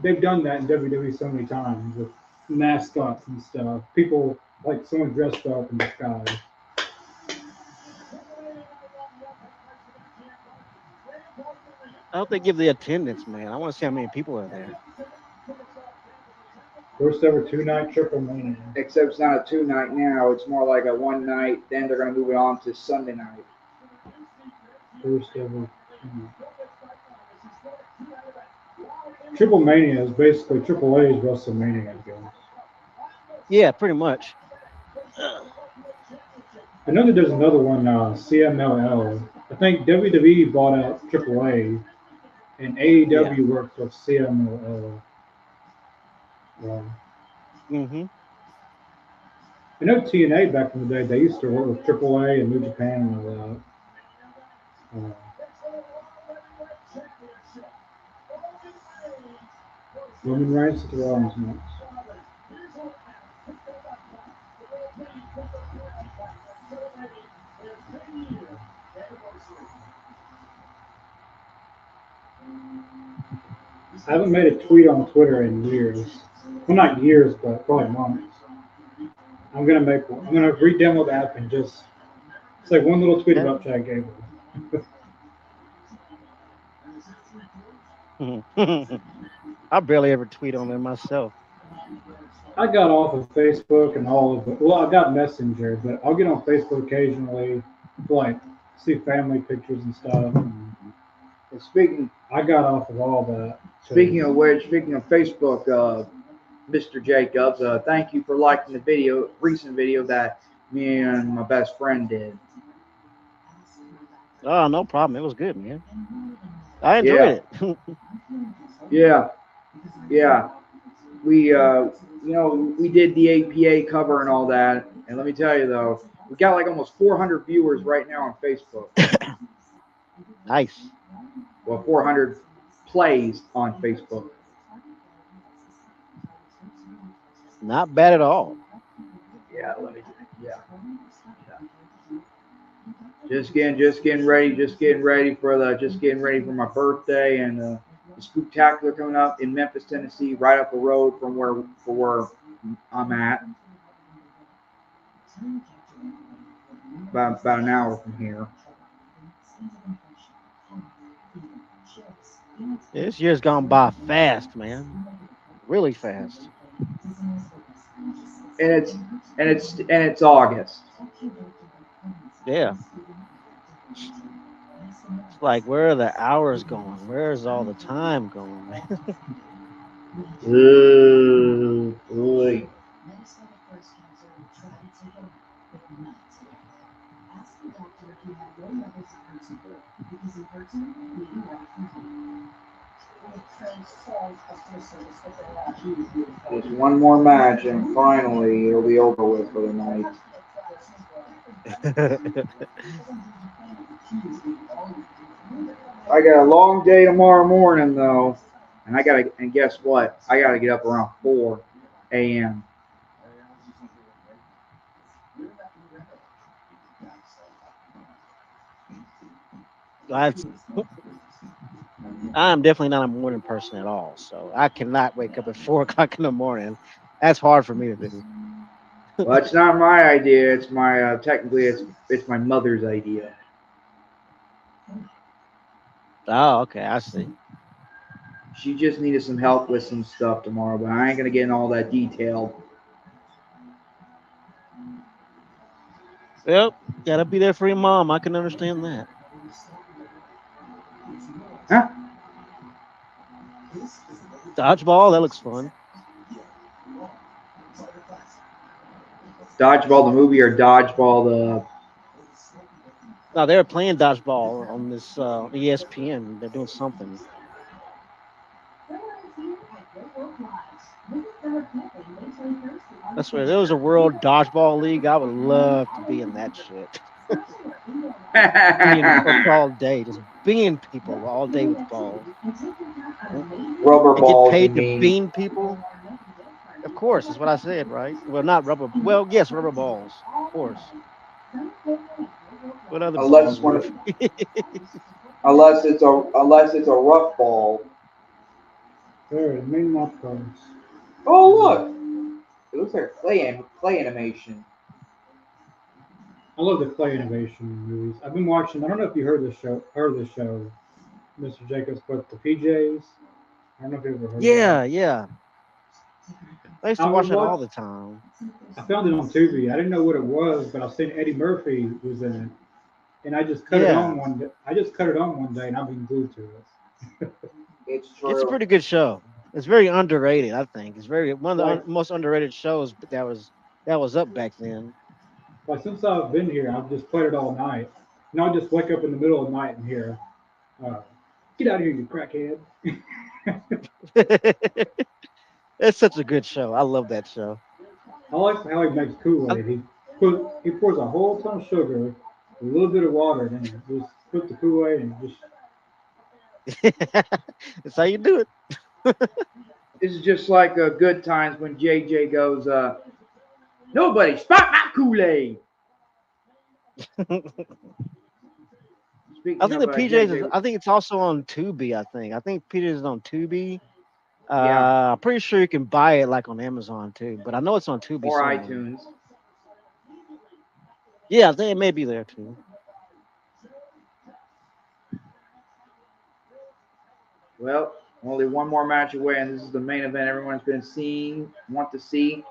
they've done that in WWE so many times with mascots and stuff. People like someone dressed up in disguise. I hope they give the attendance, man. I want to see how many people are there. First ever 2 night triple mania. Except it's not a 2 night now. It's more like a 1 night. Then they're gonna move it on to Sunday night. First ever. Triple Mania is basically Triple A's WrestleMania, I guess. Yeah, pretty much. I know that there's another one, CMLL. I think WWE bought out Triple A, and Yeah. AEW works with CMLL. Yeah. Mm-hmm. I know TNA back in the day, they used to work with Triple A and New Japan and all that. Roman Reigns at the Rollins match. I haven't made a tweet on Twitter in years. Well, not years, but probably months. I'm gonna make one. I'm gonna re-download the app and just it's like one little tweet Yeah. about Chad Gable. I barely ever tweet on there myself. I got off of Facebook and all of it. Well, I got Messenger, but I'll get on Facebook occasionally to like see family pictures and stuff. And And speaking I got off of all that. speaking of which, speaking of Facebook, Mr. Jacobs, thank you for liking the recent video that me and my best friend did. Oh, no problem. It was good, man. I enjoyed Yeah, it. yeah, yeah. We did the APA cover and all that. And let me tell you though, we got like almost 400 viewers right now on Facebook. Nice. Well, 400 plays on Facebook. Not bad at all. Yeah, yeah. Just getting ready for my birthday and the Spooktacular coming up in Memphis, Tennessee, right up the road from where I'm at. About an hour from here. This year's gone by fast, man. Really fast. And it's August. Yeah. It's like, where are the hours going? Where's all the time going, man? Oh boy. Just one more match and finally it'll be over with for the night. I got a long day tomorrow morning though, and guess what? I gotta get up around 4 a.m. I'm definitely not a morning person at all, so I cannot wake up at 4 o'clock in the morning. That's hard for me to do. Well, it's not my idea. It's my technically it's my mother's idea. Oh, okay, I see. She just needed some help with some stuff tomorrow, but I ain't gonna get in all that detail. Yep, gotta be there for your mom. I can understand that. Huh? Dodgeball, that looks fun. Dodgeball the movie or Dodgeball the? No, they're playing dodgeball on this ESPN. They're doing something. That's where there was a world dodgeball league. I would love to be in that shit. Being all day, just being people all day with balls. Rubber And get balls, you paid to mean? bean people. Of course, that's what I said, right? Well, not rubber. Well, yes, rubber balls, of course. What other Unless balls? it's one of, unless it's a rough ball. There, it made my post. Oh look, it looks like clay animation. I love the clay innovation movies. I've been watching. I don't know if you heard this show, Mr. Jacobs, but the PJs. I don't know if you ever heard of Yeah, that. yeah. I used I to was watch that all watch, the time. I found it on Tubi. I didn't know what it was, but I seen Eddie Murphy was in it, and I just cut it Yeah, on one day. I just cut it on one day, and I've been glued to it. It's it's a true. pretty good show. It's very underrated. I think it's very one of the Like, most underrated shows that was up back then. like since I've been here, I've just played it all night. And I'll just wake up in the middle of the night and hear, uh, "Get out of here, you crackhead!" It's such a good show. I love that show. I like how he makes I- Kool-Aid. He pours a whole ton of sugar, a little bit of water, and then just put the Kool-Aid and just That's how you do This is just like good times when JJ goes, nobody spot my Kool-Aid. it. I Speaking think of the PJs is. JJ, I think it's also on Tubi. I think PJs is on Tubi. yeah, I'm pretty sure you can buy it like on Amazon too, but I know it's on Tubi or somewhere. iTunes. Yeah, I think it may be there too. Well, only one more match away, and this is the main event everyone's been want to see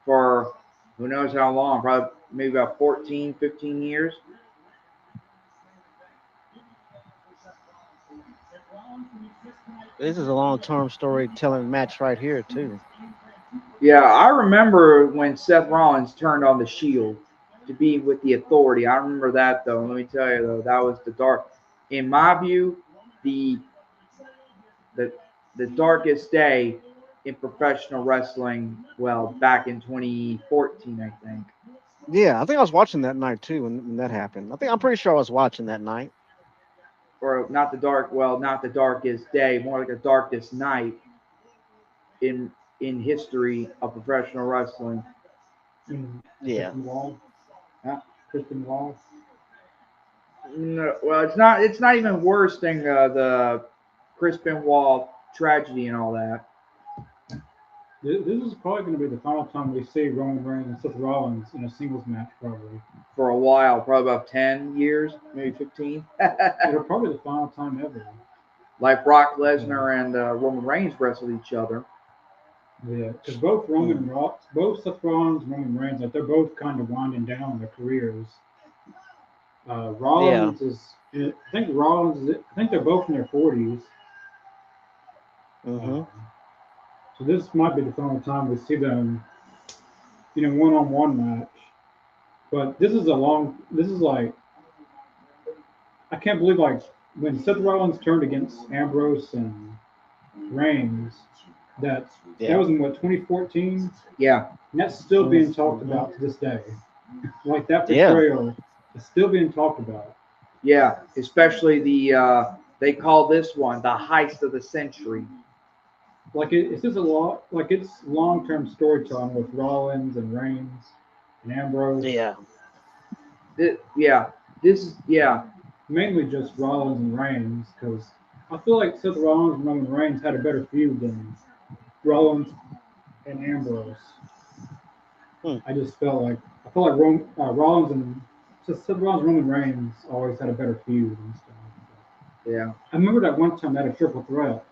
for who knows how long, probably maybe about 14, 15 years. This is a long-term storytelling match right here too. Yeah, I remember when Seth Rollins turned on the Shield to be with the Authority. I remember that though. Let me tell you though, that was the dark. In my view, the the the darkest day in professional wrestling. Well, back in 2014, I think, Yeah, I think I was watching that night too when that happened. I'm pretty sure I was watching that night. or not the dark. Well, not the darkest day, more like the darkest night in history of professional wrestling. mm, Yeah. Kristen Wall, Huh? Kristen Wall. No, well, it's not. It's not even worse than the Chris Benoit tragedy and all that. This is probably going to be the final time we see Roman Reigns and Seth Rollins in a singles match, probably. For a while, probably about 10 years, maybe 15. It'll probably be the final time ever. Like Brock Because Lesnar and Roman Reigns wrestled each other. yeah, because both Mm. Both Seth Rollins and Roman Reigns, like they're both kind of winding down their careers. Yeah. I think they're both in their 40s. Hmm. Um, so this might be the final time we see them in a one-on-one match. But this is like, I can't believe like when Seth Rollins turned against Ambrose and Reigns, that that Yeah. was in what 2014, Yeah, and that's still being talked Mm-hmm. about to this day. Like that Yeah. portrayal is still being talked about. yeah. Especially they call this one the heist of the century. It's just a lot. Like it's long-term storytelling with Rollins and Reigns and Ambrose. Yeah. Yeah, this is yeah. Mainly just Rollins and Reigns, because I feel like Seth Rollins and Roman Reigns had a better feud than Rollins and Ambrose. Hmm. I felt like Rollins and Seth Rollins and Roman Reigns always had a better feud and stuff. Yeah. I remember that one time they had a triple threat.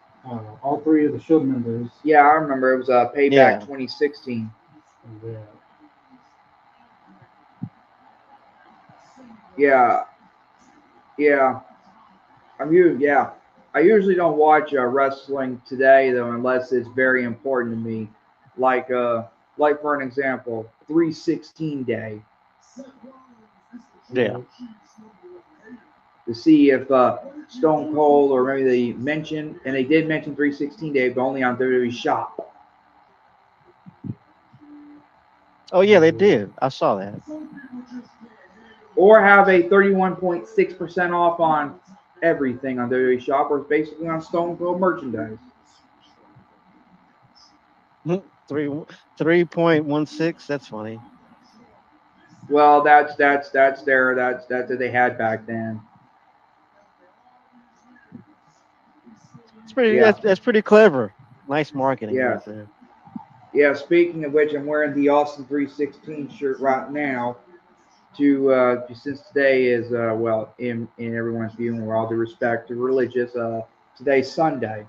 All three of the Shield members. Yeah, I remember it was Payback Yeah. 2016. Yeah. Yeah, yeah. Yeah. I usually don't watch wrestling today though, unless it's very important to me. Like like for an example, 316 Day Yeah. Okay. to see if Stone Cold or maybe they mentioned, and they did mention 316 Day, but only on WWE Shop. Oh yeah, they did. I saw that. Or have a 31.6% off on everything on WWE Shop, or it's basically on Stone Cold merchandise. Three 3.16. That's funny. Well, that's what they had back then. It's pretty. Yeah, That's pretty clever. Nice marketing yeah, right there. yeah. Speaking of which, I'm wearing the Austin 316 shirt right now. To since today is well in everyone's view, and with all due respect to religious, today's Sunday.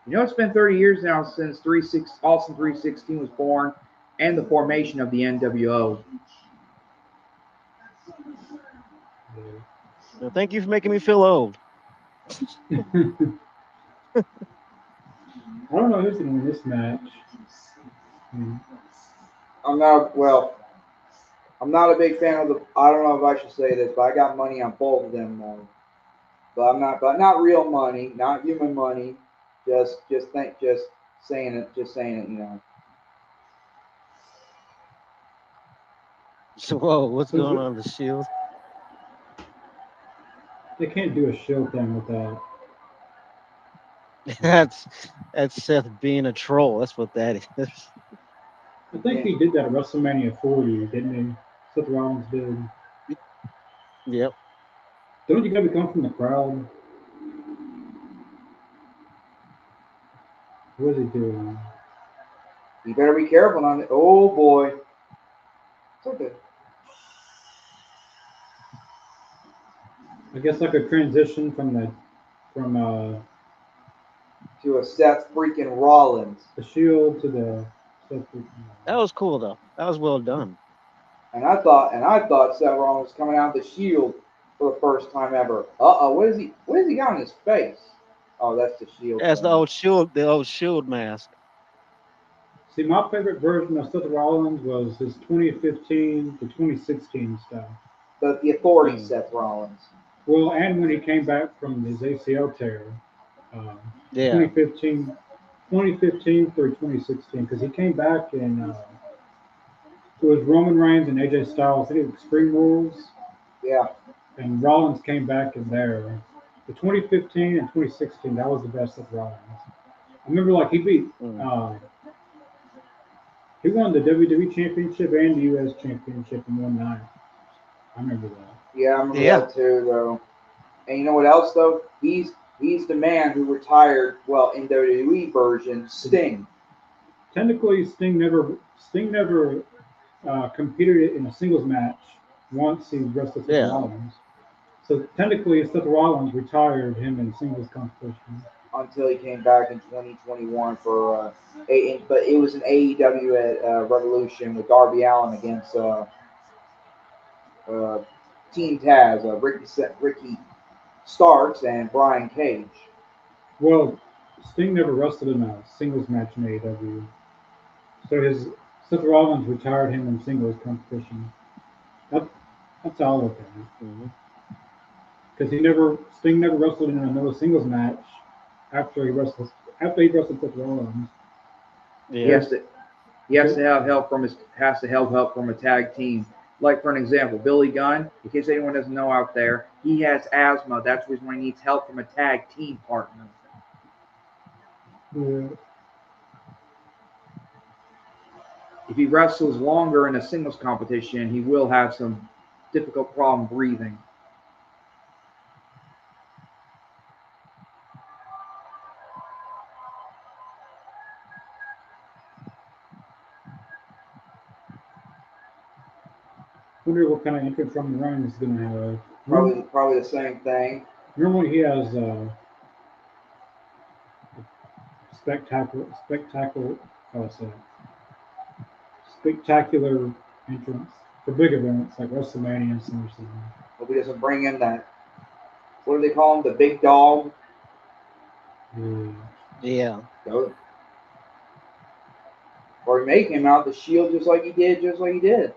You know, it's been 30 years now since Austin 316 was born. and the formation of the NWO. Well, thank you for making me feel old. I don't know who's going to win this match. Hmm. I'm not well. I'm not a big fan of the. I don't know if I should say this, but I got money on both of them though. But I'm not. But not real money, not human money. Just saying it. Just saying it. You know. So, whoa, what's So going on with the Shield? they can't do a shield thing with that. that's that's Seth being a troll. That's what that is. I think Yeah. he did that at WrestleMania 40, didn't he? Seth Rollins did. Yep. Don't you got to come from the crowd? What is he doing? You better be careful on it. Oh boy. It's okay. I guess like a transition from To a Seth freaking Rollins. the Shield to the Seth. That was cool though. That was well done. And I thought Seth Rollins was coming out of the Shield for the first time ever. What is he got on his face? Oh, that's the Shield That's thing. the old Shield mask. See, my favorite version of Seth Rollins was his 2015 to 2016 stuff. The Authority Mm. Seth Rollins. Well, and when he came back from his ACL tear, um, Yeah. 2015, 2015 through 2016, because he came back in it was Roman Reigns and AJ Styles. They did Extreme Rules, Yeah. and Rollins came back in there. The 2015 and 2016, that was the best of Rollins. I remember like Mm. he won the WWE Championship and the US Championship in one night. I remember that. Yeah, I remember Yeah. that too though. And you know what else though? He's the man who retired well in WWE version, Sting. Technically, Sting never competed in a singles match once he wrestled Seth Yeah. Rollins. So technically, Seth Rollins retired him in singles competition. Until he came back in 2021 for but it was an AEW at Revolution with Darby Allin against uh, Team Taz, Ricky Starks and Brian Cage. Well, Sting never wrestled in a singles match in AEW. So his Seth Rollins retired him in singles competition. That, that's all of it. Hmm. Because Sting never wrestled in another singles match after he wrestled Seth Rollins. He Yeah. has to he has So, to have help from a tag team. Like for an example, Billy Gunn. In case anyone doesn't know out there, he has asthma. That's the reason why he needs help from a tag team partner. yeah. If he wrestles longer in a singles competition, he will have some difficult problem breathing. Wonder what kind of entrance Roman Reigns is going to have. Probably the same thing. Normally he has spectacular, oh, sorry, spectacular entrance for big events like WrestleMania and SummerSlam. Hope he doesn't bring in that. What do they call him? The big dog. Yeah. Yeah. Go. Or make him out the Shield just like he did.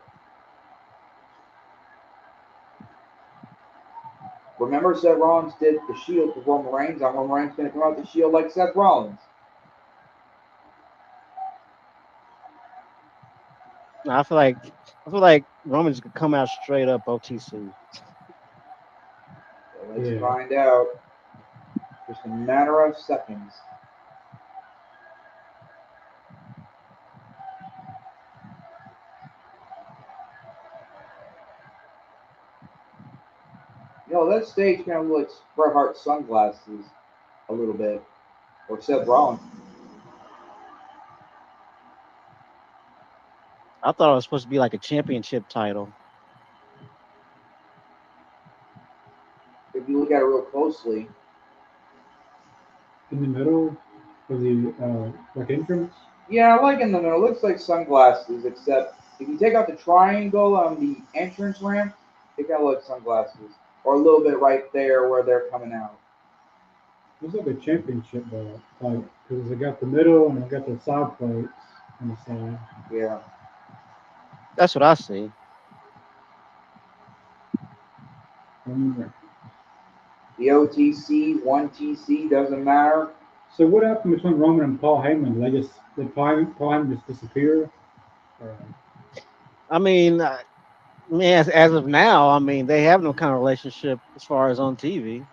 Remember, Seth Rollins did the Shield for Roman Reigns. Now Roman Reigns going to come out the Shield like Seth Rollins. No, I feel like Roman's could come out straight up OTC. So let's Yeah. find out. Just a matter of seconds. You know, that stage kind of looks Bret Hart's sunglasses a little bit. Or Seth Rollins. I thought it was supposed to be like a championship title. If you look at it real closely. In the middle of the like entrance. Yeah, I like in the middle. It looks like sunglasses, except if you take out the triangle on the entrance ramp, it kind of looks sunglasses. Or a little bit right there where they're coming out. Looks like a championship belt, like because they got the middle and they got the side plates on the side. Yeah. That's what I see. Um, The OTC, 1TC, doesn't matter. so what happened between Roman and Paul Heyman? Did Paul Heyman just disappear? I mean, as of now, I mean, they have no kind of relationship as far as on TV.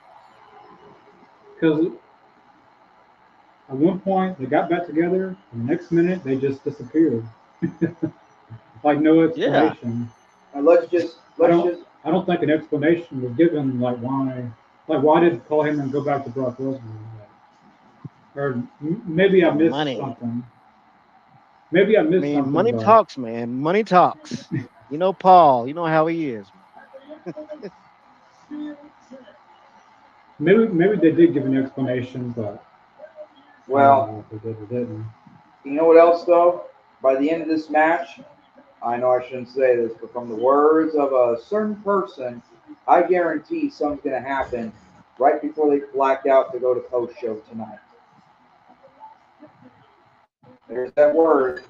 Because at one point they got back together, and the next minute they just disappeared, like no Yeah, explanation. And let's just I let's don't just I don't think an explanation was given, like why did Paul Heyman go back to Brock Lesnar? Or maybe I missed money. something. Maybe I I missed mean, something, money but talks, man. Money talks. You know, Paul. You know how he is. maybe they did give an explanation, but I don't well, know if they did or didn't. you know what else though? By the end of this match, I know I shouldn't say this, but from the words of a certain person, I guarantee something's gonna happen right before they black out to go to post show tonight. There's that word.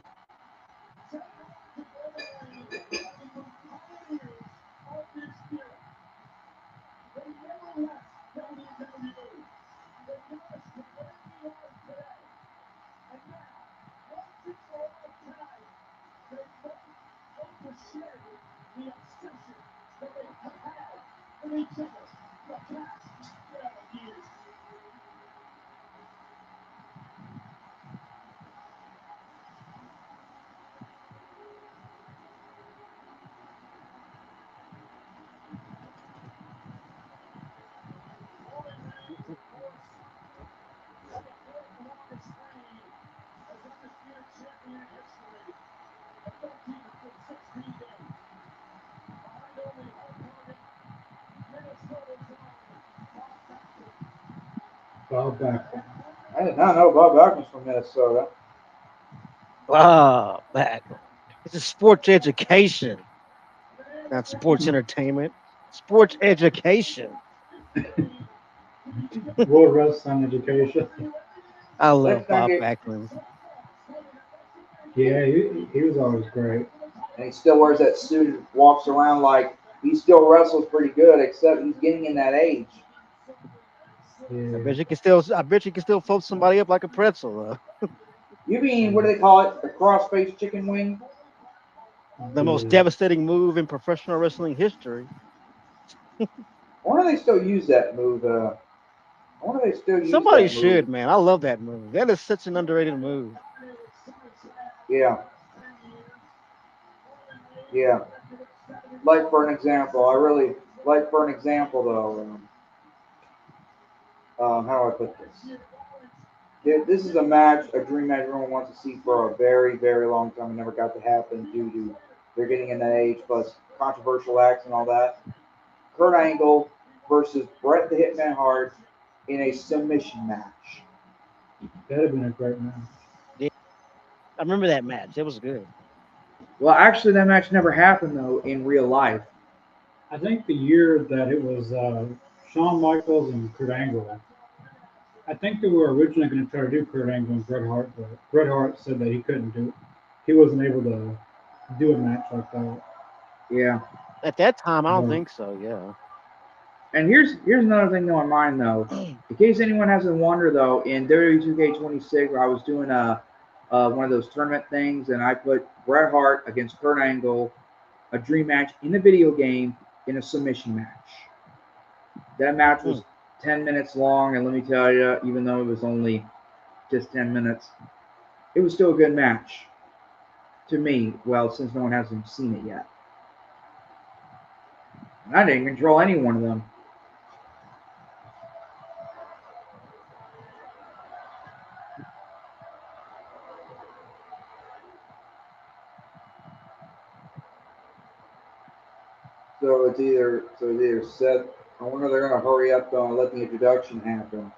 Bob back. I did not know Bob Backlund's from Minnesota. Oh, that. It's a sports education, not sports entertainment. Sports education. World Wrestling Education. I Let's love not Bob get. Backlund. Yeah, he was always great. And he still wears that suit and walks around like he still wrestles pretty good, except he's getting in that age. I Yeah, bet you can still. I bet you can still fold somebody up like a pretzel, though. You mean what do they call it? The cross-faced chicken wing? The most yeah. devastating move in professional wrestling history. I wonder if they still use that move. I wonder if they still use Somebody that move. should, man. I love that move. That is such an underrated move. Yeah, yeah. Like for an example, I really like for an example though. How do I put this? This is a match, a dream match everyone wants to see for a very, very long time. It never got to happen due to they're getting in that age, plus controversial acts and all that. Kurt Angle versus Bret the Hitman Hart in a submission match. That'd have been a great match. Yeah, I remember that match. It was good. Well, actually, that match never happened though in real life. I think the year that it was Shawn Michaels and Kurt Angle, I think they were originally going to try to do Kurt Angle and Bret Hart, but Bret Hart said that he couldn't do it. He wasn't able to do a match like that. Yeah. At that time, I don't But think so. Yeah. And here's another thing on my mind though. In case anyone hasn't wondered though, in WWE 2K26, I was doing one of those tournament things, and I put Bret Hart against Kurt Angle, a dream match in a video game in a submission match. That match Hmm. was 10 minutes long, and let me tell you, even though it was only just 10 minutes, it was still a good match to me. Well, since no one hasn't seen it yet, and I didn't control any one of them. So it's either set. I wonder if they're gonna hurry up though and let the introduction happen.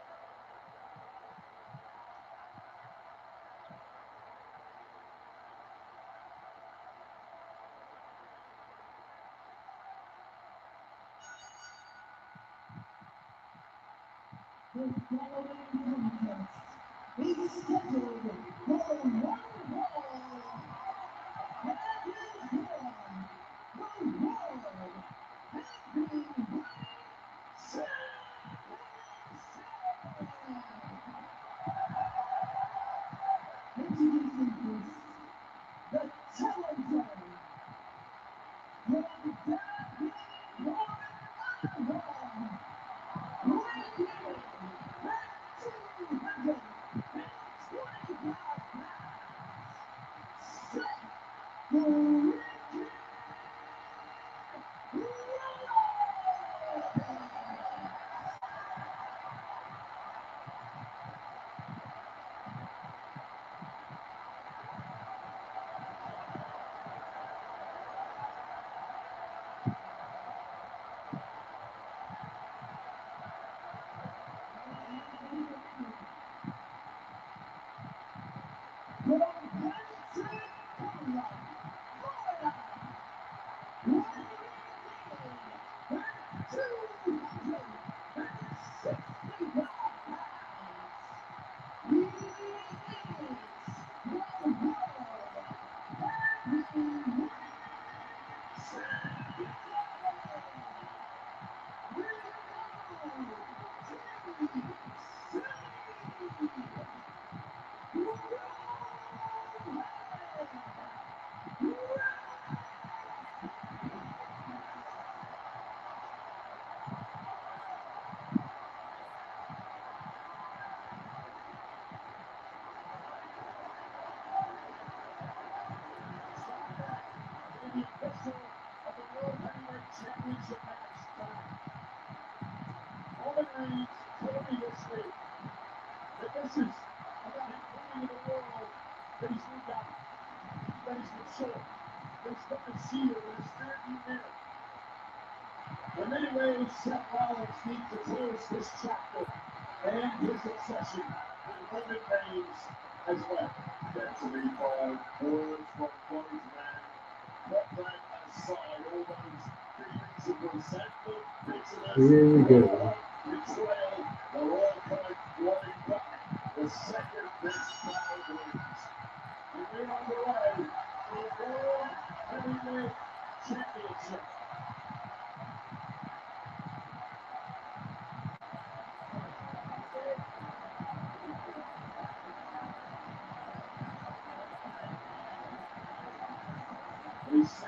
Here we go.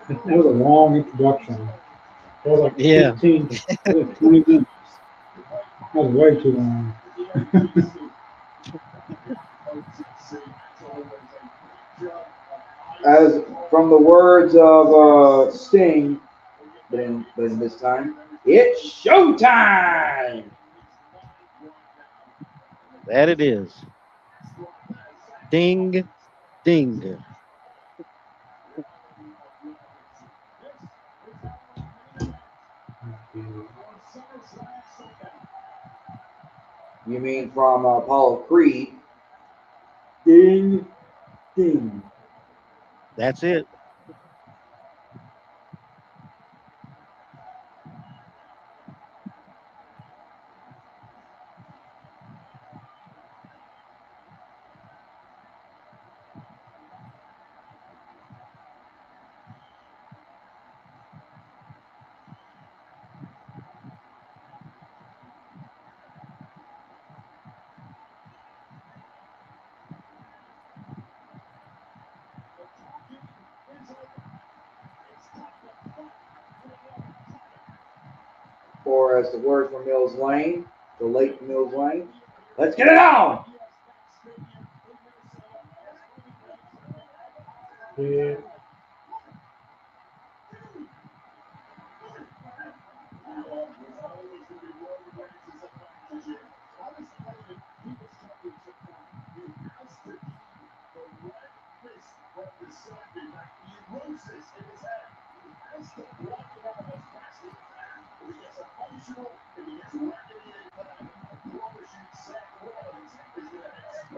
That was a long introduction. That was like Yeah. 15, that was like 20 minutes. That was way too long. As from the words of Sting, but in this time, it's showtime. That it is. Ding, ding. You mean from Apollo Creed? Ding, ding. That's it. Or as the word from Mills Lane, the late Mills Lane, let's get it on. Yeah.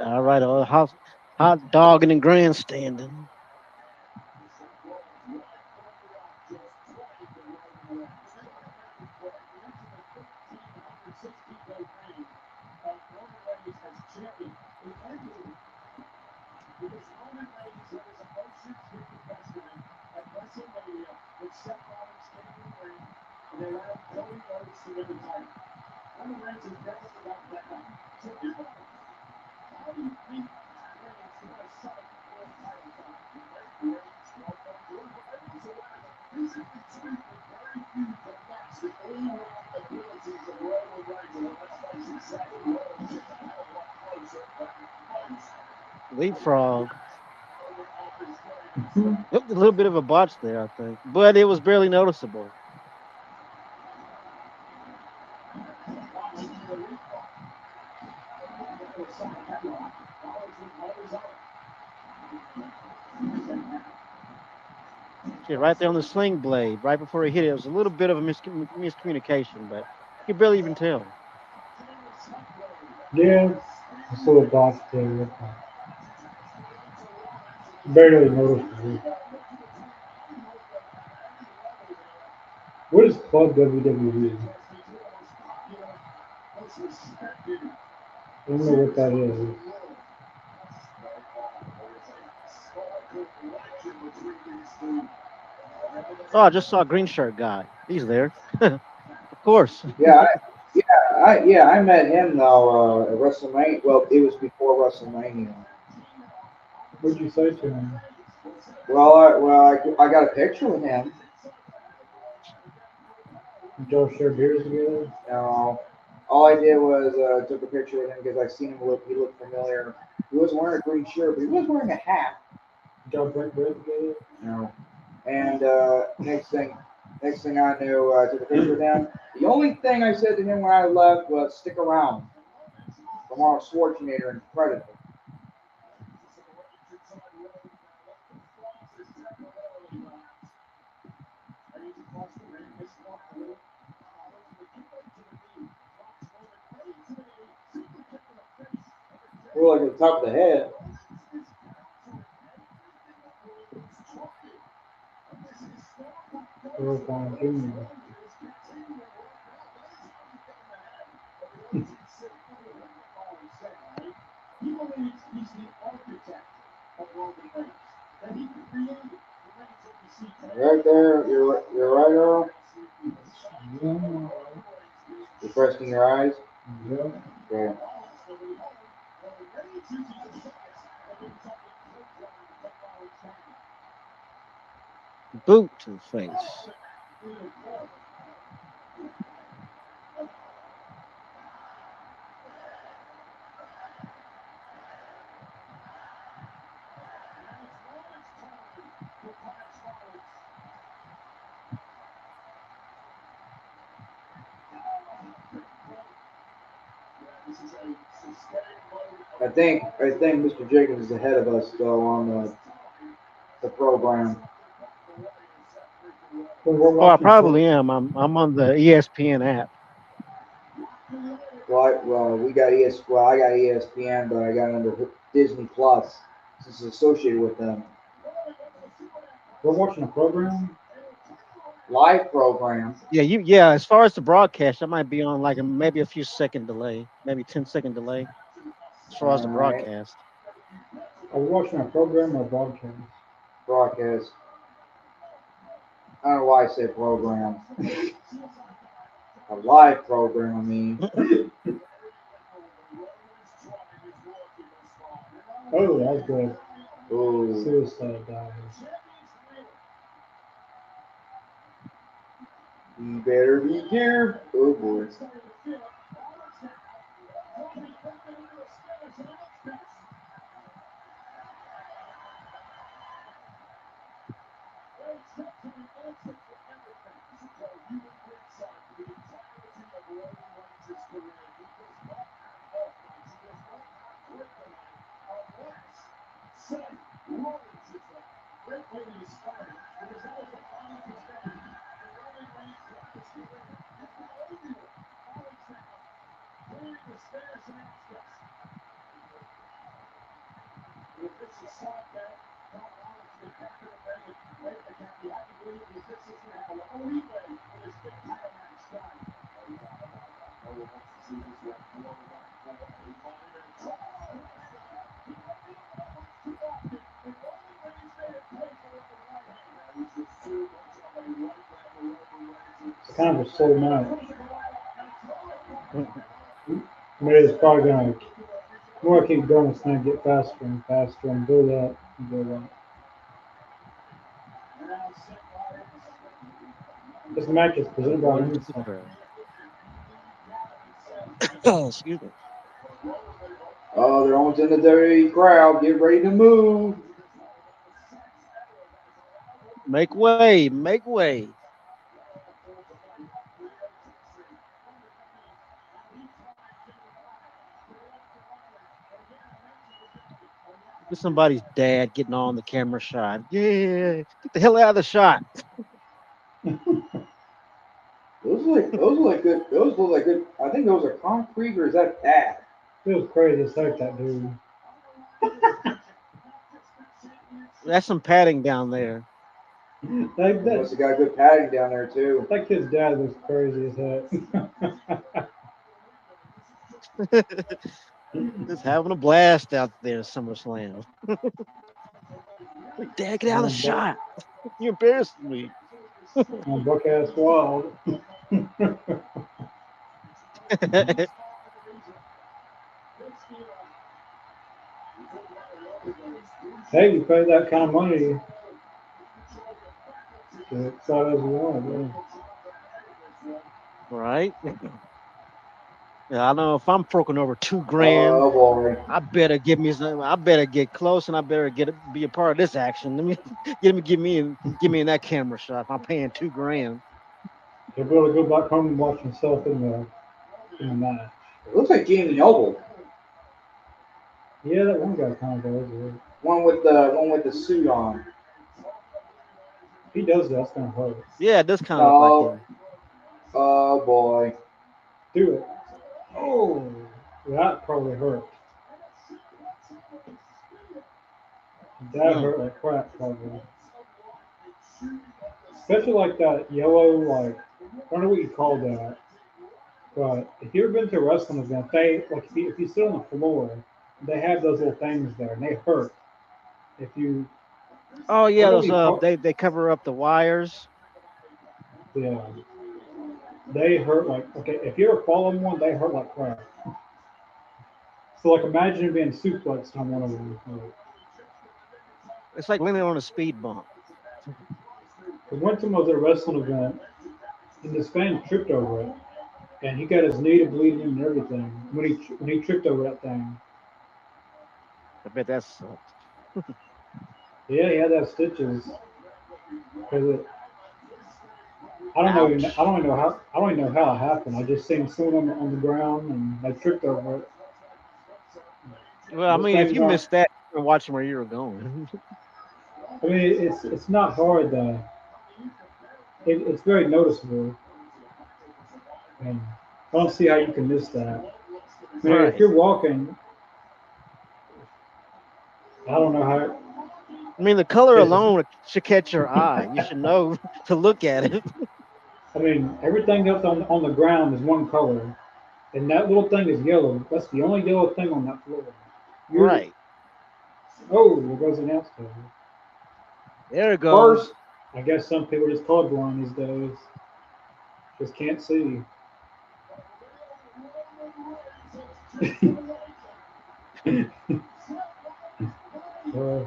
All right. Hot dogging and grandstanding. Leapfrog. Hmm. Yep, a little bit of a botch there, I think, but it was barely noticeable. See, right there on the sling blade, right before he hit it, it was a little bit of a miscommunication, but you could barely even tell. Yeah, I saw the dots there. Barely noticeable. What is Club WWE? I don't know what that is. Oh, I just saw a green shirt guy. He's there, of course. Yeah, I met him though at WrestleMania. Well, it was before WrestleMania. What'd you say to him? I got a picture with him. Did y'all share beers together? No, all I did was took a picture with him because I seen him look. He looked familiar. He wasn't wearing a green shirt, but he was wearing a hat. Did y'all break bread together? No. And next thing I knew, I took a picture with him. The only thing I said to him when I left was "Stick around." From Arnold Schwarzenegger and Predator. We're like at the top of the head. Earl Fine Jr. Right there, you're right, Earl. Yeah, You're resting your eyes. yeah. Okay. Boot to the face. I think Mr. Jacobs is ahead of us though on the program. Well, we're Oh, I watching pro. probably am. I'm on the ESPN app. We got I got ESPN, but I got it under Disney Plus. Since it's associated with them. We're watching a program. Live program. Yeah. As far as the broadcast, I might be on like maybe a few second delay, maybe 10-second delay. As far as the Alright. broadcast, Are we watching a program or broadcast? Broadcast. I don't know why I said program. A live program, I mean. Oh, that was good. Ooh. Suicide dives. You better be careful. Oh boy. kind of a slow match. Maybe it's probably gonna the more I keep going, it's gonna get faster and faster and build up and build up. This match is presented by According to the Insight. crowd. Oh, excuse me. Oh, they're almost in the WWE crowd. Get ready to move. Make way, make way. Look at somebody's dad getting on the camera shot. Yeah, get the hell out of the shot. Those look like good. Those look like good. I think those are concrete, or is that pad? It was crazy to sight that dude. That's some padding down there. Like They must that, have got good padding down there too. that kid's dad was crazy as heck. Just having a blast out there at SummerSlam. Like, dad, get out of the on Buck, shot. You embarrassed me. on Buck Ass Wild. Hey, you pay that kind of money to excite as you want. Right? Yeah, I know if I'm broken over 2 grand, Oh boy. I better give me some. I better get close, and I better be a part of this action. Let me give me in that camera shot. If I'm paying 2 grand, You'll be able to go back home and watch yourself in the match. It looks like Jamie Noble. Yeah, that one guy kind of does it. One with the suit on. If he does that, that's gonna hurt. yeah, it does kind of look like Oh, him. oh boy. Do it. Oh, that probably hurt. That Mm. hurt like crap, probably. Especially like that yellow, like I don't know what you call that, but if you've ever been to a wrestling event, they like if you sit on the floor, they have those little things there, and they hurt. If you, Oh I don't yeah, know what those you call, they cover up the wires. yeah, they hurt like okay. If you ever fall on one, they hurt like crap. So like imagine being suplexed on one of them. Like, It's like landing on a speed bump. we went to another wrestling event, and this fan tripped over it, and he got his knee to bleeding and everything when he tripped over that thing. I bet that sucked. Yeah, he had to have stitches because I don't know. Ouch. I don't even know how. I don't even know how it happened. I just seen someone on the ground and they tripped over it. Well, I This mean, if thing's you not. missed that, you're watching where you were going. I mean, it's not hard though. It's very noticeable, and I don't see how you can miss that. I mean, if Right. you're walking, I don't know how. I mean, the color It's just, alone should catch your eye. You should know to look at it. I mean, everything else on the ground is one color, and that little thing is yellow. That's the only yellow thing on that floor. You're Right. oh, there goes the announce table. There it First, goes. I guess some people are just colorblind these days. Just can't see. Uh,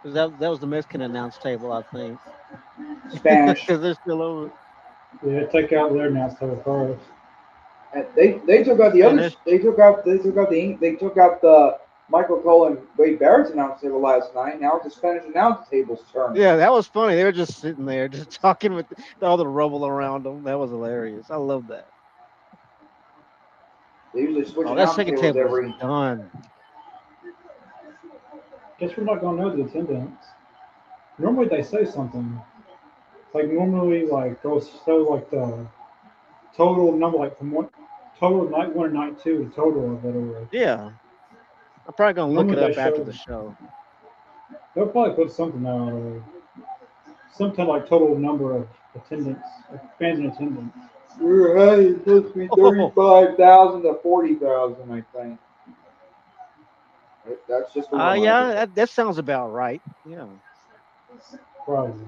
'Cause that was the Mexican announce table, I think. Spanish. Because they're still over yeah, take out their announce table first. And they took out the others. Spanish. They took out the Michael Cole and Wade Barrett's announce table last night. Now it's the Spanish announce table's turn. Yeah, that was funny. They were just sitting there, just talking with all the rubble around them. That was hilarious. I love that. They usually switch Oh, that announce second tables table is every. done. Guess we're not gonna know the attendance. Normally they say something. Like normally, like they'll show like the total number, like from one total night one and night two, the total of it, or Yeah, I'm probably gonna look normally it they up after show. the show. They'll probably put something out, or something like total number of attendance, like fans in attendance. It's supposed to be Oh, 35,000 to 40,000, I think. That's just a reminder. yeah, that sounds about right. Yeah. Probably.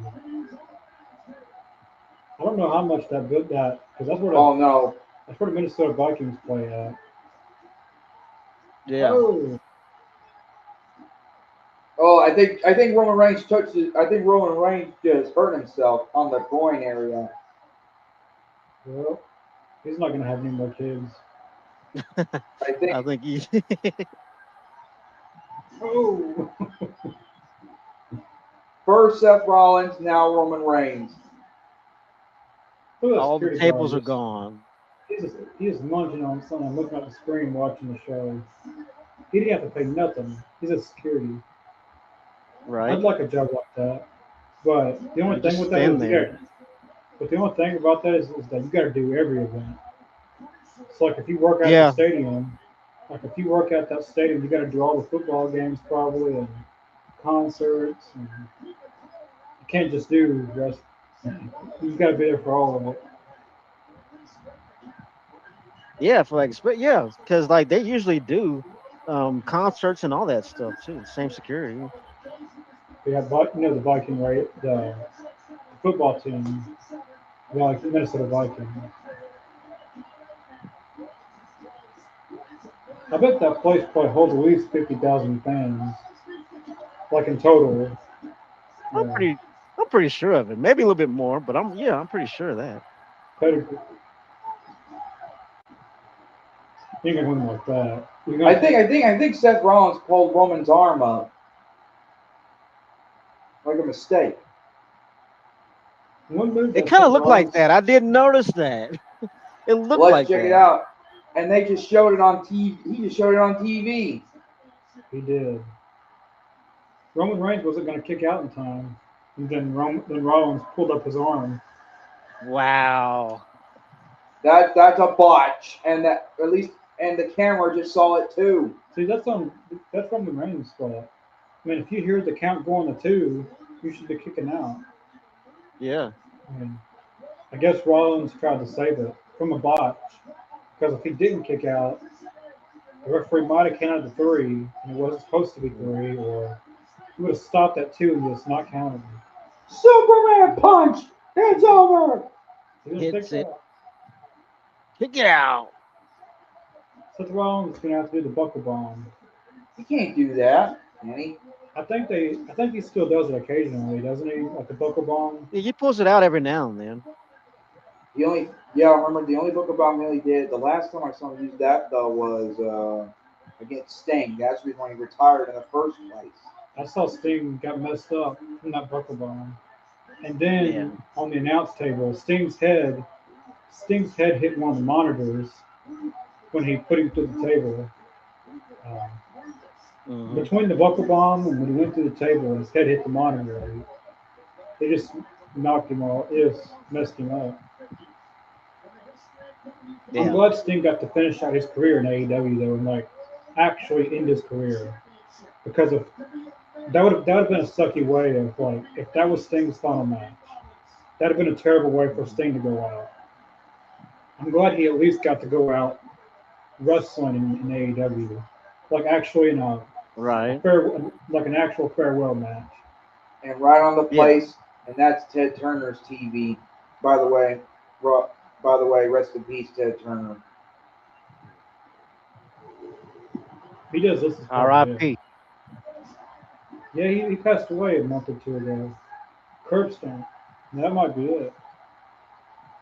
I don't know how much that good that because Oh no. that's where the Minnesota Vikings play at. Yeah. Oh, Oh, I think Roman Reigns touched his. I think Roman Reigns just hurt himself on the groin area. well, he's not gonna have any more kids. I think I think he. Oh, first Seth Rollins, now Roman Reigns. look at that All the security guard. tables are gone. He's munching on something, looking at the screen, watching the show. He didn't have to pay nothing. He's a security. I'd Right. like a job like that. But the only You thing just with that stand is you there. got. But the only thing about that is that you got to do every event. So like if you work at the Yeah. stadium, like if you work at that stadium, you got to do all the football games probably and concerts. And you can't just do rest. You got to be there for all of it. Yeah. For like, yeah, because like they usually do concerts and all that stuff too. Same security. We have the Viking right, the football team, like the Minnesota Vikings. I bet that place probably holds at least 50,000 fans, like in total. I'm Yeah, pretty. I'm pretty sure of it. Maybe a little bit more, but I'm pretty sure of that. pedigree. You ain't gonna win like that. You're I gonna think I think I think Seth Rollins pulled Roman's arm up like a mistake. one move It that kind Seth of looked like Rollins. that. I didn't notice that. It looked Let's like check it that. out. And they just showed it on TV. He just showed it on TV. He did. Roman Reigns wasn't gonna kick out in time, and then Rollins pulled up his arm. Wow. That's a botch, and that at least and the camera just saw it too. See, that's Roman Reigns' fault. I mean, if you hear the count going to two, you should be kicking out. Yeah. I mean, I guess Rollins tried to save it from a botch because if he didn't kick out, the referee might have counted to three, and it wasn't supposed to be three, or he would have stopped at two and just not counted. Superman punch. It's over. He didn't Hits pick it. up. Kick it out. Seth Rollins is gonna have to do the buckle bomb. You can't do that, Danny. I think he still does it occasionally, doesn't he? Like the buckle bomb. Yeah, he pulls it out every now and then. The only yeah, I remember the only book about him he did. The last time I saw him use that though was against Sting. That's the reason why he retired in the first place. I saw Sting got messed up from that buckle bomb. And Yeah. then on the announce table, Sting's head hit one of the monitors when he put him through the table. Um, Hmm. between the buckle bomb and when he went through the table, his head hit the monitor. They just knocked him off. It just messed him up. I'm Yeah. glad Sting got to finish out his career in AEW though, and like actually end his career because of that would have been a sucky way of like if that was Sting's final match. That'd have been a terrible way for Sting to go out. I'm glad he at least got to go out wrestling in AEW, like actually in a Right. fair, like an actual farewell match. And right on the Yeah. place, and that's Ted Turner's TV. By the way, by the way, rest in peace, Ted Turner. He does this is quite a bit. R.I.P. Yeah, he passed away a month or two ago. Curb stomp. That might be it.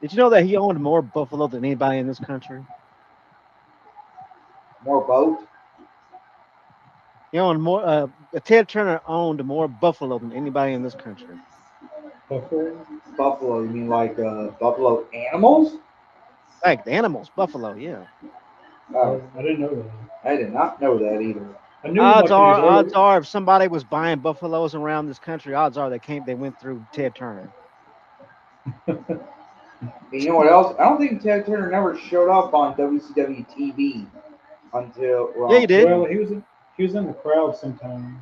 Did you know that he owned more buffalo than anybody in this country? More boat. He owned more. Ted Turner owned more buffalo than anybody in this country. Buffalo. Buffalo. You mean like buffalo animals? Like the animals, buffalo. Yeah. Oh, I didn't know that. I did not know that either. I knew like in his Odds early. are, if somebody was buying buffaloes around this country, odds are they went through Ted Turner. And you know what else? I don't think Ted Turner never showed up on WCW TV until Yeah, he well, did. Well, he was in the crowd sometimes.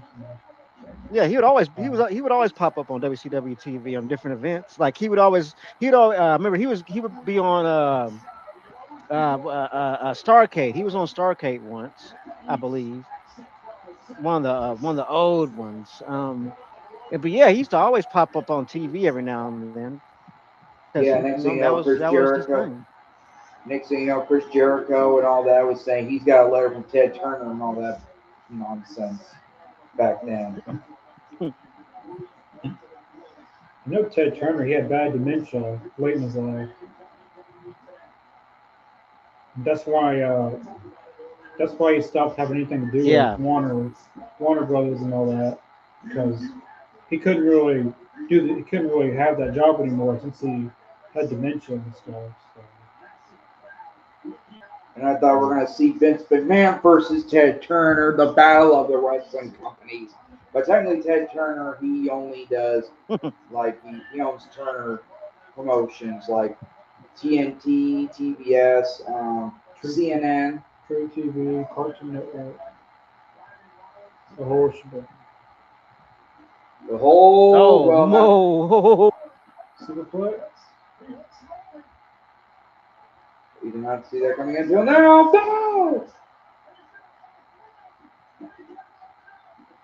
Yeah, he would always Um, he would always pop up on WCW TV on different events. Like remember he would be on Starcade. He was on Starcade once, I believe. One of the old ones. But yeah, he used to always pop up on TV every now and then. Because Yeah, next thing you that know, was Chris his Jericho. thing. Next thing you know, Chris Jericho and all that was saying he's got a letter from Ted Turner and all that nonsense back then. You know, Ted Turner, he had bad dementia late in his life. That's why. That's why he stopped having anything to do with Yeah. Warner Brothers and all that, because he couldn't really he couldn't really have that job anymore since he had dementia and stuff. So. And I thought we are going to see Vince McMahon versus Ted Turner, the battle of the wrestling companies. But technically, Ted Turner, he only does, like, he owns Turner Promotions, like TNT, TBS, CNN. True TV, Cartoon Network, the whole shebang. The whole, Oh, well, not, Mo. Superplex? we did not see that coming until now. No!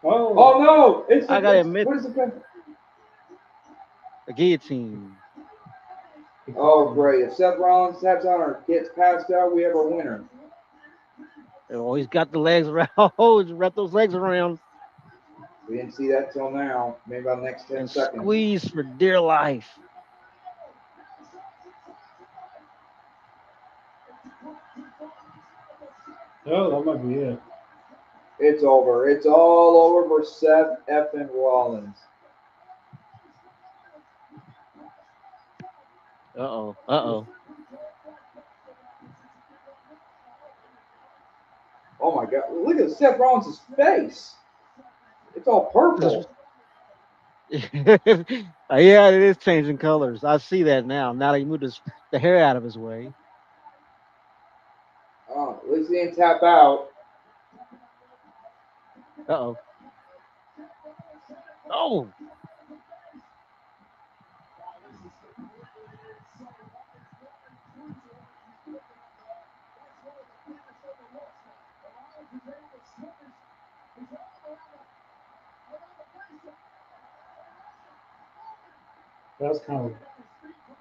Oh no! It's I gotta it's admit, what is it? the guillotine. Oh great! If Seth Rollins taps on or gets passed out, we have a winner. Oh, he's got the legs around. Oh, just wrap those legs around We didn't see that till now. Maybe about the next 10 and seconds. squeeze for dear life. Oh, that might be it. It's over. It's all over for Seth effing Rollins. Uh oh. Oh my god! Look at Seth Rollins' face. It's all purple. Yeah, it is changing colors. I see that now. Now that he moved the hair out of his way. Oh, at least he didn't tap out. Uh oh. Oh. That's kind of.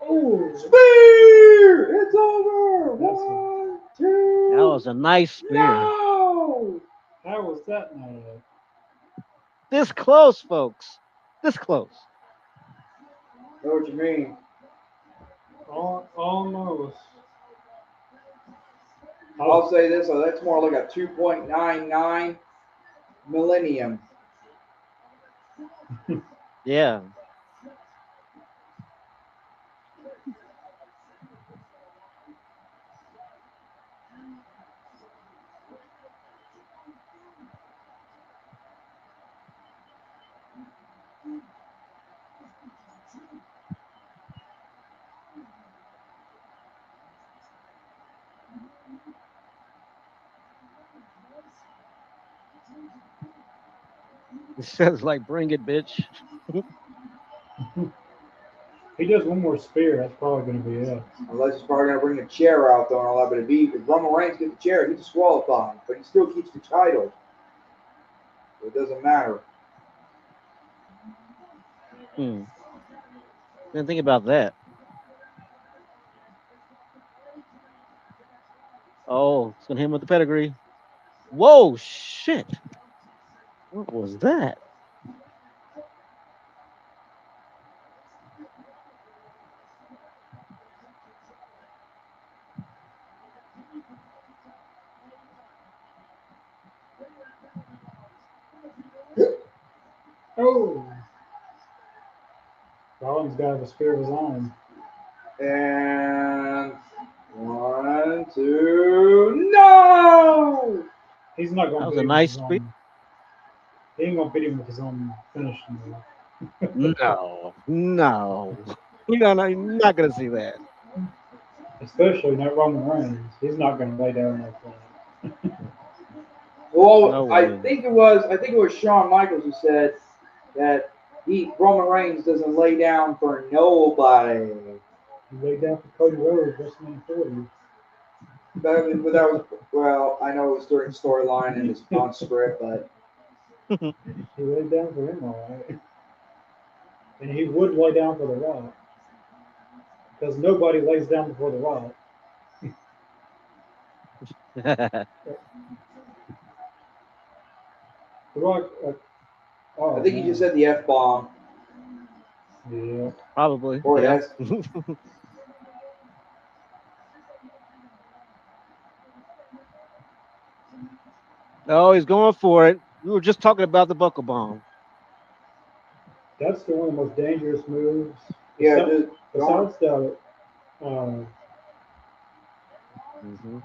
Oh! Spear! It's over! That's One, That two, was a nice spear. no! How was that not This close, folks. This close. I know what you mean. Almost. I'll say this, so that's more like a 2.99 millennium. Yeah. It says like, bring it, bitch. He does one more spear, that's probably going to be it. Unless he's probably going to bring the chair out, though, and all that. But if Roman Reigns gets the chair, he's disqualified. But he still keeps the title. So it doesn't matter. Didn't think about that. Oh, it's gonna hit him with the pedigree. Whoa, shit! What was that? Oh! Rollins got a spear of his own. And 1, 2, no! He's not going That to was beat a him with nice his spear. own. He ain't going to beat him with his own finish. No, no, you're not gonna see that. Especially not Roman Reigns. He's not going to lay down like that. No Well, I way. think it was Shawn Michaels who said that Roman Reigns doesn't lay down for nobody. He laid down for Cody Rhodes, WrestleMania 40. But that was, well, I know it was during storyline and it's on script, but He laid down for him, all right. And he would lay down for The Rock. because nobody lays down before the Rock. The Rock. Oh, I think man. you just said the F bomb Yeah. Probably. or Yeah. S. Oh, he's going for it. We were just talking about the buckle bomb. That's the one of the most dangerous moves. Yeah, Besi- dude. Besides the uh, Hmm.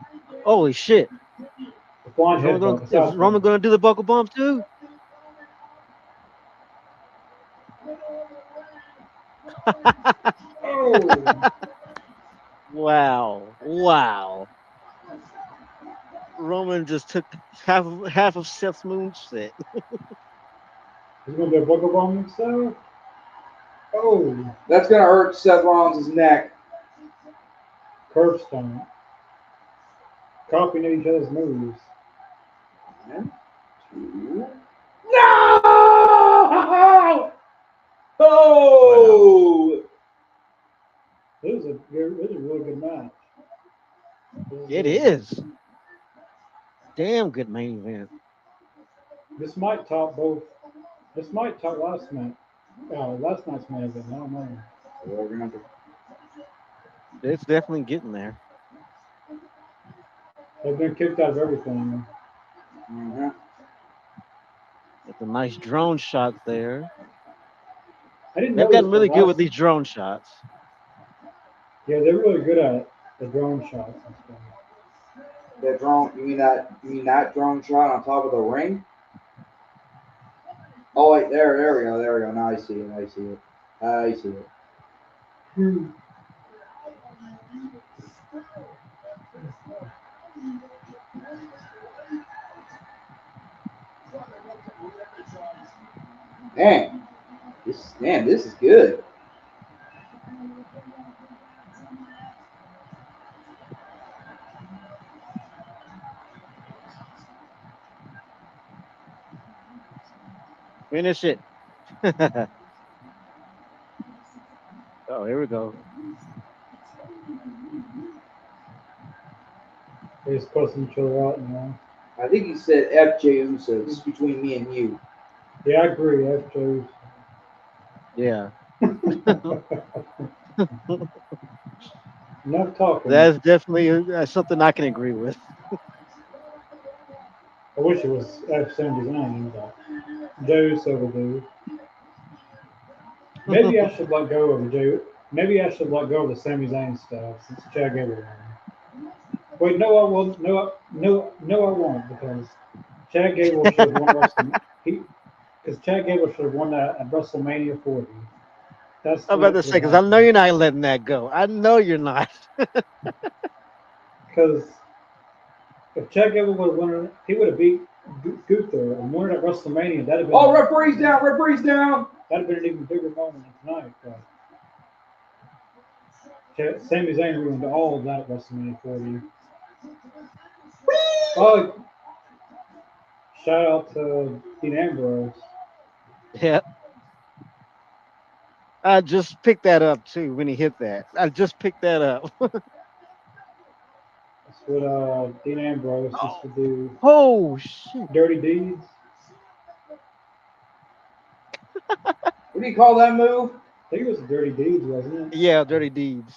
Holy shit! the flying Is Roman headbutt, going? Is besides Roman that. going to do the buckle bomb too? Oh, Wow! Wow! Roman just took half of Seth's moonset. he's going to do a buckle bomb himself. Oh, That's gonna hurt Seth Rollins' neck. curb stomp. Copying each other's moves. One, two. No! Oh! This is a really good match. It is. Damn good main event. This might top both. This might top last night. Last night's main event. I don't know. We're gonna have to- It's definitely getting there. They've been kicked out of everything. Mhm. With a nice drone shot there. I didn't They've notice gotten the really good last. with these drone shots. Yeah, they're really good at the drone shots and stuff. That drone, you mean that drone shot on top of the ring? Oh wait, there we go. Now I see it. I see it. This is good. Finish it. Oh, here we go. They just cussing each other out, you know. I think he said FJ Uso. This is between me and you. Yeah, I agree. That's true. Yeah. Enough talking. That's definitely something I can agree with. I wish it was F79, but Joe so will do. Maybe I should let go of the Joe. Maybe I should let go of the Sami Zayn stuff since Chad Gable won. Wait, no, I won't. No, I won't because Chad Gable should have won WrestleMania. Because Chad Gable should have won that at WrestleMania 40. That's I'm what about to should say, have because I know happened. you're not letting that go. I know you're not. Because if Chad Gable would have won, he would have beat Gunther and won it at WrestleMania. That'd have been. Oh, referee's down! Referee's down! That'd have been an even bigger moment than tonight. But Sami Zayn ruined all of that at WrestleMania 40. Oh, shout out to Dean Ambrose. Yeah. I just picked that up too when he hit that. I just picked that up. That's what Dean Ambrose used to do. Oh shit. Dirty deeds. What do you call that move? I think it was dirty deeds, wasn't it? Yeah, dirty deeds.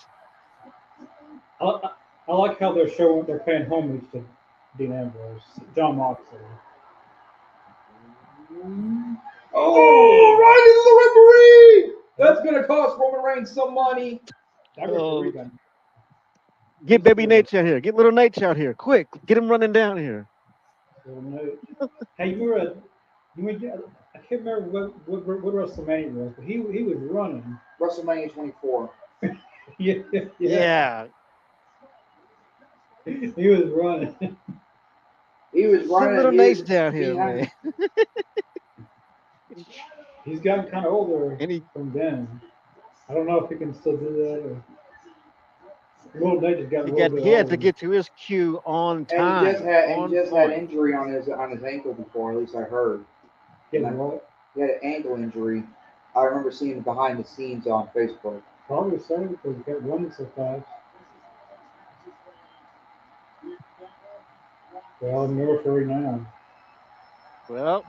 I like how they're paying homage to Dean Ambrose, John Moxley. Oh, right into the referee! That's gonna cost Roman Reigns some money. That Oh, referee got get baby Nate out here. Get little Nate out here. Quick. Get him running down here. little note. Hey, I can't remember what WrestleMania was, but he was running. WrestleMania 24. Yeah, Yeah. he was running. He was Get little running. Nate's down here, behind. man. He's gotten kind of older And he from then. I don't know if he can still do that. Or... Little Nate just got a little bit he had to older. get to his cue on And time. he On just had point. injury on his ankle before. At least I heard. Getting what? He had an ankle injury. I remember seeing it behind the scenes on Facebook. Probably so because it got running so fast. Well, I'm no referee now. Well,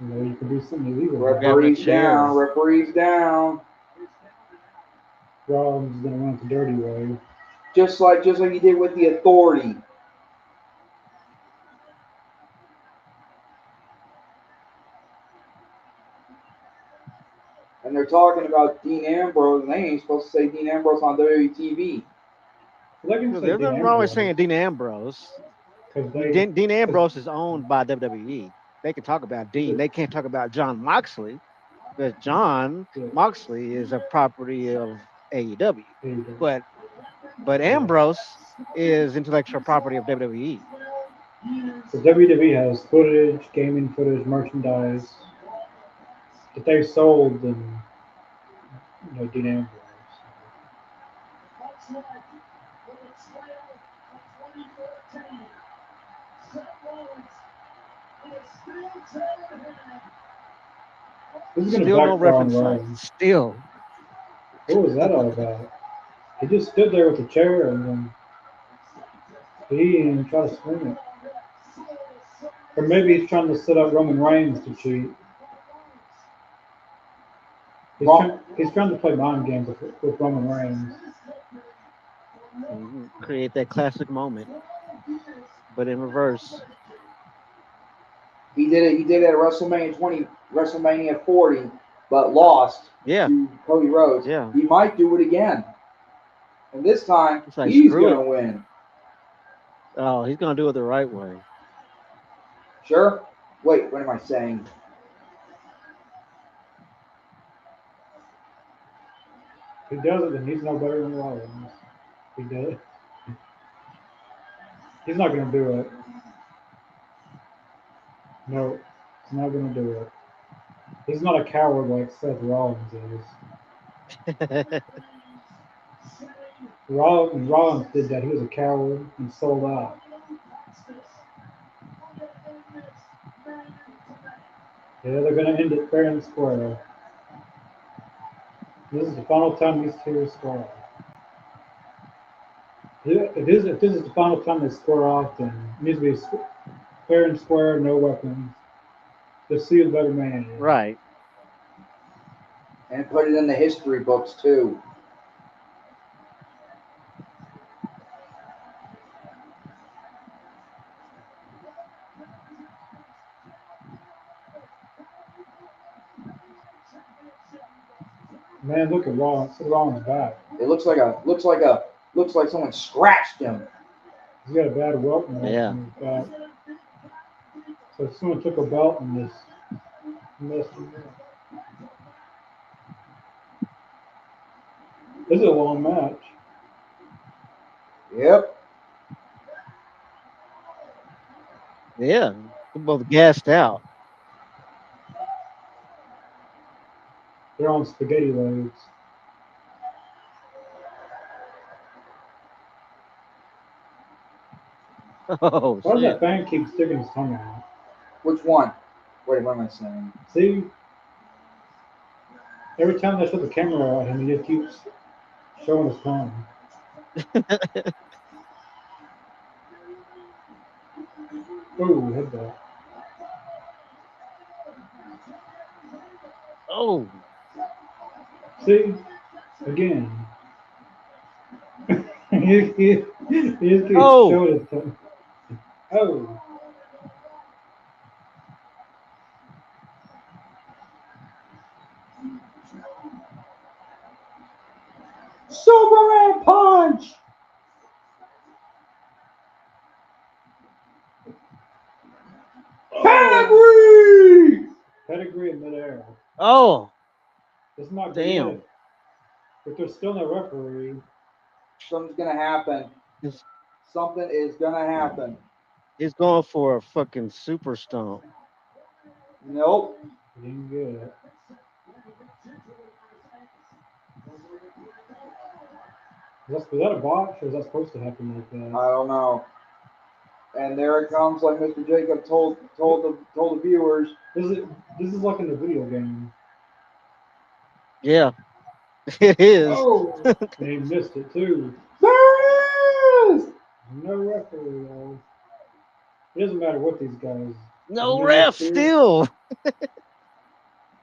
You know, you can do something illegal. Grabbing a Referee's chair. down. Referee's down. Rollins is going to run it the dirty way. Just like he did with the Authority. And they're talking about Dean Ambrose, and they ain't supposed to say Dean Ambrose on WWE TV. Well, they can Well, say there's Dean nothing wrong with Ambrose saying Dean Ambrose. because they. Dean Ambrose is owned by WWE. They can talk about Dean. They can't talk about John Moxley because John Yeah, Moxley is a property of AEW. there you go. But Ambrose is intellectual property of WWE. So WWE has footage, gaming footage, merchandise that they've sold, and Dean Ambrose. This is going to Still no backfire on reference site. Rollins. Still. What was that all about? He just stood there with the chair and then he didn't even try to swing it. Or maybe he's trying to set up Roman Reigns to cheat. He's trying to play mind games with Roman Reigns. Create that classic moment, but in reverse. He did it. He did it at WrestleMania 20, WrestleMania 40, but lost Yeah, to Cody Rhodes. yeah. He might do it again, and this time It's like, he's screw gonna it. win. Oh, he's gonna do it the right way. Sure. Wait, what am I saying? If he does it, then he's no better than Rollins. He does it. He's not going to do it. No, he's not going to do it. He's not a coward like Seth Rollins is. Rollins did that. He was a coward and sold out. Yeah, they're going to end it fair and square. This is the final time these two square. If this is the final time they square off, then it needs to be fair and square, no weapons. Just see a better man. Right. And put it in the history books too. Man, look at Rollins. Look at Rollins' back. It looks like someone scratched him. He's got a bad welt in Yeah. his back. So someone took a belt and just messed him up. This is a long match. Yep. Yeah. They're both gassed out. They're on spaghetti loads. Oh Why does shit. that fan keep sticking his tongue out? Which one? Wait, what am I saying? See? Every time they show the camera at him, he just keeps showing his tongue. Ooh, hit that. Oh. See? Again. he just keeps Oh. showing his tongue. Oh. Superman punch! Pedigree! Pedigree in midair. Oh. This might be Damn. it. If there's still no referee, Something's gonna happen. It's, Something is gonna happen. it's going for a fucking super stomp. Nope. he didn't get it. Was that a botch, or is that supposed to happen like that? I don't know. And there it comes, like Mr. Jacob told the viewers. This is like in the video game. Yeah, it is. Oh, and he missed it too. There it is! No referee, though. It doesn't matter what these guys. If you No do that ref spear, still.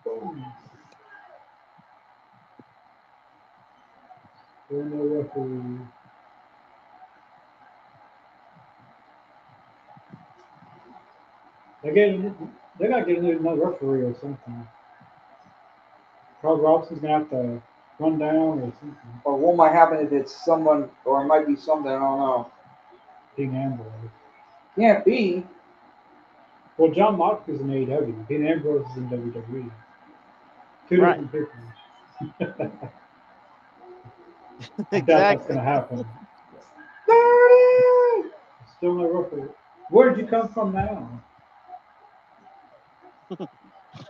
boom. There's no referee. They get. They gotta get another referee or something. Carl Robson's gonna have to run down or something. Or what might happen if it's someone, or it might be something, I don't know. Dean Ambrose. Can't be. Well, John Moxley's in AEW. Dean Ambrose is in WWE. Two Right. different people. I doubt that's Exactly. gonna happen. There it is! Still no referee. Where did you come from now?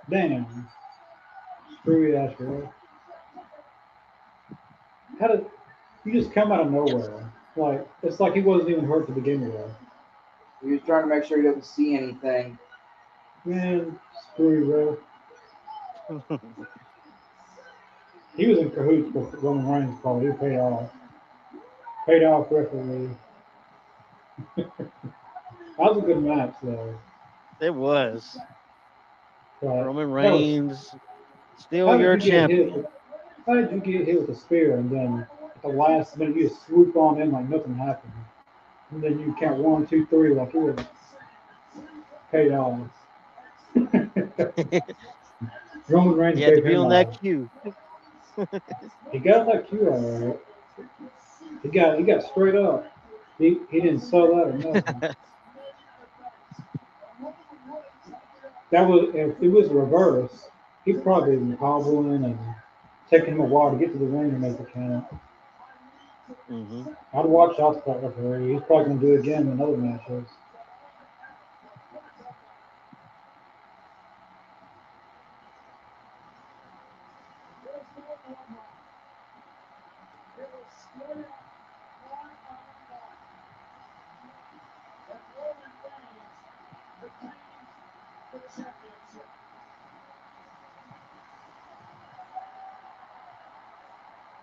Damn. Screwy ass girl. How did you just come out of nowhere? Like it's like he wasn't even hurt to begin with. He was trying to make sure he doesn't see anything. Man, screwy ref. He was in cahoots with Roman Reigns probably. He paid off. Paid off referee. That was a good match though. It was. But Roman that was Reigns, still how did your you get champion. hit? How did you get hit with a spear and then at the last minute you just swoop on in like nothing happened? And then you count one, two, three like it was paid off. Roman Reigns He had to gave be him on that a cue. he got that cue all right. He got straight up. He didn't sell that or nothing. That was if it was reverse, he'd probably been hobbling and taking him a while to get to the ring and make the count. Hmm. I'd watch out for that referee. He's probably gonna do it again in other matches.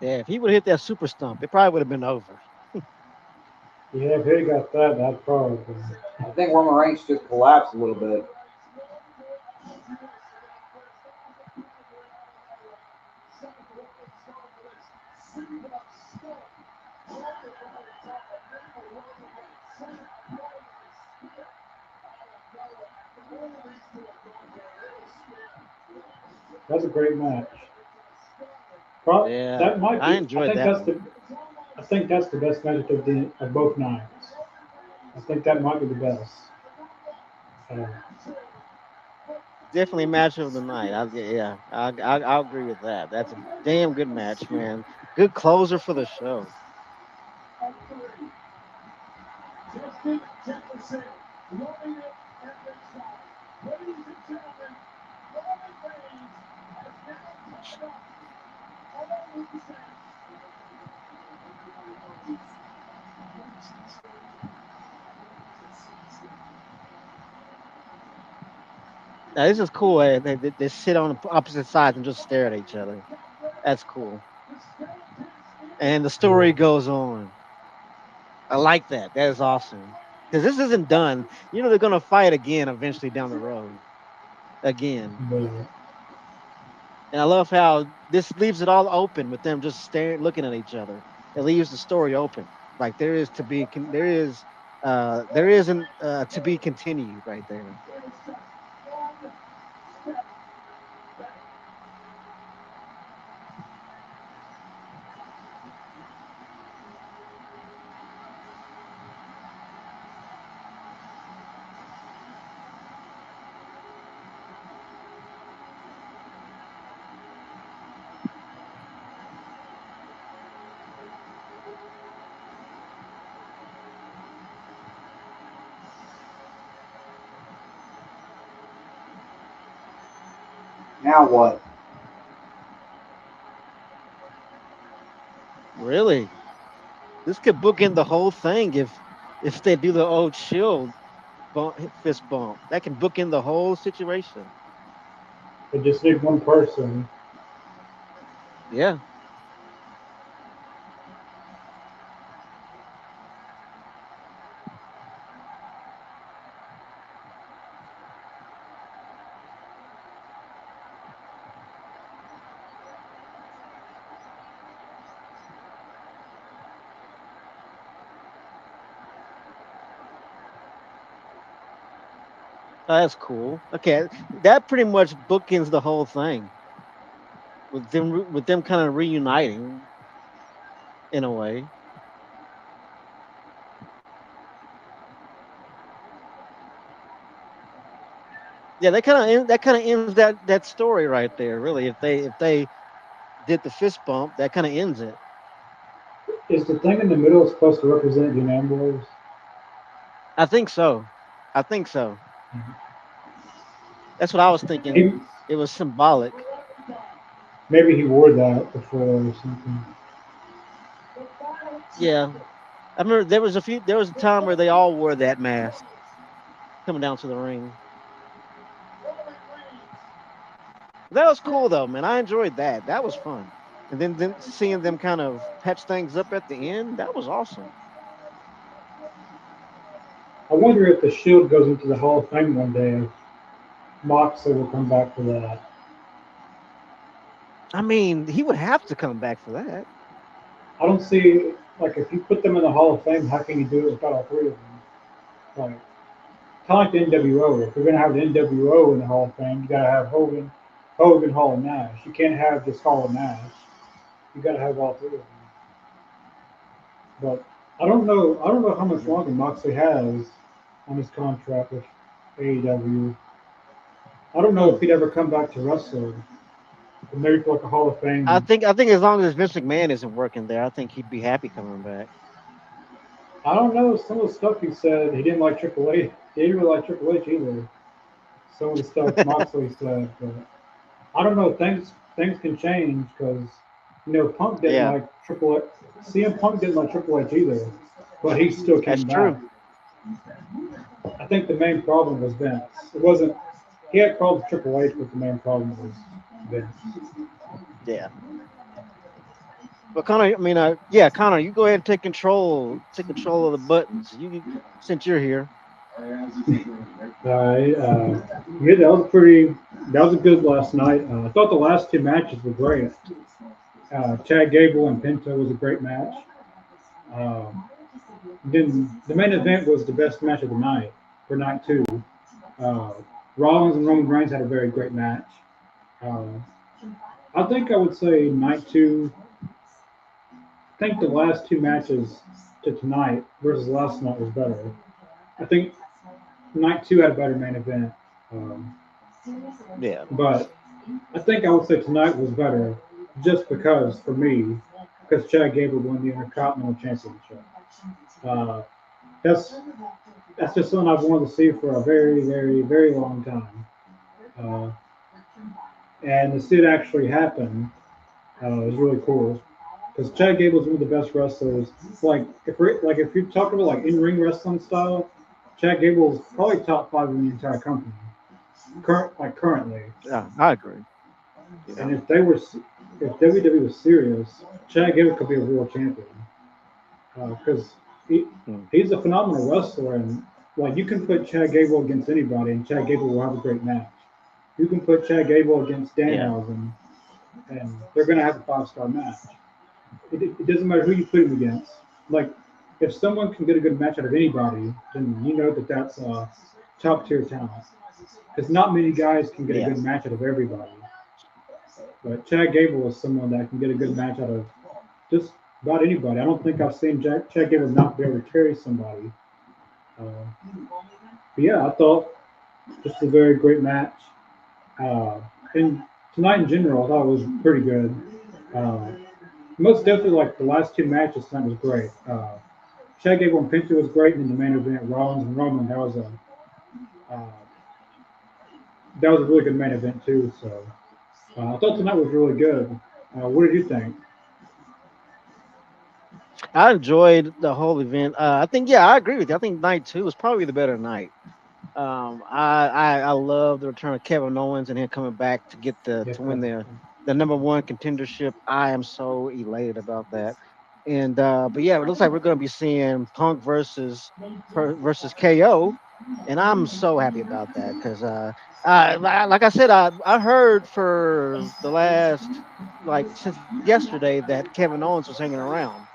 Yeah, if he would have hit that super stump, it probably would have been over. Yeah, if he got that, that'd probably been. I think Roman Reigns just collapsed a little bit. That's a great match. Yeah, That might I be. I enjoyed think that that's one. the. I think that's the best match of both nights. I think that might be the best. Uh, Definitely match of the night. Yeah, I'll agree with that. That's a damn good match, man. Good closer for the show. Now this is cool. They sit on opposite sides and just stare at each other. That's cool. And the story yeah. goes on. I like that. That is awesome. Because this isn't done. You know they're gonna fight again eventually down the road. Again. But And I love how this leaves it all open with them just staring, looking at each other. It leaves the story open. Like there isn't to be continued right there. Now what? Really, this could bookend the whole thing if they do the old shield fist bump. That can bookend the whole situation. they just need one person. Yeah. Oh, that's cool. Okay, that pretty much bookends the whole thing with them kind of reuniting in a way. Yeah, that kind of ends that story right there. Really, if they did the fist bump, that kind of ends it. Is the thing in the middle supposed to represent Dean Ambrose? I think so. I think so. That's what I was thinking. He, It was symbolic. maybe he wore that before or something. Yeah, I remember there was a time where they all wore that mask coming down to the ring. That was cool though, man. I enjoyed that. That was fun. And then seeing them kind of patch things up at the end, that was awesome. I wonder if the Shield goes into the Hall of Fame one day. If Moxley will come back for that. I mean, he would have to come back for that. I don't see like if you put them in the Hall of Fame, how can you do it without all three of them? Like kind of like the NWO. If you're gonna have the NWO in the Hall of Fame, you gotta have Hogan, Hall, and Nash. You can't have just Hall and Nash. You gotta have all three of them. But I don't know. I don't know how much longer Moxley has on his contract with AEW. I don't know Hmm. if he'd ever come back to wrestling. Maybe for like a Hall of Fame. I think as long as Vince McMahon isn't working there, I think he'd be happy coming back. I don't know. Some of the stuff he said, he didn't like Triple H. He didn't really like Triple H either. Some of the stuff Moxley said, but I don't know. Things can change because Punk didn't Yeah, like Triple H. CM Punk didn't like Triple H either, but he still that's came back. true. I think the main problem was Vince. It wasn't. He had problems with Triple H, but the main problem was Vince. Yeah. But Connor, I mean, yeah, Connor, you go ahead and take control of the buttons. Since you're here. Yeah, that was pretty. That was a good last night. I thought the last two matches were great. Chad Gable and Penta was a great match. Um, then the main event was the best match of the night for night two. Uh, Rollins and Roman Reigns had a very great match. Uh, I think I would say night two. I think the last two matches to tonight versus last night was better. I think night two had a better main event. Um, Yeah. but I think I would say tonight was better just because, for me, because Chad Gable won the Intercontinental Championship. Uh, that's that's just something I've wanted to see for a very, very, very long time. Uh, and to see it actually happen is really cool. Because Chad Gable is one of the best wrestlers. If you're talking about like in ring wrestling style, Chad Gable is probably top five in the entire company. Currently, Yeah, I agree. and Yeah. if WWE was serious, Chad Gable could be a world champion because he Hmm. he's a phenomenal wrestler, and like you can put Chad Gable against anybody, and Chad Gable will have a great match. You can put Chad Gable against Yeah. Danhausen, and they're going to have a five-star match. It doesn't matter who you put him against. Like if someone can get a good match out of anybody, then you know that that's top tier talent. Because not many guys can get a Yeah. good match out of everybody. But Chad Gable is someone that can get a good match out of just about anybody. I don't think I've seen Chad Gable not be able to carry somebody. Uh, but yeah, I thought just a very great match. Uh, and tonight in general, I thought it was pretty good. Uh, most definitely, like the last two matches tonight was great. Chad Gable and Penta was great, and in the main event, Rollins and Roman, uh, that was a really good main event too. So I thought tonight was really good. What did you think? I enjoyed the whole event. I think, yeah, I agree with you. I think night two was probably the better night. I love the return of Kevin Owens and him coming back to get the Yeah, to win the the number one contendership. I am so elated about that. And but yeah, it looks like we're going to be seeing Punk versus KO, and I'm so happy about that because like I said, I heard for the last like since yesterday that Kevin Owens was hanging around.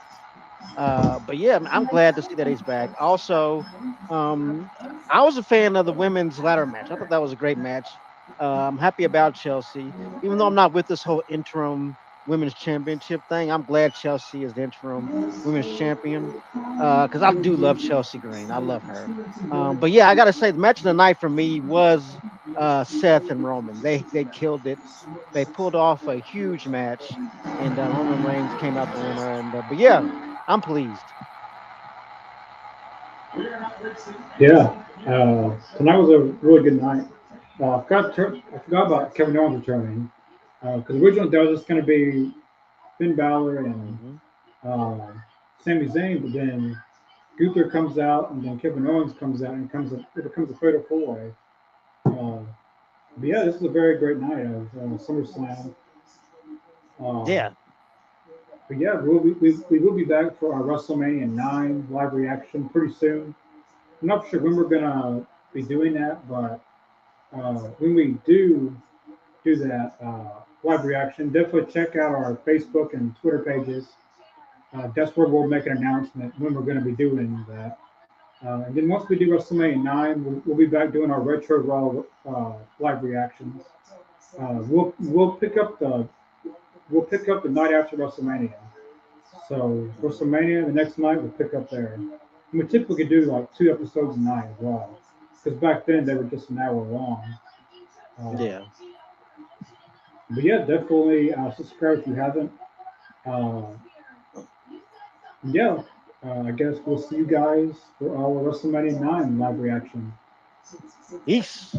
But yeah, I'm glad to see that he's back. Also, um, I was a fan of the women's ladder match. I thought that was a great match. I'm happy about Chelsea, even though I'm not with this whole interim women's championship thing. I'm glad Chelsea is the interim women's champion because I do love Chelsea Green. I love her. But yeah, I gotta say the match of the night for me was Seth and Roman. They killed it. They pulled off a huge match, and Roman Reigns came out the winner. And but yeah, I'm pleased. Yeah, tonight was a really good night. I forgot about Kevin Owens returning because originally there was just going to be Finn Balor and Hmm. uh, Sami Zayn, but then Gunther comes out and then Kevin Owens comes out and it becomes a fatal four way. Uh, but yeah, this is a very great night of SummerSlam. Uh, Yeah. but yeah, we will be back for our WrestleMania 9 live reaction pretty soon. I'm not sure when we're gonna be doing that, but when we do that live reaction, definitely check out our Facebook and Twitter pages. That's where we'll make an announcement when we're going to be doing that. And then once we do WrestleMania 9, we'll be back doing our Retro Raw live reactions. We'll pick up the night after WrestleMania. So Hmm. WrestleMania the next night we'll pick up there. And we typically do like 2 episodes a night as well, because back then they were just an hour long. Uh, Yeah. but yeah, definitely subscribe if you haven't. Uh, yeah, I guess we'll see you guys for our WrestleMania 9 live reaction. Peace.